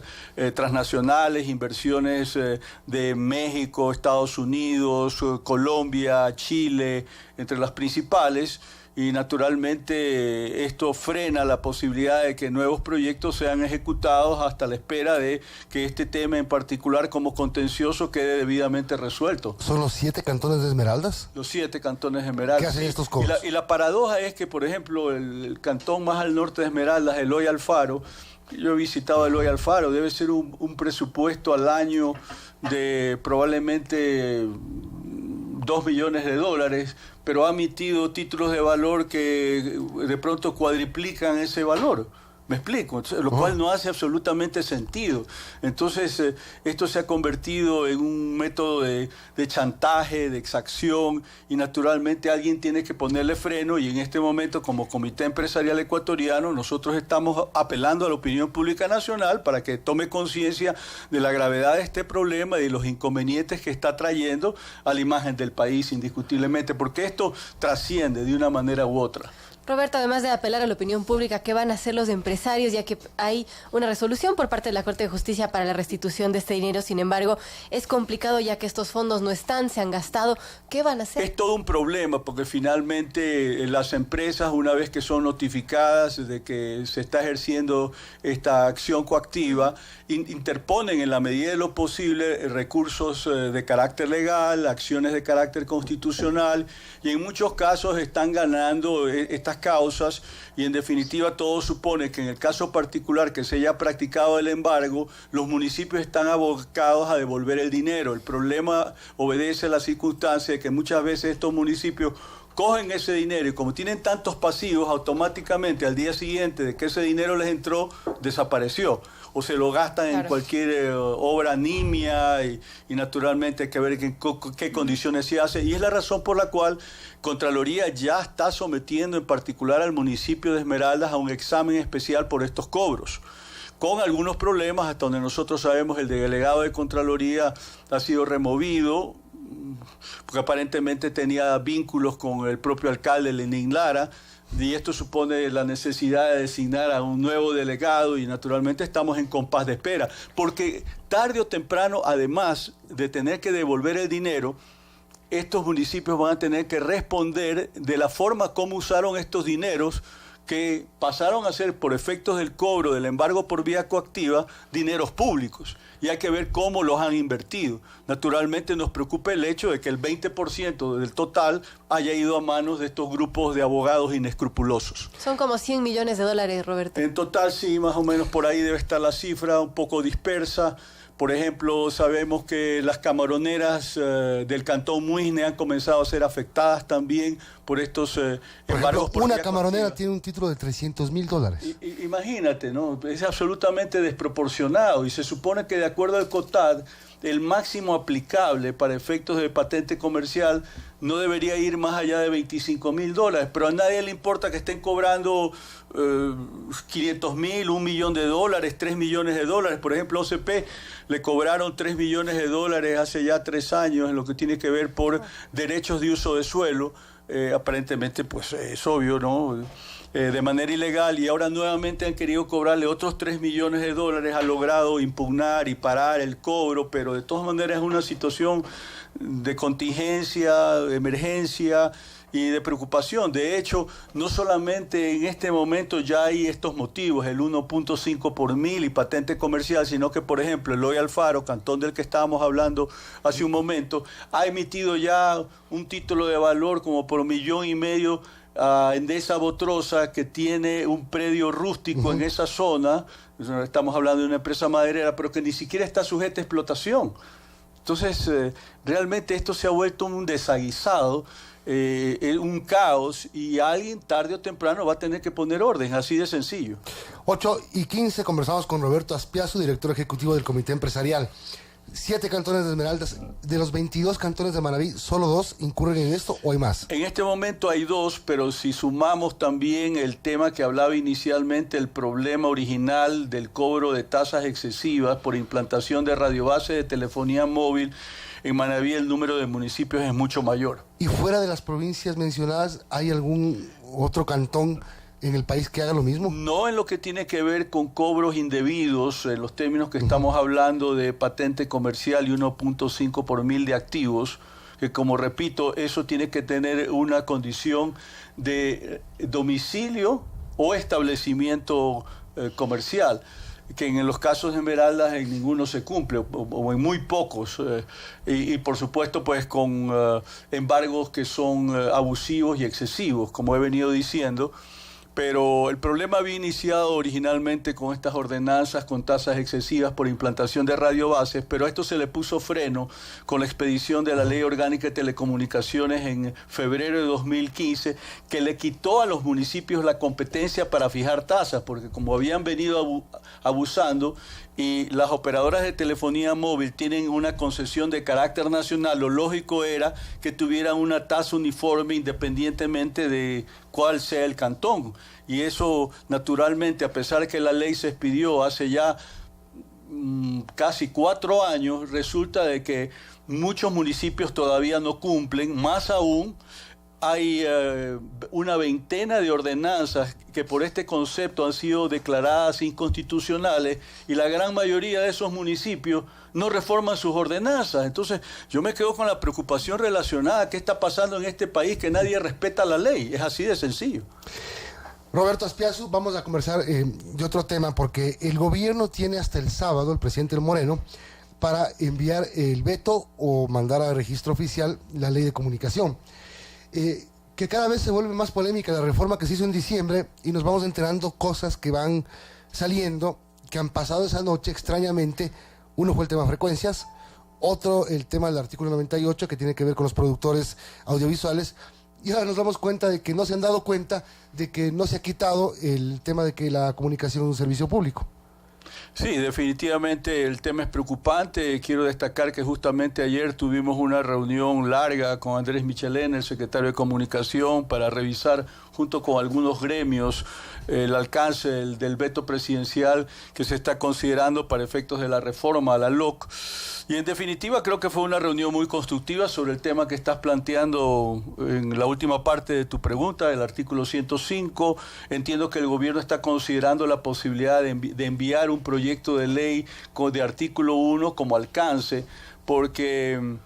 transnacionales, inversiones de México, Estados Unidos, Colombia, Chile, entre las principales. Y naturalmente esto frena la posibilidad de que nuevos proyectos sean ejecutados hasta la espera de que este tema en particular como contencioso quede debidamente resuelto. ¿Son los 7 cantones de Esmeraldas? Los 7 cantones de Esmeraldas. ¿Qué hacen estos cobros? Y la paradoja es que, por ejemplo, el cantón más al norte de Esmeraldas, Eloy Alfaro, yo he visitado Eloy Alfaro, debe ser un presupuesto al año de probablemente $2 millones, pero ha emitido títulos de valor que de pronto cuadriplican ese valor. ¿Me explico? Lo cual no hace absolutamente sentido. Entonces, esto se ha convertido en un método de chantaje, de exacción, y naturalmente alguien tiene que ponerle freno, y en este momento, como Comité Empresarial Ecuatoriano, nosotros estamos apelando a la opinión pública nacional para que tome conciencia de la gravedad de este problema y de los inconvenientes que está trayendo a la imagen del país, indiscutiblemente, porque esto trasciende de una manera u otra. Roberto, además de apelar a la opinión pública, ¿qué van a hacer los empresarios? Ya que hay una resolución por parte de la Corte de Justicia para la restitución de este dinero. Sin embargo, es complicado ya que estos fondos no están, se han gastado. ¿Qué van a hacer? Es todo un problema porque finalmente las empresas, una vez que son notificadas de que se está ejerciendo esta acción coactiva, interponen en la medida de lo posible recursos de carácter legal, acciones de carácter constitucional, y en muchos casos están ganando estas causas, y en definitiva todo supone que en el caso particular que se haya practicado el embargo, los municipios están abocados a devolver el dinero. El problema obedece a la circunstancia de que muchas veces estos municipios cogen ese dinero y como tienen tantos pasivos, automáticamente al día siguiente de que ese dinero les entró, desapareció. O se lo gastan en cualquier obra nimia y naturalmente hay que ver qué condiciones se hace. Y es la razón por la cual Contraloría ya está sometiendo en particular al municipio de Esmeraldas a un examen especial por estos cobros, con algunos problemas. Hasta donde nosotros sabemos, el delegado de Contraloría ha sido removido porque aparentemente tenía vínculos con el propio alcalde Lenín Lara, y esto supone la necesidad de designar a un nuevo delegado, y naturalmente estamos en compás de espera, porque tarde o temprano, además de tener que devolver el dinero, estos municipios van a tener que responder de la forma como usaron estos dineros que pasaron a ser, por efectos del cobro del embargo por vía coactiva, dineros públicos. Y hay que ver cómo los han invertido. Naturalmente nos preocupa el hecho de que el 20% del total haya ido a manos de estos grupos de abogados inescrupulosos. Son como 100 millones de dólares, Roberto. En total, sí, más o menos por ahí debe estar la cifra, un poco dispersa. Por ejemplo, sabemos que las camaroneras del Cantón Muisne han comenzado a ser afectadas también por estos embargos. Por ejemplo, una camaronera tiene un título de $300,000. Imagínate, ¿no? Es absolutamente desproporcionado, y se supone que de acuerdo al COTAD, el máximo aplicable para efectos de patente comercial no debería ir más allá de $25,000, pero a nadie le importa que estén cobrando $500,000, $1 millón, $3 millones. Por ejemplo, OCP le cobraron $3 millones hace ya 3 años en lo que tiene que ver por derechos de uso de suelo, aparentemente pues es obvio, ¿no? De manera ilegal, y ahora nuevamente han querido cobrarle otros $3 millones, ha logrado impugnar y parar el cobro, pero de todas maneras es una situación de contingencia, de emergencia y de preocupación. De hecho, no solamente en este momento ya hay estos motivos, el 1.5 por mil y patente comercial, sino que, por ejemplo, Eloy Alfaro, cantón del que estábamos hablando hace un momento, ha emitido ya un título de valor como por $1,5 millones a Endesa Botrosa, que tiene un predio rústico en esa zona. Estamos hablando de una empresa maderera, pero que ni siquiera está sujeta a explotación. Entonces, realmente esto se ha vuelto un desaguisado, un caos, y alguien tarde o temprano va a tener que poner orden, así de sencillo. 8:15 conversamos con Roberto Aspiazu, director ejecutivo del Comité Empresarial. 7 cantones de Esmeraldas, de los 22 cantones de Manabí, ¿solo 2 incurren en esto o hay más? En este momento hay 2, pero si sumamos también el tema que hablaba inicialmente, el problema original del cobro de tasas excesivas por implantación de radiobase de telefonía móvil, en Manabí el número de municipios es mucho mayor. ¿Y fuera de las provincias mencionadas, hay algún otro cantón en el país que haga lo mismo? No en lo que tiene que ver con cobros indebidos, en los términos que estamos hablando de patente comercial y 1.5 por mil de activos, que, como repito, eso tiene que tener una condición de domicilio o establecimiento comercial, que en los casos de Esmeraldas en ninguno se cumple, o en muy pocos, y por supuesto pues con embargos que son abusivos y excesivos, como he venido diciendo. Pero el problema había iniciado originalmente con estas ordenanzas con tasas excesivas por implantación de radiobases, pero a esto se le puso freno con la expedición de la Ley Orgánica de Telecomunicaciones en febrero de 2015, que le quitó a los municipios la competencia para fijar tasas, porque como habían venido abusando, y las operadoras de telefonía móvil tienen una concesión de carácter nacional, lo lógico era que tuvieran una tasa uniforme independientemente de cuál sea el cantón. Y eso, naturalmente, a pesar de que la ley se expidió hace ya casi 4 años, resulta de que muchos municipios todavía no cumplen, más aún hay una veintena de ordenanzas que por este concepto han sido declaradas inconstitucionales y la gran mayoría de esos municipios no reforman sus ordenanzas. Entonces yo me quedo con la preocupación relacionada a qué está pasando en este país, que nadie respeta la ley. Es así de sencillo. Roberto Aspiazu, vamos a conversar de otro tema, porque el gobierno tiene hasta el sábado, el presidente Moreno, para enviar el veto o mandar a registro oficial la ley de comunicación. Que cada vez se vuelve más polémica la reforma que se hizo en diciembre y nos vamos enterando cosas que van saliendo, que han pasado esa noche extrañamente. Uno fue el tema frecuencias, otro el tema del artículo 98 que tiene que ver con los productores audiovisuales, y ahora nos damos cuenta de que no se han dado cuenta de que no se ha quitado el tema de que la comunicación es un servicio público. Sí, definitivamente el tema es preocupante. Quiero destacar que justamente ayer tuvimos una reunión larga con Andrés Michelena, el secretario de Comunicación, para revisar junto con algunos gremios el alcance del veto presidencial que se está considerando para efectos de la reforma a la LOC. Y en definitiva creo que fue una reunión muy constructiva sobre el tema que estás planteando en la última parte de tu pregunta, el artículo 105. Entiendo que el gobierno está considerando la posibilidad de enviar un proyecto de ley de artículo 1 como alcance, porque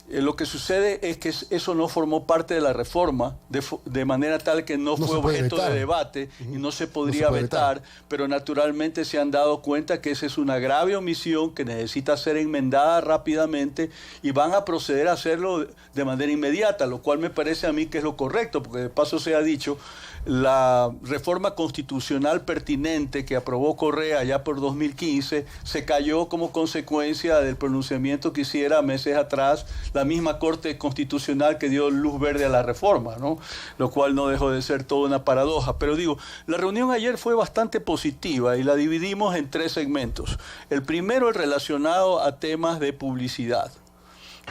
lo que sucede es que eso no formó parte de la reforma, de manera tal que no fue objeto de debate y no se podría vetar, pero naturalmente se han dado cuenta que esa es una grave omisión que necesita ser enmendada rápidamente y van a proceder a hacerlo de manera inmediata, lo cual me parece a mí que es lo correcto, porque de paso se ha dicho, la reforma constitucional pertinente que aprobó Correa ya por 2015 se cayó como consecuencia del pronunciamiento que hiciera meses atrás la misma Corte Constitucional que dio luz verde a la reforma, ¿no? Lo cual no dejó de ser toda una paradoja. Pero digo, la reunión ayer fue bastante positiva y la dividimos en 3 segmentos. El primero, el relacionado a temas de publicidad.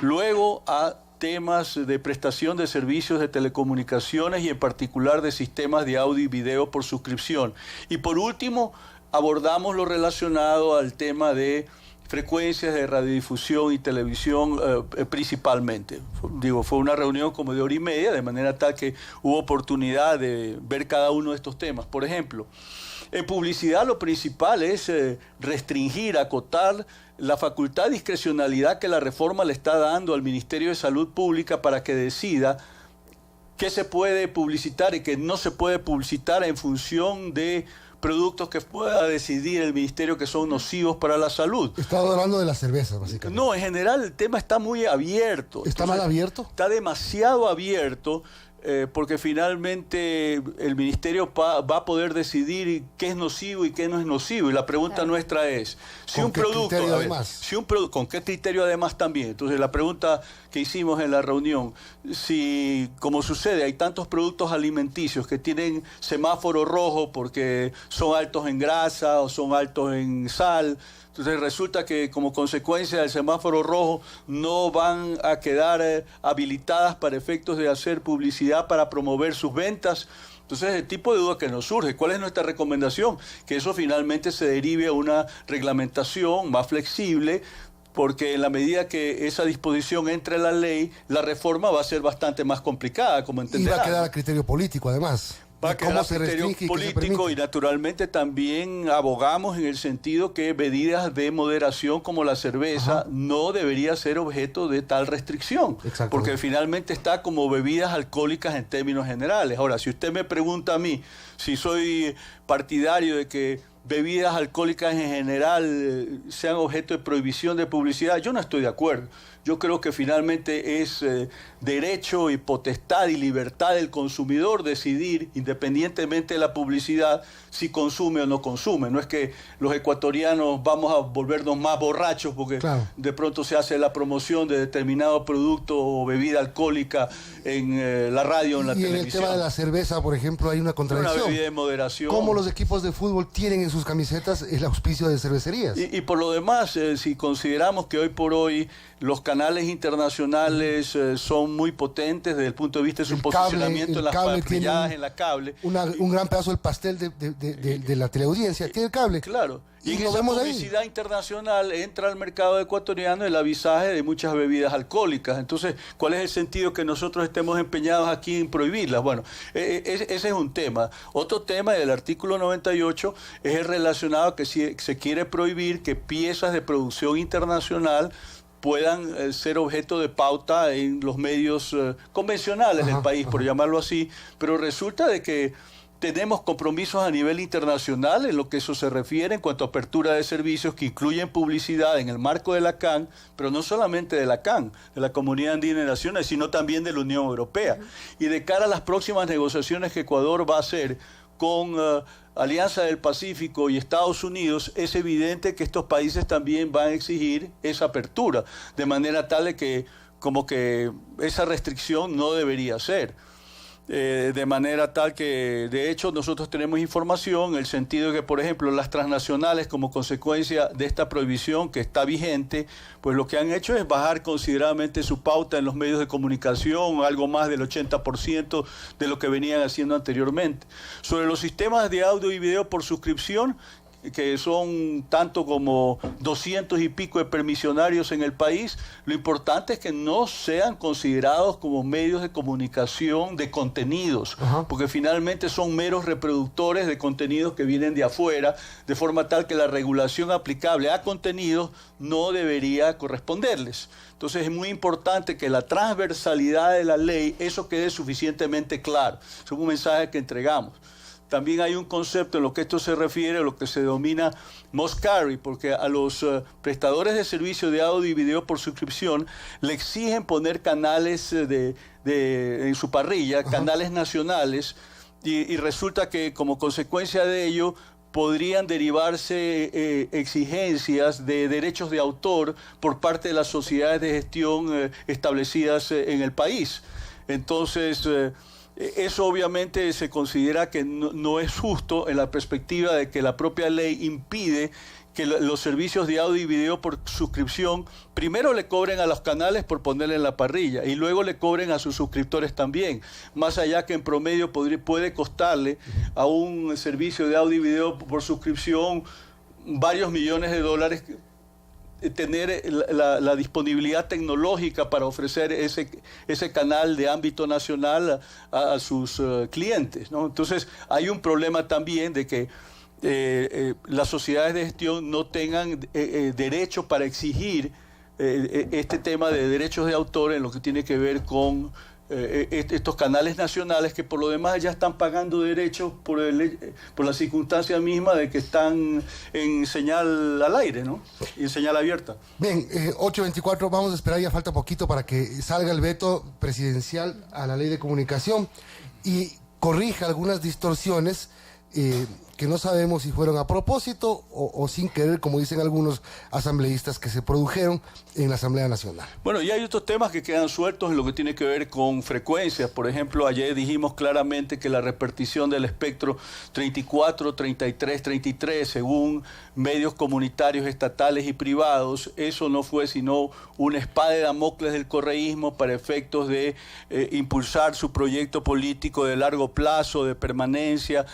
Luego a temas de prestación de servicios de telecomunicaciones y en particular de sistemas de audio y video por suscripción. Y por último, abordamos lo relacionado al tema de frecuencias de radiodifusión y televisión principalmente. Fue una reunión como de hora y media, de manera tal que hubo oportunidad de ver cada uno de estos temas. Por ejemplo, en publicidad lo principal es restringir, acotar la facultad de discrecionalidad que la reforma le está dando al Ministerio de Salud Pública para que decida qué se puede publicitar y qué no se puede publicitar en función de productos que pueda decidir el Ministerio que son nocivos para la salud. Estaba hablando de las cervezas, básicamente. No, en general el tema está muy abierto. ¿Está mal abierto? Está demasiado abierto. Porque finalmente el Ministerio va a poder decidir qué es nocivo y qué no es nocivo. Y la pregunta nuestra es, si un producto, ¿con qué criterio además también? Entonces la pregunta que hicimos en la reunión, si como sucede, hay tantos productos alimenticios que tienen semáforo rojo porque son altos en grasa o son altos en sal, entonces resulta que como consecuencia del semáforo rojo no van a quedar habilitadas para efectos de hacer publicidad para promover sus ventas. Entonces el tipo de duda que nos surge, ¿cuál es nuestra recomendación? Que eso finalmente se derive a una reglamentación más flexible, porque en la medida que esa disposición entre en la ley, la reforma va a ser bastante más complicada, como entenderán. Y va a quedar a criterio político además. Va a quedar a criterio político y naturalmente también abogamos en el sentido que medidas de moderación como la cerveza no debería ser objeto de tal restricción, porque finalmente está como bebidas alcohólicas en términos generales. Ahora, si usted me pregunta a mí si soy partidario de que bebidas alcohólicas en general sean objeto de prohibición de publicidad, yo no estoy de acuerdo. Yo creo que finalmente es derecho y potestad y libertad del consumidor decidir, independientemente de la publicidad, si consume o no consume. No es que los ecuatorianos vamos a volvernos más borrachos porque de pronto se hace la promoción de determinado producto o bebida alcohólica en la radio o en la televisión. Y en el tema de la cerveza, por ejemplo, hay una contradicción. Una bebida de moderación. ¿Cómo los equipos de fútbol tienen en sus camisetas el auspicio de cervecerías? Y por lo demás, si consideramos que hoy por hoy los canales internacionales son muy potentes desde el punto de vista de su posicionamiento en las parrilladas, en la cable. Un gran pedazo del pastel de la teleaudiencia tiene el cable. Claro. Y en esa publicidad internacional entra al mercado ecuatoriano el avisaje de muchas bebidas alcohólicas. Entonces, ¿cuál es el sentido que nosotros estemos empeñados aquí en prohibirlas? Bueno, ese es un tema. Otro tema del artículo 98 es el relacionado a que se quiere prohibir que piezas de producción internacional puedan ser objeto de pauta en los medios convencionales del país, por llamarlo así, pero resulta de que tenemos compromisos a nivel internacional en lo que eso se refiere en cuanto a apertura de servicios que incluyen publicidad en el marco de la CAN, pero no solamente de la CAN, de la Comunidad Andina de Naciones, sino también de la Unión Europea. Y de cara a las próximas negociaciones que Ecuador va a hacer con Alianza del Pacífico y Estados Unidos, es evidente que estos países también van a exigir esa apertura, de manera tal de que como que esa restricción no debería ser. De manera tal que, de hecho, nosotros tenemos información en el sentido de que, por ejemplo, las transnacionales, como consecuencia de esta prohibición que está vigente, pues lo que han hecho es bajar considerablemente su pauta en los medios de comunicación, algo más del 80% de lo que venían haciendo anteriormente. Sobre los sistemas de audio y video por suscripción, que son tanto como 200 y pico de permisionarios en el país, lo importante es que no sean considerados como medios de comunicación de contenidos, porque finalmente son meros reproductores de contenidos que vienen de afuera, de forma tal que la regulación aplicable a contenidos no debería corresponderles. Entonces es muy importante que la transversalidad de la ley, eso quede suficientemente claro. Es un mensaje que entregamos. También hay un concepto en lo que esto se refiere a lo que se denomina must carry, porque a los prestadores de servicio de audio y video por suscripción le exigen poner canales en su parrilla, canales nacionales, y resulta que como consecuencia de ello podrían derivarse exigencias de derechos de autor por parte de las sociedades de gestión establecidas en el país. Entonces, eso obviamente se considera que no es justo en la perspectiva de que la propia ley impide que los servicios de audio y video por suscripción primero le cobren a los canales por ponerle en la parrilla y luego le cobren a sus suscriptores también, más allá que en promedio puede costarle a un servicio de audio y video por suscripción varios millones de dólares tener la disponibilidad tecnológica para ofrecer ese canal de ámbito nacional a sus clientes, ¿no? Entonces hay un problema también de que las sociedades de gestión no tengan derecho para exigir este tema de derechos de autor en lo que tiene que ver con estos canales nacionales que por lo demás ya están pagando derechos por la circunstancia misma de que están en señal al aire, ¿no? Y en señal abierta. Bien, 8:24, vamos a esperar, ya falta poquito para que salga el veto presidencial a la ley de comunicación y corrija algunas distorsiones que no sabemos si fueron a propósito o sin querer, como dicen algunos asambleístas, que se produjeron en la Asamblea Nacional. Bueno, y hay otros temas que quedan sueltos en lo que tiene que ver con frecuencias. Por ejemplo, ayer dijimos claramente que la repartición del espectro 34, 33, 33, según medios comunitarios estatales y privados, eso no fue sino una espada de Damocles del correísmo para efectos de impulsar su proyecto político de largo plazo, de permanencia,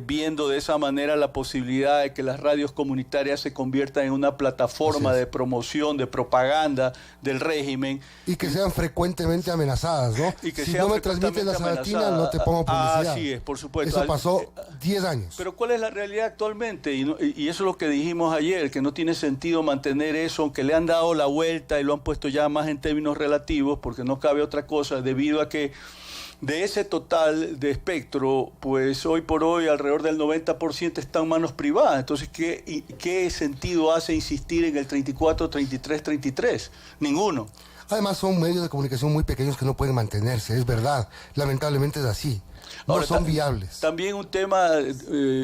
viendo de esa manera la posibilidad de que las radios comunitarias se conviertan en una plataforma de promoción, de propaganda del régimen. Y que sean frecuentemente amenazadas, ¿no? Y que si no me transmites la sabatina, no te pongo publicidad. Así es, por supuesto. Eso pasó 10 años. Pero ¿cuál es la realidad actualmente? Y eso es lo que dijimos ayer, que no tiene sentido mantener eso, aunque le han dado la vuelta y lo han puesto ya más en términos relativos, porque no cabe otra cosa, debido a que de ese total de espectro, pues hoy por hoy alrededor del 90% está en manos privadas. Entonces, ¿qué sentido hace insistir en el 34, 33, 33? Ninguno. Además, son medios de comunicación muy pequeños que no pueden mantenerse, es verdad. Lamentablemente es así. No Ahora, son viables. También un tema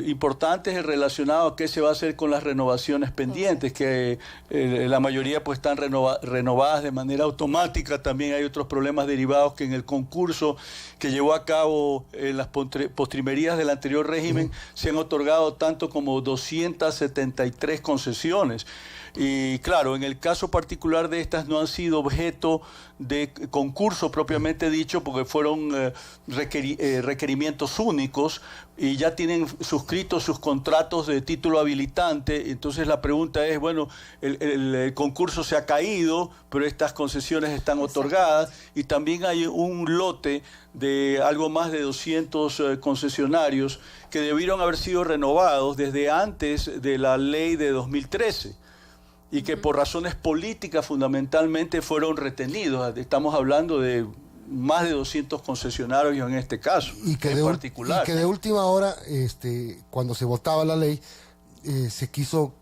importante es el relacionado a qué se va a hacer con las renovaciones pendientes, que la mayoría pues están renovadas de manera automática. También hay otros problemas derivados que en el concurso que llevó a cabo las postrimerías del anterior régimen se han otorgado tanto como 273 concesiones. Y claro, en el caso particular de estas no han sido objeto de concurso propiamente dicho, porque fueron requerimientos únicos y ya tienen suscritos sus contratos de título habilitante. Entonces la pregunta es, bueno, el concurso se ha caído, pero estas concesiones están otorgadas, y también hay un lote de algo más de 200 concesionarios que debieron haber sido renovados desde antes de la ley de 2013. Y que por razones políticas fundamentalmente fueron retenidos. Estamos hablando de más de 200 concesionarios en este caso, y que en particular. Y que de última hora, cuando se votaba la ley, se quiso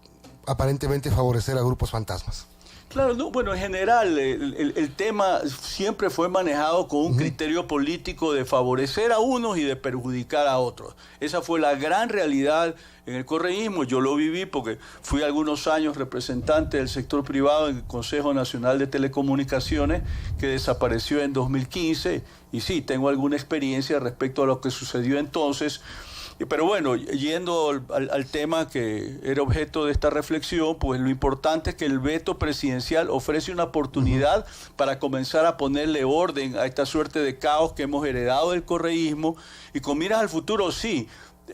aparentemente favorecer a grupos fantasmas. Claro, no, bueno, en general el tema siempre fue manejado con un criterio político de favorecer a unos y de perjudicar a otros. Esa fue la gran realidad en el correísmo. Yo lo viví porque fui algunos años representante del sector privado en el Consejo Nacional de Telecomunicaciones, que desapareció en 2015, y sí, tengo alguna experiencia respecto a lo que sucedió entonces. Pero bueno, yendo al tema que era objeto de esta reflexión, pues lo importante es que el veto presidencial ofrece una oportunidad para comenzar a ponerle orden a esta suerte de caos que hemos heredado del correísmo, y con miras al futuro, sí,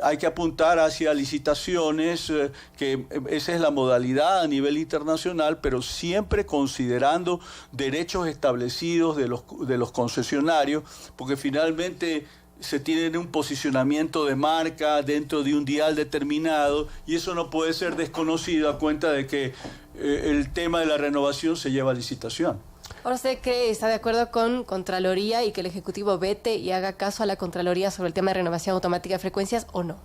hay que apuntar hacia licitaciones, que esa es la modalidad a nivel internacional, pero siempre considerando derechos establecidos de los concesionarios, porque finalmente se tiene un posicionamiento de marca dentro de un dial determinado, y eso no puede ser desconocido a cuenta de que el tema de la renovación se lleva a licitación. Ahora, ¿usted está de acuerdo con Contraloría y que el Ejecutivo vete y haga caso a la Contraloría sobre el tema de renovación automática de frecuencias, o no?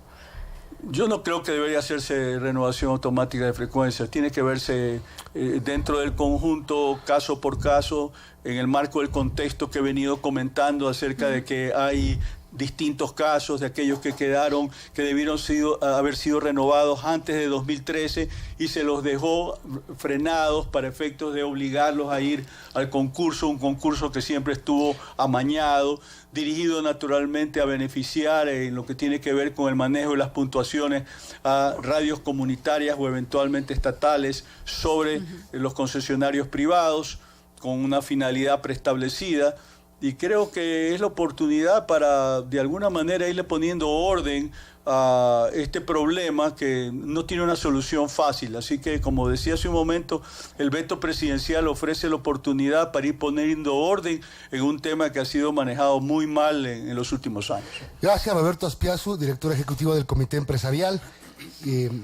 Yo no creo que debería hacerse renovación automática de frecuencias. Tiene que verse dentro del conjunto, caso por caso, en el marco del contexto que he venido comentando acerca de que hay distintos casos de aquellos que quedaron, que debieron haber sido renovados antes de 2013 y se los dejó frenados para efectos de obligarlos a ir al concurso, un concurso que siempre estuvo amañado, dirigido naturalmente a beneficiar en lo que tiene que ver con el manejo de las puntuaciones a radios comunitarias o eventualmente estatales sobre los concesionarios privados, con una finalidad preestablecida. Y creo que es la oportunidad para, de alguna manera, irle poniendo orden a este problema que no tiene una solución fácil. Así que, como decía hace un momento, el veto presidencial ofrece la oportunidad para ir poniendo orden en un tema que ha sido manejado muy mal en los últimos años. Gracias, Roberto Aspiazu, director ejecutivo del Comité Empresarial.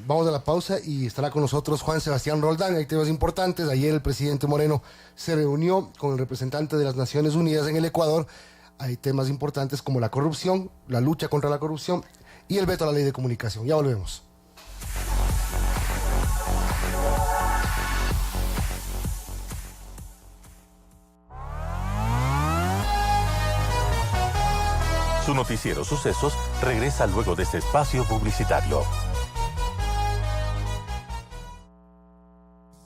Vamos a la pausa y estará con nosotros Juan Sebastián Roldán. Hay temas importantes. Ayer el presidente Moreno se reunió con el representante de las Naciones Unidas en el Ecuador. Hay temas importantes como la corrupción, la lucha contra la corrupción y el veto a la ley de comunicación. Ya volvemos. Su noticiero Sucesos regresa luego de este espacio publicitario.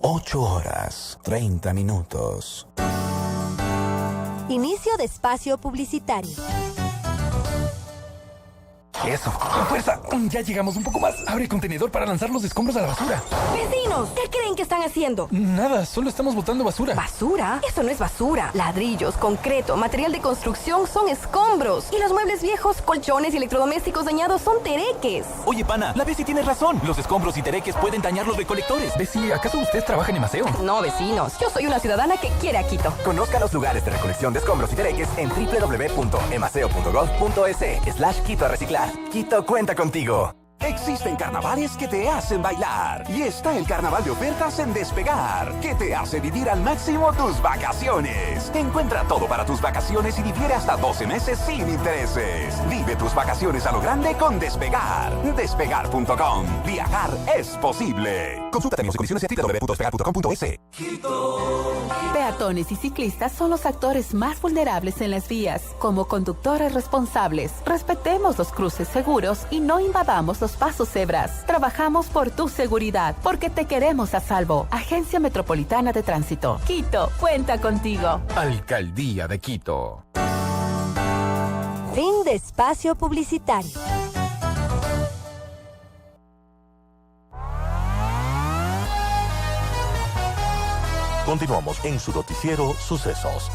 8:30. Inicio de espacio publicitario. Eso, con fuerza. Ya llegamos un poco más. Abre el contenedor para lanzar los escombros a la basura. ¡Vecinos! ¿Qué creen que están haciendo? Nada, solo estamos botando basura. ¿Basura? Eso no es basura. Ladrillos, concreto, material de construcción son escombros. Y los muebles viejos, colchones y electrodomésticos dañados son tereques. Oye, pana, la Bessie tiene razón. Los escombros y tereques pueden dañar los recolectores. Bessie, ¿acaso usted trabaja en Emaseo? No, vecinos. Yo soy una ciudadana que quiere a Quito. Conozca los lugares de recolección de escombros y tereques en www.emaseo.gov.es/Quito a reciclar. Quito cuenta contigo. Existen carnavales que te hacen bailar. Y está el carnaval de ofertas en Despegar, que te hace vivir al máximo tus vacaciones. Encuentra todo para tus vacaciones y difiere hasta 12 meses sin intereses. Vive tus vacaciones a lo grande con Despegar. Despegar.com. Viajar es posible. Consulta términos y condiciones en www.despegar.com.es. Peatones y ciclistas son los actores más vulnerables en las vías. Como conductores responsables, respetemos los cruces seguros y no invadamos los pasos cebras. Trabajamos por tu seguridad, porque te queremos a salvo. Agencia Metropolitana de Tránsito. Quito, cuenta contigo. Alcaldía de Quito. Fin de espacio publicitario. Continuamos en su noticiero Sucesos.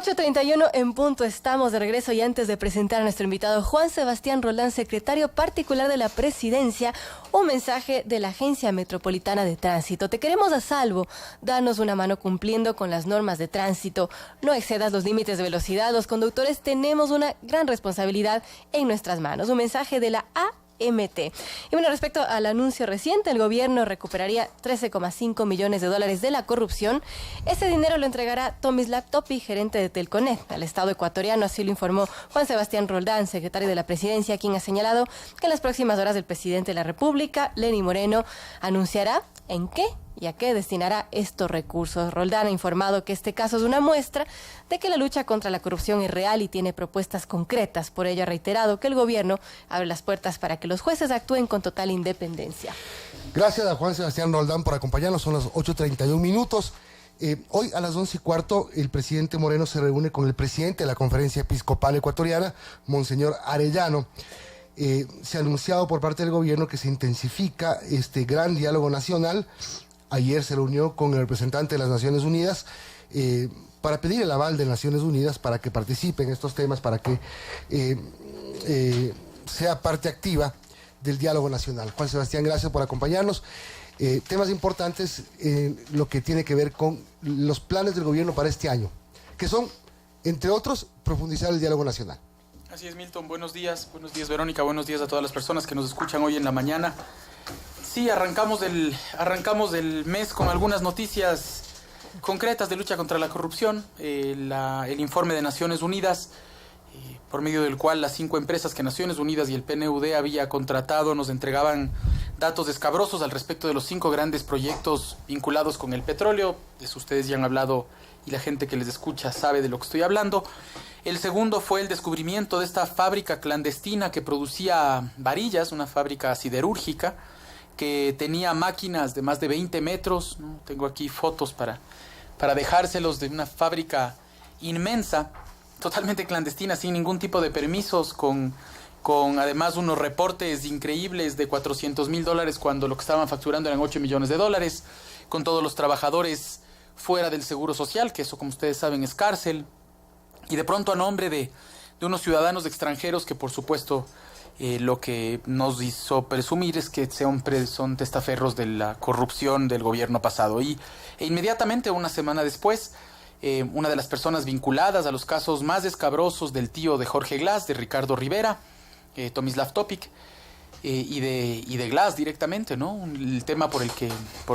8:31 en punto, estamos de regreso y antes de presentar a nuestro invitado Juan Sebastián Roldán, secretario particular de la Presidencia, un mensaje de la Agencia Metropolitana de Tránsito. Te queremos a salvo, danos una mano cumpliendo con las normas de tránsito, no excedas los límites de velocidad, los conductores tenemos una gran responsabilidad en nuestras manos. Un mensaje de la AMT. Y bueno, respecto al anuncio reciente, el gobierno recuperaría $13,5 millones de la corrupción. Ese dinero lo entregará Tomislav Topic, gerente de Telconet, al Estado ecuatoriano. Así lo informó Juan Sebastián Roldán, secretario de la Presidencia, quien ha señalado que en las próximas horas el presidente de la República, Lenín Moreno, anunciará en qué y a qué destinará estos recursos. Roldán ha informado que este caso es una muestra de que la lucha contra la corrupción es real y tiene propuestas concretas. Por ello ha reiterado que el gobierno abre las puertas para que los jueces actúen con total independencia. Gracias a Juan Sebastián Roldán por acompañarnos. Son las 8:31 minutos. Hoy a las 11:15 el presidente Moreno se reúne con el presidente de la Conferencia Episcopal Ecuatoriana, Monseñor Arellano. Se ha anunciado por parte del gobierno que se intensifica este gran diálogo nacional. Ayer se reunió con el representante de las Naciones Unidas para pedir el aval de Naciones Unidas para que participe en estos temas, para que sea parte activa del diálogo nacional. Juan Sebastián, gracias por acompañarnos. Temas importantes lo que tiene que ver con los planes del gobierno para este año, que son, entre otros, profundizar el diálogo nacional. Así es, Milton. Buenos días, Verónica, buenos días a todas las personas que nos escuchan hoy en la mañana. Sí, arrancamos del mes con algunas noticias concretas de lucha contra la corrupción. El informe de Naciones Unidas, por medio del cual las 5 empresas que Naciones Unidas y el PNUD había contratado nos entregaban datos escabrosos al respecto de los 5 grandes proyectos vinculados con el petróleo. De eso ustedes ya han hablado y la gente que les escucha sabe de lo que estoy hablando. El segundo fue el descubrimiento de esta fábrica clandestina que producía varillas, una fábrica siderúrgica que tenía máquinas de más de 20 metros. ¿No? Tengo aquí fotos para dejárselos, de una fábrica inmensa, totalmente clandestina, sin ningún tipo de permisos, con además unos reportes increíbles de $400,000 cuando lo que estaban facturando eran $8 millones, con todos los trabajadores fuera del seguro social, que eso, como ustedes saben, es cárcel. Y de pronto, a nombre de unos ciudadanos extranjeros que, por supuesto, lo que nos hizo presumir es que son testaferros de la corrupción del gobierno pasado. E inmediatamente, una semana después, una de las personas vinculadas a los casos más escabrosos del tío de Jorge Glass, de Ricardo Rivera, Tomislav Topic, y de Glass directamente, ¿no? El tema por el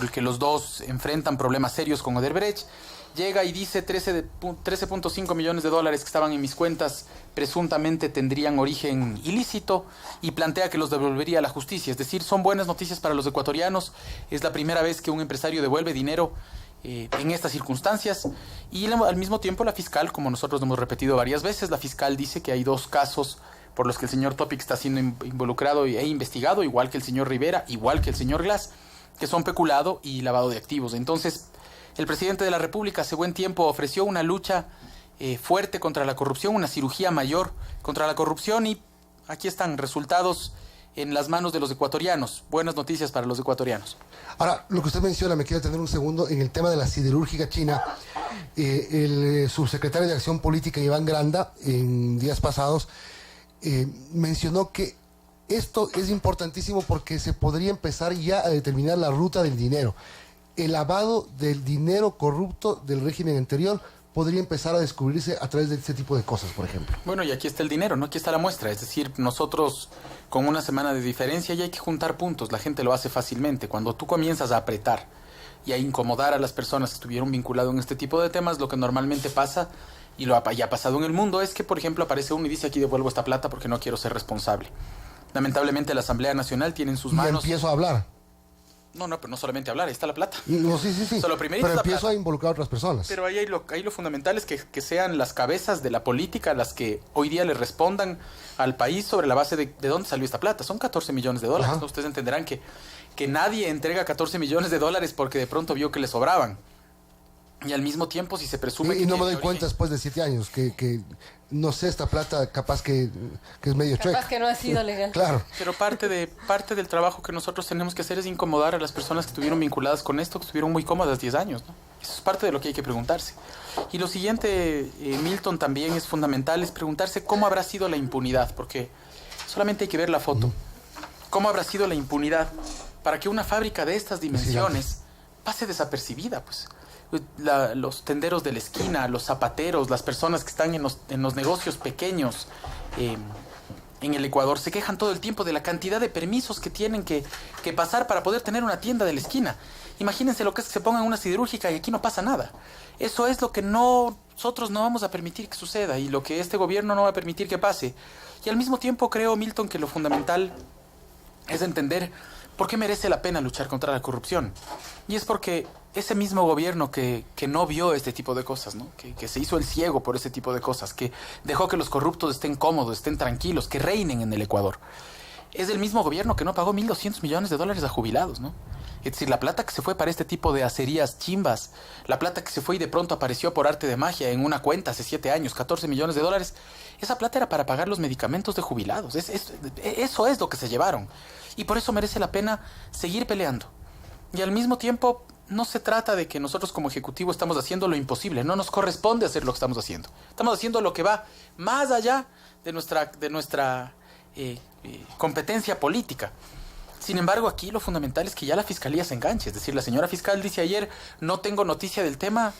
que los dos enfrentan problemas serios con Odebrecht. Llega y dice $13.5 millones que estaban en mis cuentas presuntamente tendrían origen ilícito, y plantea que los devolvería a la justicia. Es decir, son buenas noticias para los ecuatorianos. Es la primera vez que un empresario devuelve dinero en estas circunstancias. Y al mismo tiempo la fiscal, como nosotros hemos repetido varias veces, la fiscal dice que hay 2 casos por los que el señor Topic está siendo involucrado e investigado, igual que el señor Rivera, igual que el señor Glass, que son peculado y lavado de activos. Entonces, el presidente de la República hace buen tiempo ofreció una lucha fuerte contra la corrupción, una cirugía mayor contra la corrupción, y aquí están resultados en las manos de los ecuatorianos. Buenas noticias para los ecuatorianos. Ahora, lo que usted menciona, me quiero detener un segundo en el tema de la siderúrgica china. El subsecretario de Acción Política, Iván Granda, en días pasados, mencionó que esto es importantísimo porque se podría empezar ya a determinar la ruta del dinero. El lavado del dinero corrupto del régimen anterior podría empezar a descubrirse a través de este tipo de cosas, por ejemplo. Bueno, y aquí está el dinero, ¿no? Aquí está la muestra. Es decir, nosotros con una semana de diferencia ya hay que juntar puntos. La gente lo hace fácilmente. Cuando tú comienzas a apretar y a incomodar a las personas que estuvieron vinculadas en este tipo de temas, lo que normalmente pasa, y ya ha pasado en el mundo, es que, por ejemplo, aparece uno y dice: aquí devuelvo esta plata porque no quiero ser responsable. Lamentablemente la Asamblea Nacional tiene en sus manos... Y empiezo a hablar. No, pero no solamente hablar, ahí está la plata. No, sí. Pero empiezo a involucrar a otras personas. Pero ahí lo fundamental es que sean las cabezas de la política las que hoy día le respondan al país sobre la base de dónde salió esta plata. Son $14 millones. ¿No? Ustedes entenderán que nadie entrega $14 millones porque de pronto vio que le sobraban. Y al mismo tiempo, si se presume... Y no me doy cuenta después de 7 años que no sé, esta plata capaz que es medio chueca. Capaz que no ha sido legal. Claro. Pero parte del trabajo que nosotros tenemos que hacer es incomodar a las personas que estuvieron vinculadas con esto, que estuvieron muy cómodas 10 años, ¿no? Eso es parte de lo que hay que preguntarse. Y lo siguiente, Milton, también es fundamental, es preguntarse cómo habrá sido la impunidad, porque solamente hay que ver la foto. ¿Cómo habrá sido la impunidad para que una fábrica de estas dimensiones pase desapercibida? Pues los tenderos de la esquina, los zapateros, las personas que están en los negocios pequeños en el Ecuador se quejan todo el tiempo de la cantidad de permisos que tienen que pasar para poder tener una tienda de la esquina. Imagínense lo que es que se pongan una siderúrgica y aquí no pasa nada. Eso es lo que nosotros no vamos a permitir que suceda y lo que este gobierno no va a permitir que pase. Y al mismo tiempo creo, Milton, que lo fundamental es entender por qué merece la pena luchar contra la corrupción. Y es porque ese mismo gobierno que no vio este tipo de cosas, ¿no? Que se hizo el ciego por ese tipo de cosas, que dejó que los corruptos estén cómodos, estén tranquilos, que reinen en el Ecuador. Es el mismo gobierno que no pagó $1.200 millones a jubilados, ¿no? Es decir, la plata que se fue para este tipo de acerías chimbas, la plata que se fue y de pronto apareció por arte de magia en una cuenta hace 7 años, $14 millones, esa plata era para pagar los medicamentos de jubilados. Eso es lo que se llevaron. Y por eso merece la pena seguir peleando. Y al mismo tiempo, no se trata de que nosotros como Ejecutivo estamos haciendo lo imposible. No nos corresponde hacer lo que estamos haciendo. Estamos haciendo lo que va más allá de nuestra competencia política. Sin embargo, aquí lo fundamental es que ya la Fiscalía se enganche. Es decir, la señora fiscal dice ayer, no tengo noticia del tema.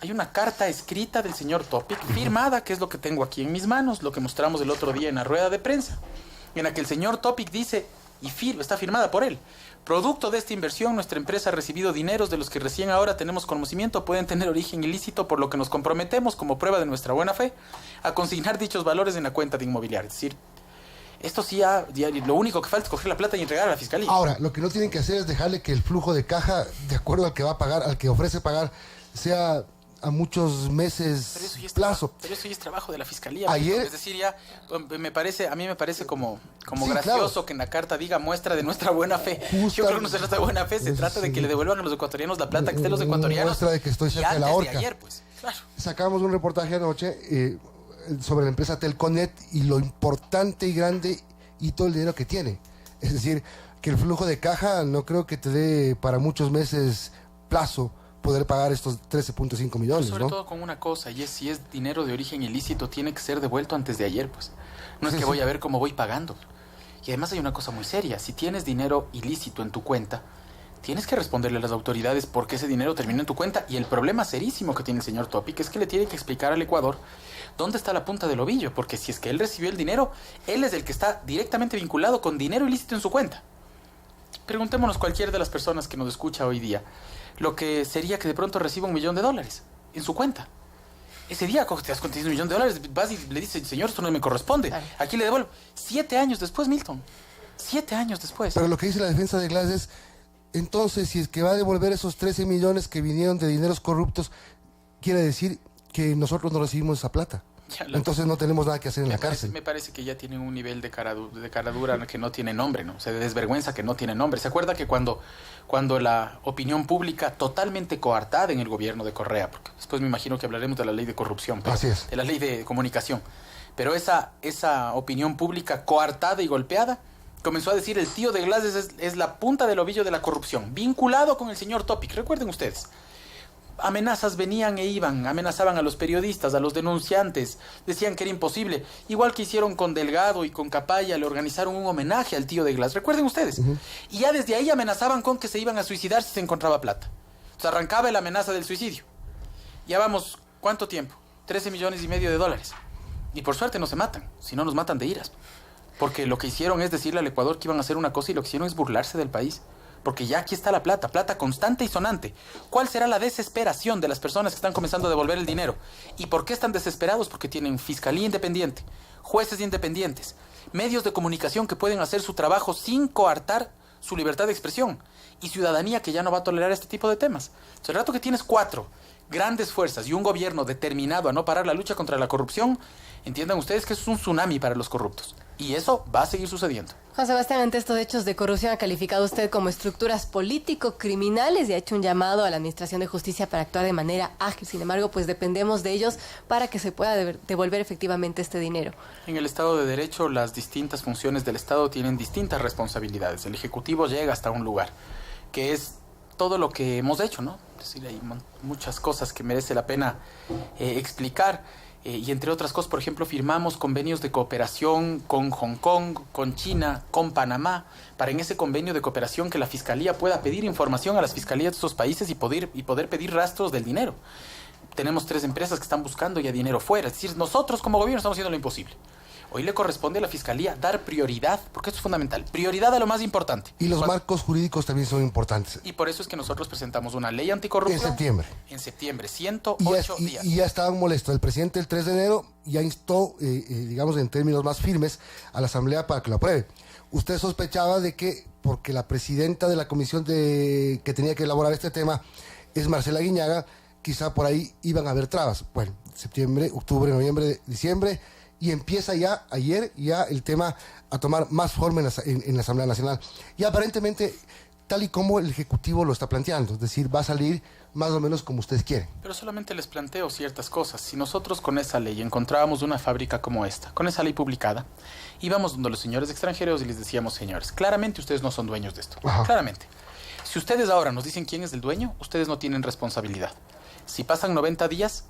Hay una carta escrita del señor Topic, firmada, que es lo que tengo aquí en mis manos, lo que mostramos el otro día en la rueda de prensa, en la que el señor Topic dice, y está firmada por él, producto de esta inversión, nuestra empresa ha recibido dineros de los que recién ahora tenemos conocimiento, pueden tener origen ilícito, por lo que nos comprometemos, como prueba de nuestra buena fe, a consignar dichos valores en la cuenta de inmobiliaria. Es decir, esto sí, lo único que falta es coger la plata y entregar a la Fiscalía. Ahora, lo que no tienen que hacer es dejarle que el flujo de caja, de acuerdo al que va a pagar, al que ofrece pagar, sea a muchos meses plazo. Pero eso ya es trabajo de la Fiscalía. Ayer, es decir, ya a mí me parece como sí, gracioso, claro, que en la carta diga muestra de nuestra buena fe. Yo creo que no se trata de buena fe, se trata de que le devuelvan a los ecuatorianos la plata que estén los ecuatorianos. Muestra de que estoy cerca de la horca. De ayer, pues, claro. Sacamos un reportaje anoche sobre la empresa Telconet y lo importante y grande y todo el dinero que tiene. Es decir, que el flujo de caja no creo que te dé para muchos meses plazo poder pagar estos 13.5 millones, sobre todo con una cosa, y es si es dinero de origen ilícito, tiene que ser devuelto antes de ayer, pues. No es que voy a ver cómo voy pagando. Y además hay una cosa muy seria, si tienes dinero ilícito en tu cuenta, tienes que responderle a las autoridades por qué ese dinero terminó en tu cuenta, y el problema serísimo que tiene el señor Topic es que le tiene que explicar al Ecuador dónde está la punta del ovillo, porque si es que él recibió el dinero, él es el que está directamente vinculado con dinero ilícito en su cuenta. Preguntémonos cualquiera de las personas que nos escucha hoy día lo que sería que de pronto reciba $1 millón en su cuenta. Ese día te das cuenta de $1 millón, vas y le dices, señor, esto no me corresponde. Aquí le devuelvo. 7 años después, Milton. 7 años después. Pero lo que dice la defensa de Glass es, entonces, si es que va a devolver esos 13 millones que vinieron de dineros corruptos, quiere decir que nosotros no recibimos esa plata. Entonces no tenemos nada que hacer en la cárcel. Me parece que ya tienen un nivel de caradura que no tiene nombre, ¿no? O sea, de desvergüenza que no tiene nombre. ¿Se acuerda que cuando la opinión pública totalmente coartada en el gobierno de Correa, porque después me imagino que hablaremos de la ley de corrupción, pero, así es, de la ley de comunicación, pero esa opinión pública coartada y golpeada comenzó a decir el tío de Glass es la punta del ovillo de la corrupción, vinculado con el señor Topic? Recuerden ustedes. Amenazas venían e iban, amenazaban a los periodistas, a los denunciantes, decían que era imposible. Igual que hicieron con Delgado y con Capaya, le organizaron un homenaje al tío de Glass, recuerden ustedes. Y ya desde ahí amenazaban con que se iban a suicidar si se encontraba plata. O sea, arrancaba la amenaza del suicidio. Ya vamos, ¿cuánto tiempo? $13.5 millones. Y por suerte no se matan, si no nos matan de iras. Porque lo que hicieron es decirle al Ecuador que iban a hacer una cosa y lo que hicieron es burlarse del país. Porque ya aquí está la plata constante y sonante. ¿Cuál será la desesperación de las personas que están comenzando a devolver el dinero? ¿Y por qué están desesperados? Porque tienen fiscalía independiente, jueces independientes, medios de comunicación que pueden hacer su trabajo sin coartar su libertad de expresión, y ciudadanía que ya no va a tolerar este tipo de temas. O sea, el rato que tienes 4 grandes fuerzas y un gobierno determinado a no parar la lucha contra la corrupción, entiendan ustedes que eso es un tsunami para los corruptos. Y eso va a seguir sucediendo. Juan Sebastián, ante estos hechos de corrupción ha calificado usted como estructuras político-criminales y ha hecho un llamado a la Administración de Justicia para actuar de manera ágil. Sin embargo, pues dependemos de ellos para que se pueda devolver efectivamente este dinero. En el Estado de Derecho, las distintas funciones del Estado tienen distintas responsabilidades. El Ejecutivo llega hasta un lugar, que es todo lo que hemos hecho, ¿no? Es decir, hay muchas cosas que merece la pena explicar. Y entre otras cosas, por ejemplo, firmamos convenios de cooperación con Hong Kong, con China, con Panamá, para en ese convenio de cooperación que la Fiscalía pueda pedir información a las fiscalías de estos países y poder pedir rastros del dinero. Tenemos 3 empresas que están buscando ya dinero fuera. Es decir, nosotros como gobierno estamos haciendo lo imposible. Hoy le corresponde a la Fiscalía dar prioridad, porque esto es fundamental, prioridad a lo más importante. Y los marcos jurídicos también son importantes. Y por eso es que nosotros presentamos una ley anticorrupción. En septiembre. En septiembre, 108 días. Y ya estaban molestos. El presidente el 3 de enero ya instó, digamos en términos más firmes, a la Asamblea para que lo apruebe. Usted sospechaba de que, porque la presidenta de la comisión que tenía que elaborar este tema es Marcela Guiñaga, quizá por ahí iban a haber trabas. Bueno, septiembre, octubre, noviembre, diciembre... Y empieza ya, ayer, ya el tema a tomar más forma en la Asamblea Nacional. Y aparentemente, tal y como el Ejecutivo lo está planteando, es decir, va a salir más o menos como ustedes quieren. Pero solamente les planteo ciertas cosas. Si nosotros con esa ley encontrábamos una fábrica como esta, con esa ley publicada, íbamos donde los señores extranjeros y les decíamos, señores, claramente ustedes no son dueños de esto. Ajá. Claramente. Si ustedes ahora nos dicen quién es el dueño, ustedes no tienen responsabilidad. Si pasan 90 días,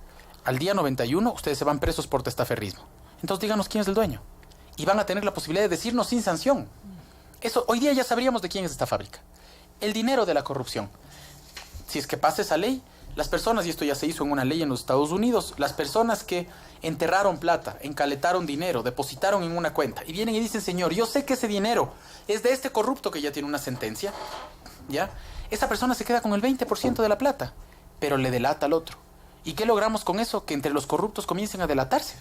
al día 91, ustedes se van presos por testaferrismo. Entonces díganos quién es el dueño. Y van a tener la posibilidad de decirnos sin sanción. Eso, hoy día ya sabríamos de quién es esta fábrica. El dinero de la corrupción. Si es que pasa esa ley, las personas, y esto ya se hizo en una ley en los Estados Unidos, las personas que enterraron plata, encaletaron dinero, depositaron en una cuenta, y vienen y dicen, señor, yo sé que ese dinero es de este corrupto que ya tiene una sentencia, ¿ya? Esa persona se queda con el 20% de la plata, pero le delata al otro. ¿Y qué logramos con eso? Que entre los corruptos comiencen a delatarse.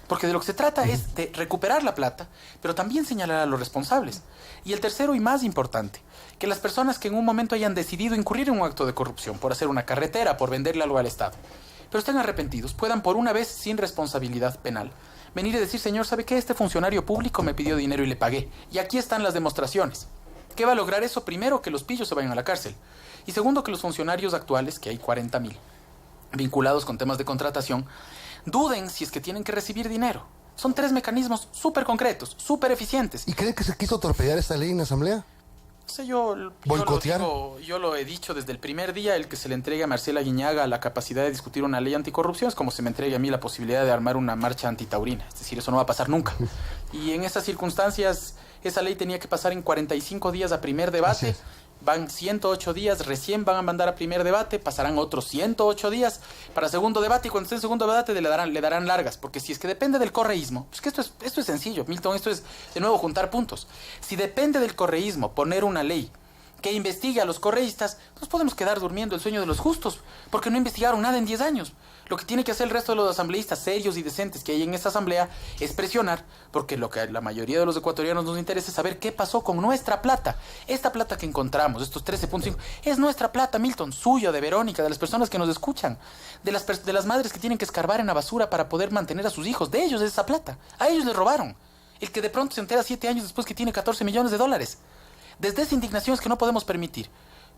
Porque de lo que se trata es de recuperar la plata, pero también señalar a los responsables. Y el tercero y más importante, que las personas que en un momento hayan decidido incurrir en un acto de corrupción, por hacer una carretera, por venderle algo al Estado, pero estén arrepentidos, puedan por una vez, sin responsabilidad penal, venir y decir, señor, ¿sabe qué? Este funcionario público me pidió dinero y le pagué. Y aquí están las demostraciones. ¿Qué va a lograr eso? Primero, que los pillos se vayan a la cárcel. Y segundo, que los funcionarios actuales, que hay 40,000, vinculados con temas de contratación, duden si es que tienen que recibir dinero. Son 3 mecanismos súper concretos, súper eficientes. ¿Y creen que se quiso torpedear esta ley en la Asamblea? O sea, yo lo he dicho desde el primer día, el que se le entregue a Marcela Guiñaga la capacidad de discutir una ley anticorrupción es como se me entregue a mí la posibilidad de armar una marcha antitaurina. Es decir, eso no va a pasar nunca. Y en esas circunstancias, esa ley tenía que pasar en 45 días a primer debate. Van 108 días, recién van a mandar a primer debate, pasarán otros 108 días para segundo debate, y cuando esté en segundo debate le darán largas, porque si es que depende del correísmo, pues que esto es sencillo, Milton, esto es de nuevo juntar puntos. Si depende del correísmo poner una ley que investigue a los correístas, nos podemos quedar durmiendo el sueño de los justos, porque no investigaron nada en 10 años. Lo que tiene que hacer el resto de los asambleístas serios y decentes que hay en esta asamblea es presionar, porque lo que a la mayoría de los ecuatorianos nos interesa es saber qué pasó con nuestra plata. Esta plata que encontramos, estos 13.5, es nuestra plata, Milton, suyo, de Verónica, de las personas que nos escuchan, de las madres que tienen que escarbar en la basura para poder mantener a sus hijos. De ellos es esa plata. A ellos les robaron. El que de pronto se entera 7 años después que tiene 14 millones de dólares. Desde esa indignación es que no podemos permitir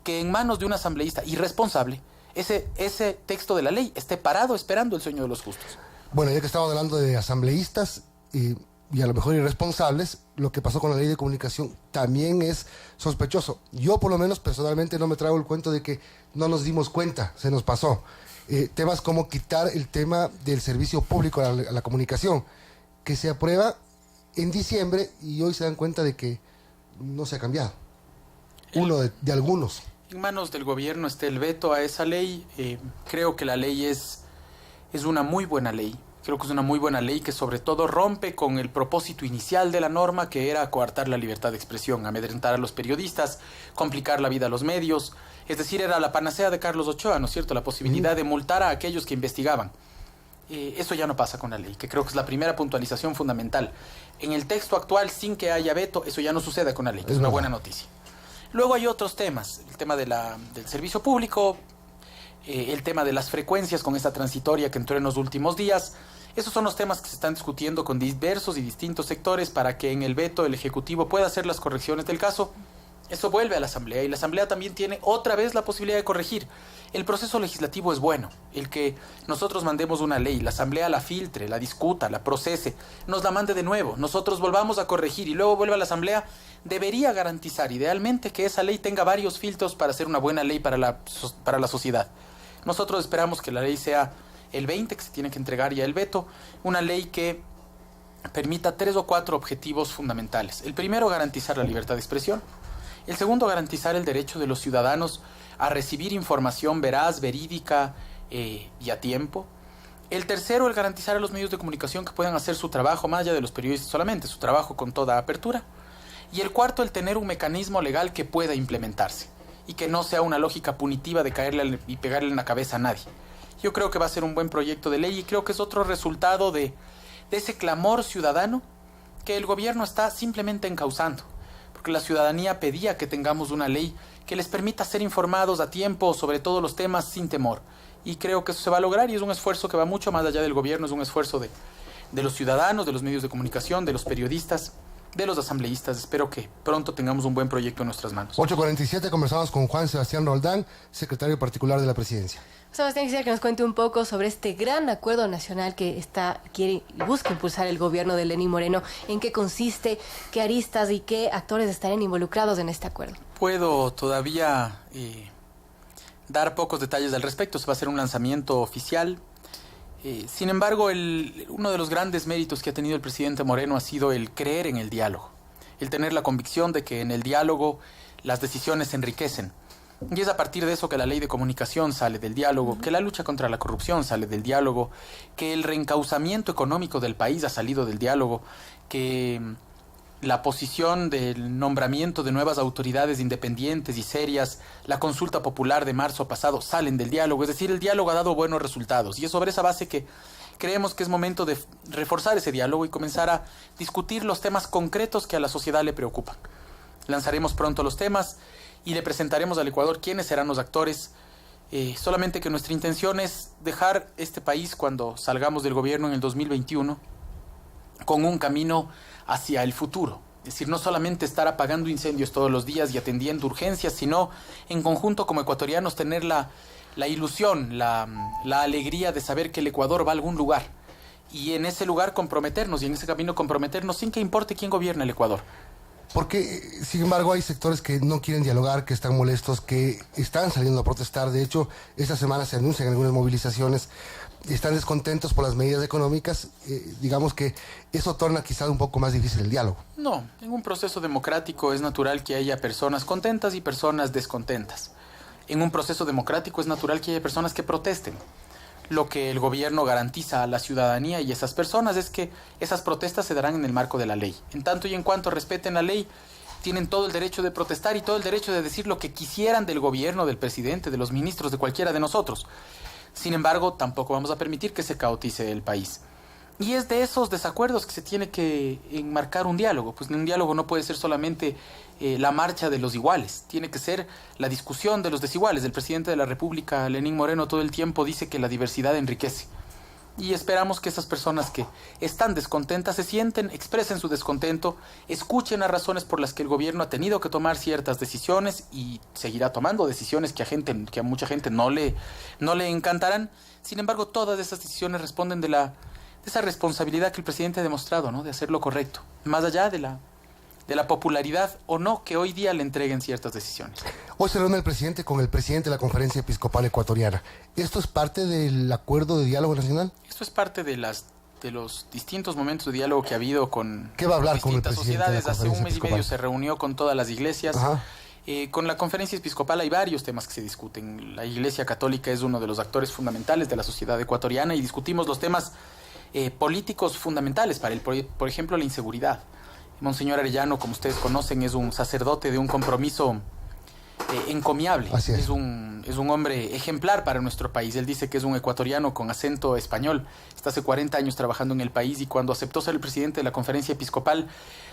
que en manos de un asambleísta irresponsable ese texto de la ley esté parado esperando el sueño de los justos. Bueno, ya que estamos hablando de asambleístas y a lo mejor irresponsables, lo que pasó con la ley de comunicación también es sospechoso. Yo por lo menos personalmente no me traigo el cuento de que no nos dimos cuenta, se nos pasó. Temas como quitar el tema del servicio público a la comunicación, que se aprueba en diciembre y hoy se dan cuenta de que no se ha cambiado. Uno de algunos. En manos del gobierno está el veto a esa ley. Creo que la ley es una muy buena ley. Creo que es una muy buena ley que sobre todo rompe con el propósito inicial de la norma, que era coartar la libertad de expresión, amedrentar a los periodistas, complicar la vida a los medios. Es decir, era la panacea de Carlos Ochoa, ¿no es cierto? La posibilidad de multar a aquellos que investigaban. Eso ya no pasa con la ley, que creo que es la primera puntualización fundamental. En el texto actual, sin que haya veto, eso ya no sucede con la ley, que es una buena noticia. Luego hay otros temas, el tema del servicio público, el tema de las frecuencias con esta transitoria que entró en los últimos días. Esos son los temas que se están discutiendo con diversos y distintos sectores para que en el veto el Ejecutivo pueda hacer las correcciones del caso. Eso vuelve a la Asamblea y la Asamblea también tiene otra vez la posibilidad de corregir. El proceso legislativo es bueno, el que nosotros mandemos una ley, la Asamblea la filtre, la discuta, la procese, nos la mande de nuevo, nosotros volvamos a corregir y luego vuelva a la Asamblea, debería garantizar idealmente que esa ley tenga varios filtros para ser una buena ley para la sociedad. Nosotros esperamos que la ley sea el 20, que se tiene que entregar ya el veto, una ley que permita 3 o 4 objetivos fundamentales. El primero, garantizar la libertad de expresión. El segundo, garantizar el derecho de los ciudadanos a recibir información veraz, verídica y a tiempo. El tercero, el garantizar a los medios de comunicación que puedan hacer su trabajo, más allá de los periodistas solamente, su trabajo con toda apertura. Y el cuarto, el tener un mecanismo legal que pueda implementarse y que no sea una lógica punitiva de caerle y pegarle en la cabeza a nadie. Yo creo que va a ser un buen proyecto de ley y creo que es otro resultado de ese clamor ciudadano que el gobierno está simplemente encauzando. Porque la ciudadanía pedía que tengamos una ley que les permita ser informados a tiempo sobre todos los temas sin temor. Y creo que eso se va a lograr y es un esfuerzo que va mucho más allá del gobierno, es un esfuerzo de los ciudadanos, de los medios de comunicación, de los periodistas, de los asambleístas. Espero que pronto tengamos un buen proyecto en nuestras manos. 8:47, conversamos con Juan Sebastián Roldán, secretario particular de la Presidencia. Sebastián, quisiera que nos cuente un poco sobre este gran acuerdo nacional que quiere y busca impulsar el gobierno de Lenín Moreno. ¿En qué consiste? ¿Qué aristas y qué actores estarán involucrados en este acuerdo? Puedo todavía dar pocos detalles al respecto. Se va a hacer un lanzamiento oficial. Sin embargo, uno de los grandes méritos que ha tenido el presidente Moreno ha sido el creer en el diálogo, el tener la convicción de que en el diálogo las decisiones se enriquecen. Y es a partir de eso que la ley de comunicación sale del diálogo, que la lucha contra la corrupción sale del diálogo, que el reencauzamiento económico del país ha salido del diálogo, que la posición del nombramiento de nuevas autoridades independientes y serias, la consulta popular de marzo pasado, salen del diálogo. Es decir, el diálogo ha dado buenos resultados y es sobre esa base que creemos que es momento de reforzar ese diálogo y comenzar a discutir los temas concretos que a la sociedad le preocupan. Lanzaremos pronto los temas y le presentaremos al Ecuador quiénes serán los actores. Solamente que nuestra intención es dejar este país, cuando salgamos del gobierno en el 2021, con un camino hacia el futuro. Es decir, no solamente estar apagando incendios todos los días y atendiendo urgencias, sino en conjunto como ecuatorianos tener la ilusión, la alegría de saber que el Ecuador va a algún lugar. Y en ese lugar comprometernos y en ese camino comprometernos sin que importe quién gobierna el Ecuador. Porque, sin embargo, hay sectores que no quieren dialogar, que están molestos, que están saliendo a protestar. De hecho, esta semana se anuncian algunas movilizaciones, están descontentos por las medidas económicas. Digamos que eso torna quizás un poco más difícil el diálogo. No, en un proceso democrático es natural que haya personas contentas y personas descontentas. En un proceso democrático es natural que haya personas que protesten. Lo que el gobierno garantiza a la ciudadanía y a esas personas es que esas protestas se darán en el marco de la ley. En tanto y en cuanto respeten la ley, tienen todo el derecho de protestar y todo el derecho de decir lo que quisieran del gobierno, del presidente, de los ministros, de cualquiera de nosotros. Sin embargo, tampoco vamos a permitir que se caotice el país. Y es de esos desacuerdos que se tiene que enmarcar un diálogo. Pues un diálogo no puede ser solamente la marcha de los iguales, tiene que ser la discusión de los desiguales. El presidente de la República, Lenín Moreno, todo el tiempo dice que la diversidad enriquece. Y esperamos que esas personas que están descontentas se sienten, expresen su descontento, escuchen las razones por las que el gobierno ha tenido que tomar ciertas decisiones y seguirá tomando decisiones que a mucha gente no le encantarán. Sin embargo, todas esas decisiones responden de esa responsabilidad que el presidente ha demostrado, ¿no? De hacer lo correcto, más allá de la popularidad o no que hoy día le entreguen ciertas decisiones. Hoy se reúne el presidente con el presidente de la Conferencia Episcopal Ecuatoriana. ¿Esto es parte del acuerdo de diálogo nacional? Esto es parte de los distintos momentos de diálogo que ha habido con ¿Qué va a hablar con el presidente sociedades. de la Hace un mes y Episcopal? medio se reunió con todas las iglesias. Con la Conferencia Episcopal hay varios temas que se discuten. La Iglesia Católica es uno de los actores fundamentales de la sociedad ecuatoriana y discutimos los temas políticos fundamentales para por ejemplo, la inseguridad. Monseñor Arellano, como ustedes conocen, es un sacerdote de un compromiso encomiable. Es un hombre ejemplar para nuestro país. Él dice que es un ecuatoriano con acento español. Está hace 40 años trabajando en el país y cuando aceptó ser el presidente de la Conferencia Episcopal,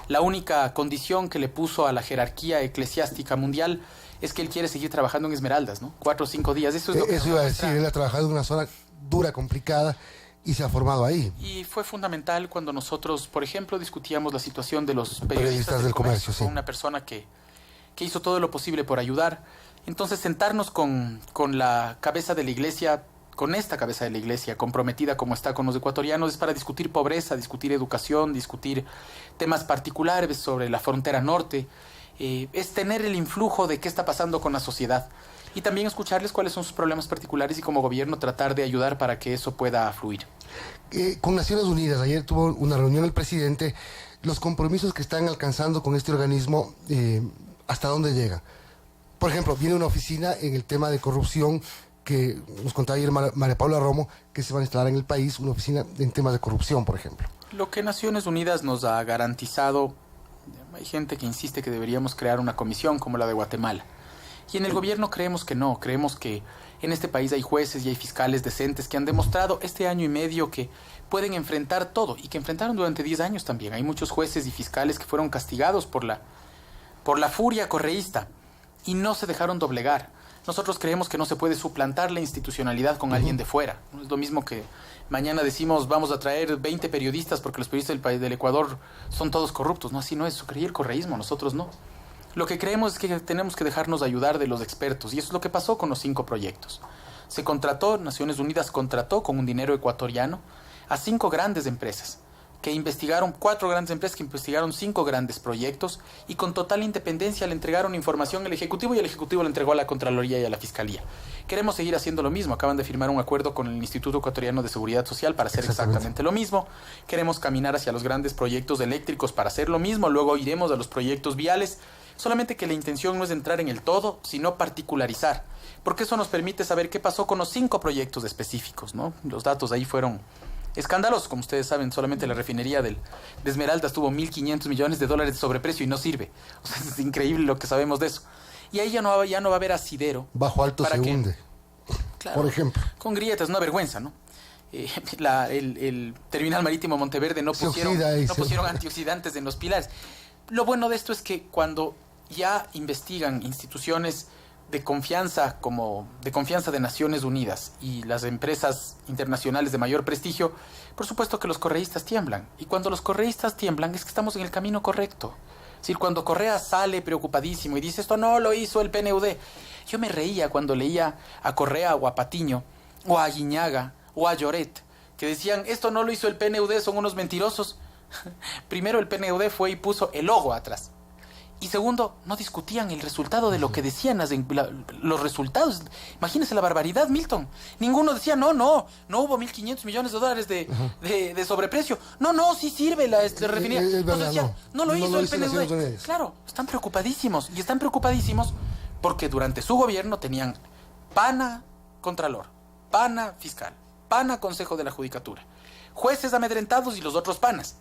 la única condición que le puso a la jerarquía eclesiástica mundial es que él quiere seguir trabajando en Esmeraldas, ¿no? 4 o 5 días. Eso iba a decir, él ha trabajado en una zona dura, complicada, y se ha formado ahí. Y fue fundamental cuando nosotros, por ejemplo, discutíamos la situación de los periodistas del comercio. Sí. Fue una persona que que hizo todo lo posible por ayudar. Entonces sentarnos con la cabeza de la iglesia, con esta cabeza de la iglesia comprometida como está con los ecuatorianos, es para discutir pobreza, discutir educación, discutir temas particulares sobre la frontera norte, es tener el influjo de qué está pasando con la sociedad y también escucharles cuáles son sus problemas particulares y como gobierno tratar de ayudar para que eso pueda fluir. Con Naciones Unidas, ayer tuvo una reunión el presidente, los compromisos que están alcanzando con este organismo, ¿hasta dónde llegan? Por ejemplo, viene una oficina en el tema de corrupción que nos contaba ayer María Paula Romo, que se va a instalar en el país, una oficina en temas de corrupción, por ejemplo. Lo que Naciones Unidas nos ha garantizado, hay gente que insiste que deberíamos crear una comisión como la de Guatemala. Y en el gobierno creemos que no, creemos que en este país hay jueces y hay fiscales decentes que han demostrado este año y medio que pueden enfrentar todo y que enfrentaron durante 10 años también. Hay muchos jueces y fiscales que fueron castigados por la furia correísta y no se dejaron doblegar. Nosotros creemos que no se puede suplantar la institucionalidad con alguien de fuera. No es lo mismo que mañana decimos vamos a traer 20 periodistas porque los periodistas del Ecuador son todos corruptos. No, así no es. Eso creía el correísmo, nosotros no. Lo que creemos es que tenemos que dejarnos ayudar de los expertos y eso es lo que pasó con los 5 proyectos. Se contrató, Naciones Unidas contrató con un dinero ecuatoriano a 5 grandes empresas que investigaron, 4 grandes empresas que investigaron 5 grandes proyectos y con total independencia le entregaron información al Ejecutivo y el Ejecutivo le entregó a la Contraloría y a la Fiscalía. Queremos seguir haciendo lo mismo. Acaban de firmar un acuerdo con el Instituto Ecuatoriano de Seguridad Social para hacer exactamente lo mismo. Queremos caminar hacia los grandes proyectos eléctricos para hacer lo mismo. Luego iremos a los proyectos viales. Solamente que la intención no es entrar en el todo, sino particularizar. Porque eso nos permite saber qué pasó con los 5 proyectos específicos, ¿no? Los datos ahí fueron escándalos, como ustedes saben, solamente la refinería de Esmeraldas tuvo $1.500 millones de sobreprecio y no sirve. O sea, es increíble lo que sabemos de eso. Y ahí ya no va a haber asidero. Bajo alto se hunde, claro, por ejemplo. Con grietas, una vergüenza, ¿no? El terminal marítimo Monteverde no pusieron antioxidantes en los pilares. Lo bueno de esto es que cuando ya investigan instituciones de confianza de Naciones Unidas y las empresas internacionales de mayor prestigio, por supuesto que los correístas tiemblan. Y cuando los correístas tiemblan es que estamos en el camino correcto. Es decir, cuando Correa sale preocupadísimo y dice esto no lo hizo el PNUD, yo me reía cuando leía a Correa o a Patiño o a Guiñaga o a Lloret que decían esto no lo hizo el PNUD, son unos mentirosos. Primero el PNUD fue y puso el logo atrás. Y segundo, no discutían el resultado de lo que decían los resultados. Imagínese la barbaridad, Milton. Ninguno decía, no hubo $1.500 millones de sobreprecio. No, sí sirve la refinería. No lo hizo el PNUD. Claro, están preocupadísimos. Y están preocupadísimos porque durante su gobierno tenían PANA Contralor, PANA Fiscal, PANA Consejo de la Judicatura, jueces amedrentados y los otros PANAs.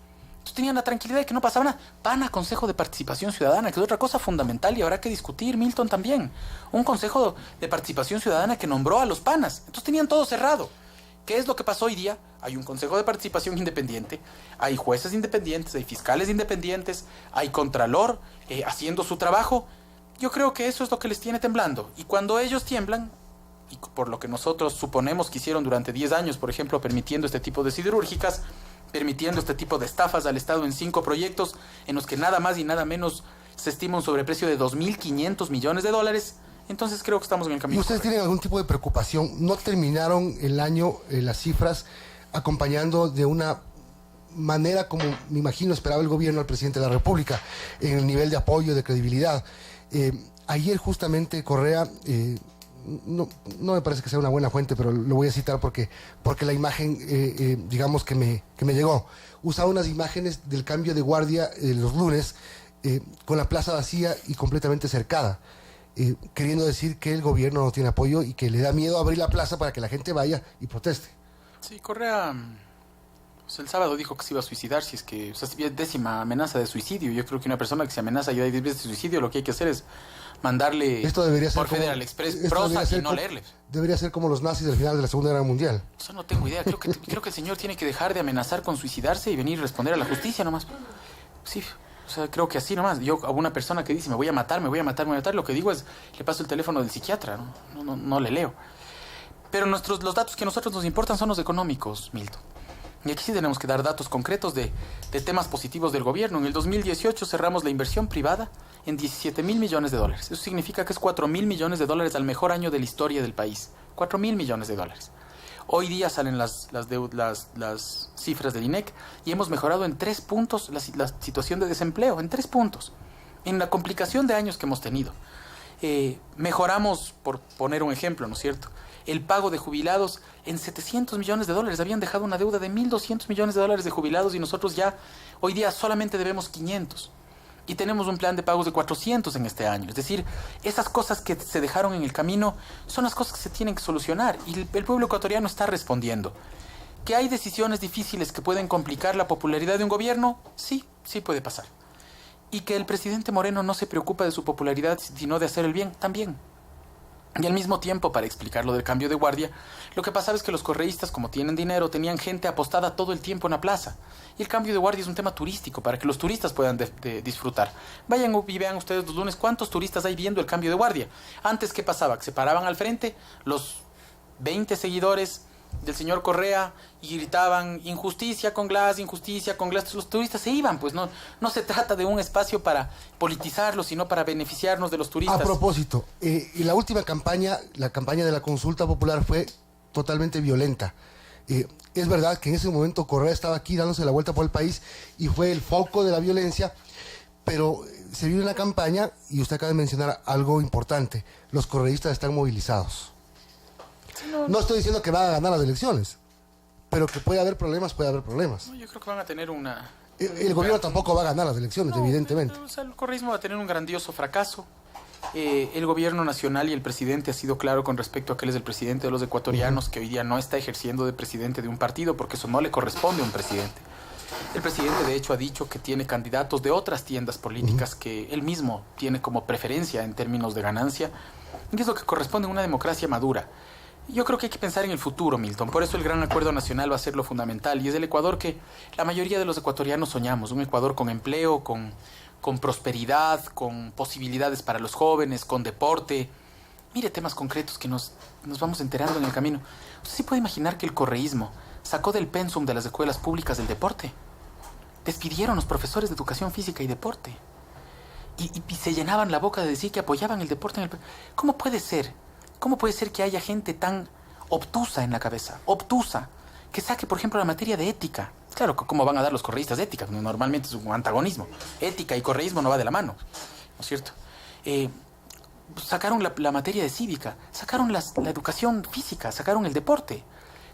Tenían la tranquilidad de que no pasaba nada. PANA, Consejo de Participación Ciudadana, que es otra cosa fundamental y habrá que discutir, Milton, también. Un Consejo de Participación Ciudadana que nombró a los PANAs. Entonces tenían todo cerrado. ¿Qué es lo que pasó hoy día? Hay un Consejo de Participación independiente, hay jueces independientes, hay fiscales independientes, hay Contralor haciendo su trabajo. Yo creo que eso es lo que les tiene temblando. Y cuando ellos tiemblan, y por lo que nosotros suponemos que hicieron durante 10 años, por ejemplo, permitiendo este tipo de siderúrgicas, permitiendo este tipo de estafas al Estado en 5 proyectos en los que nada más y nada menos se estima un sobreprecio de $2.500 millones, entonces creo que estamos en el camino. ¿Y ustedes tienen algún tipo de preocupación? ¿No terminaron el año las cifras acompañando de una manera como me imagino esperaba el gobierno al presidente de la República en el nivel de apoyo, de credibilidad? Ayer justamente Correa... No me parece que sea una buena fuente, pero lo voy a citar porque la imagen, digamos que me llegó. Usaba unas imágenes del cambio de guardia los lunes con la plaza vacía y completamente cercada, queriendo decir que el gobierno no tiene apoyo y que le da miedo abrir la plaza para que la gente vaya y proteste. Sí, Correa pues el sábado dijo que se iba a suicidar, si es que décima amenaza de suicidio. Yo creo que una persona que se amenaza ya de 10 veces de suicidio, lo que hay que hacer es mandarle por Federal Express prosa y no leerle. Debería ser como los nazis al final de la Segunda Guerra Mundial. Eso no tengo idea. Creo que el señor tiene que dejar de amenazar con suicidarse y venir a responder a la justicia nomás. Sí, o sea, creo que así nomás. Yo a una persona que dice me voy a matar, lo que digo es le paso el teléfono del psiquiatra, no le leo. Pero los datos que a nosotros nos importan son los económicos, Milton. Y aquí sí tenemos que dar datos concretos de temas positivos del gobierno. En el 2018 cerramos la inversión privada en 17.000 millones de dólares. Eso significa que es 4.000 millones de dólares al mejor año de la historia del país. 4.000 millones de dólares. Hoy día salen las cifras del INEC y hemos mejorado en 3 puntos la situación de desempleo, en 3 puntos. En la complicación de años que hemos tenido. Mejoramos, por poner un ejemplo, ¿no es cierto?, el pago de jubilados en 700 millones de dólares. Habían dejado una deuda de 1.200 millones de dólares de jubilados y nosotros ya hoy día solamente debemos 500. Y tenemos un plan de pagos de 400 en este año. Es decir, esas cosas que se dejaron en el camino son las cosas que se tienen que solucionar. Y el pueblo ecuatoriano está respondiendo. ¿Que hay decisiones difíciles que pueden complicar la popularidad de un gobierno? Sí, sí puede pasar. Y que el presidente Moreno no se preocupa de su popularidad, sino de hacer el bien, también. Y al mismo tiempo, para explicar lo del cambio de guardia, lo que pasaba es que los correístas, como tienen dinero, tenían gente apostada todo el tiempo en la plaza. Y el cambio de guardia es un tema turístico, para que los turistas puedan disfrutar. Vayan y vean ustedes los lunes cuántos turistas hay viendo el cambio de guardia. Antes, ¿qué pasaba? Que se paraban al frente los 20 seguidores del señor Correa y gritaban injusticia con Glass, injusticia con Glass. Los turistas se iban, pues no se trata de un espacio para politizarlo, sino para beneficiarnos de los turistas. A propósito, la última campaña, la campaña de la consulta popular fue totalmente violenta. Es verdad que en ese momento Correa estaba aquí dándose la vuelta por el país y fue el foco de la violencia, pero se vio en la campaña y usted acaba de mencionar algo importante: los correístas están movilizados. No estoy diciendo que van a ganar las elecciones, pero que puede haber problemas, puede haber problemas. No, yo creo que van a tener una... El gobierno tampoco va a ganar las elecciones, evidentemente. O sea, el correísmo va a tener un grandioso fracaso. El gobierno nacional y el presidente ha sido claro con respecto a que él es el presidente de los ecuatorianos, que hoy día no está ejerciendo de presidente de un partido, porque eso no le corresponde a un presidente. El presidente, de hecho, ha dicho que tiene candidatos de otras tiendas políticas que él mismo tiene como preferencia en términos de ganancia, y es lo que corresponde a una democracia madura. Yo creo que hay que pensar en el futuro, Milton. Por eso el gran acuerdo nacional va a ser lo fundamental. Y es el Ecuador que la mayoría de los ecuatorianos soñamos. Un Ecuador con empleo, con prosperidad, con posibilidades para los jóvenes, con deporte. Mire temas concretos que nos vamos enterando en el camino. ¿Usted sí puede imaginar que el correísmo sacó del pensum de las escuelas públicas del deporte? Despidieron a los profesores de educación física y deporte. Y se llenaban la boca de decir que apoyaban el deporte en el país. ¿Cómo puede ser? ¿Cómo puede ser que haya gente tan obtusa en la cabeza, obtusa, que saque, por ejemplo, la materia de ética? Claro, ¿cómo van a dar los correístas de ética? Normalmente es un antagonismo. Ética y correísmo no va de la mano, ¿no es cierto? Sacaron la materia de cívica, sacaron la educación física, sacaron el deporte.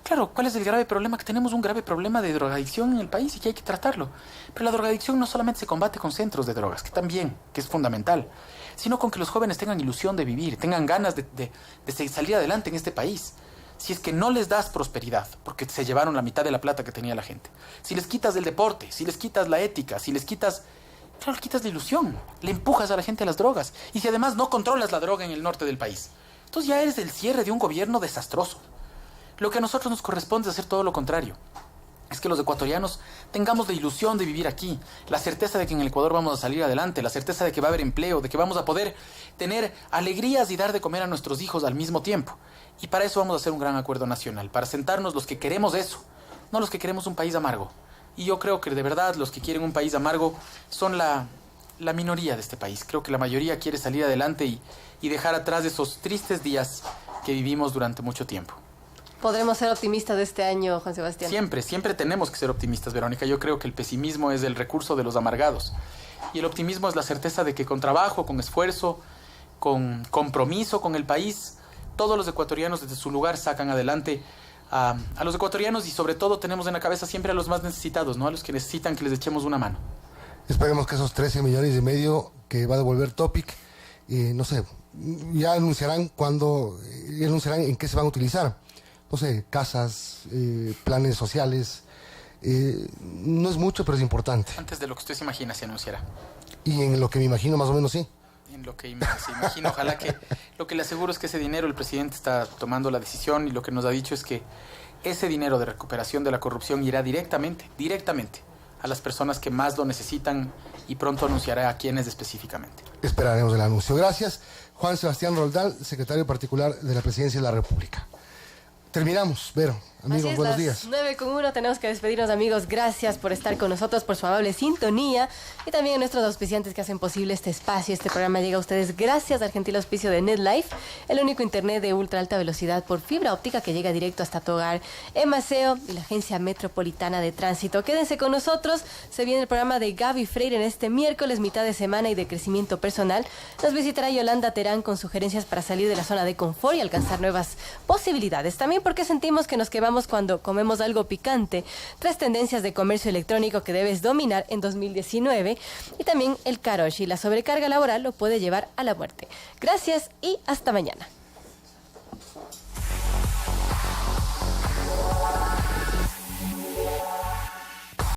Claro, ¿cuál es el grave problema? Que tenemos un grave problema de drogadicción en el país y que hay que tratarlo. Pero la drogadicción no solamente se combate con centros de drogas, que también, que es fundamental, sino con que los jóvenes tengan ilusión de vivir, tengan ganas de salir adelante en este país. Si es que no les das prosperidad, porque se llevaron la mitad de la plata que tenía la gente, si les quitas el deporte, si les quitas la ética, si les quitas... Claro, le quitas la ilusión, le empujas a la gente a las drogas. Y si además no controlas la droga en el norte del país, entonces ya eres el cierre de un gobierno desastroso. Lo que a nosotros nos corresponde es hacer todo lo contrario. Es que los ecuatorianos tengamos la ilusión de vivir aquí, la certeza de que en el Ecuador vamos a salir adelante, la certeza de que va a haber empleo, de que vamos a poder tener alegrías y dar de comer a nuestros hijos al mismo tiempo. Y para eso vamos a hacer un gran acuerdo nacional, para sentarnos los que queremos eso, no los que queremos un país amargo. Y yo creo que de verdad los que quieren un país amargo son la minoría de este país. Creo que la mayoría quiere salir adelante y dejar atrás esos tristes días que vivimos durante mucho tiempo. ¿Podremos ser optimistas de este año, Juan Sebastián? Siempre tenemos que ser optimistas, Verónica. Yo creo que el pesimismo es el recurso de los amargados. Y el optimismo es la certeza de que con trabajo, con esfuerzo, con compromiso con el país, todos los ecuatorianos desde su lugar sacan adelante a los ecuatorianos y sobre todo tenemos en la cabeza siempre a los más necesitados, ¿no? A los que necesitan que les echemos una mano. Esperemos que esos 13 millones y medio que va a devolver Topic, no sé, ya anunciarán en qué se van a utilizar. No sé, casas, planes sociales, no es mucho, pero es importante. Antes de lo que usted se imagina se anunciará. Y en lo que me imagino más o menos sí. En lo que se imagina, ojalá que... Lo que le aseguro es que ese dinero el presidente está tomando la decisión y lo que nos ha dicho es que ese dinero de recuperación de la corrupción irá directamente a las personas que más lo necesitan y pronto anunciará a quiénes específicamente. Esperaremos el anuncio. Gracias, Juan Sebastián Roldán, secretario particular de la Presidencia de la República. Terminamos, Vero. Amigos, buenos días. 9:01, tenemos que despedirnos, amigos. Gracias por estar con nosotros, por su amable sintonía y también a nuestros auspiciantes que hacen posible este espacio. Este programa llega a ustedes gracias al gentil auspicio de NetLife, el único internet de ultra alta velocidad por fibra óptica que llega directo hasta tu hogar. Emaseo y la Agencia Metropolitana de Tránsito. Quédense con nosotros. Se viene el programa de Gaby Freire en este miércoles, mitad de semana y de crecimiento personal. Nos visitará Yolanda Terán con sugerencias para salir de la zona de confort y alcanzar nuevas posibilidades. También porque sentimos que nos quemamos cuando comemos algo picante. 3 tendencias de comercio electrónico que debes dominar en 2019. Y también el karoshi, la sobrecarga laboral lo puede llevar a la muerte. Gracias y hasta mañana.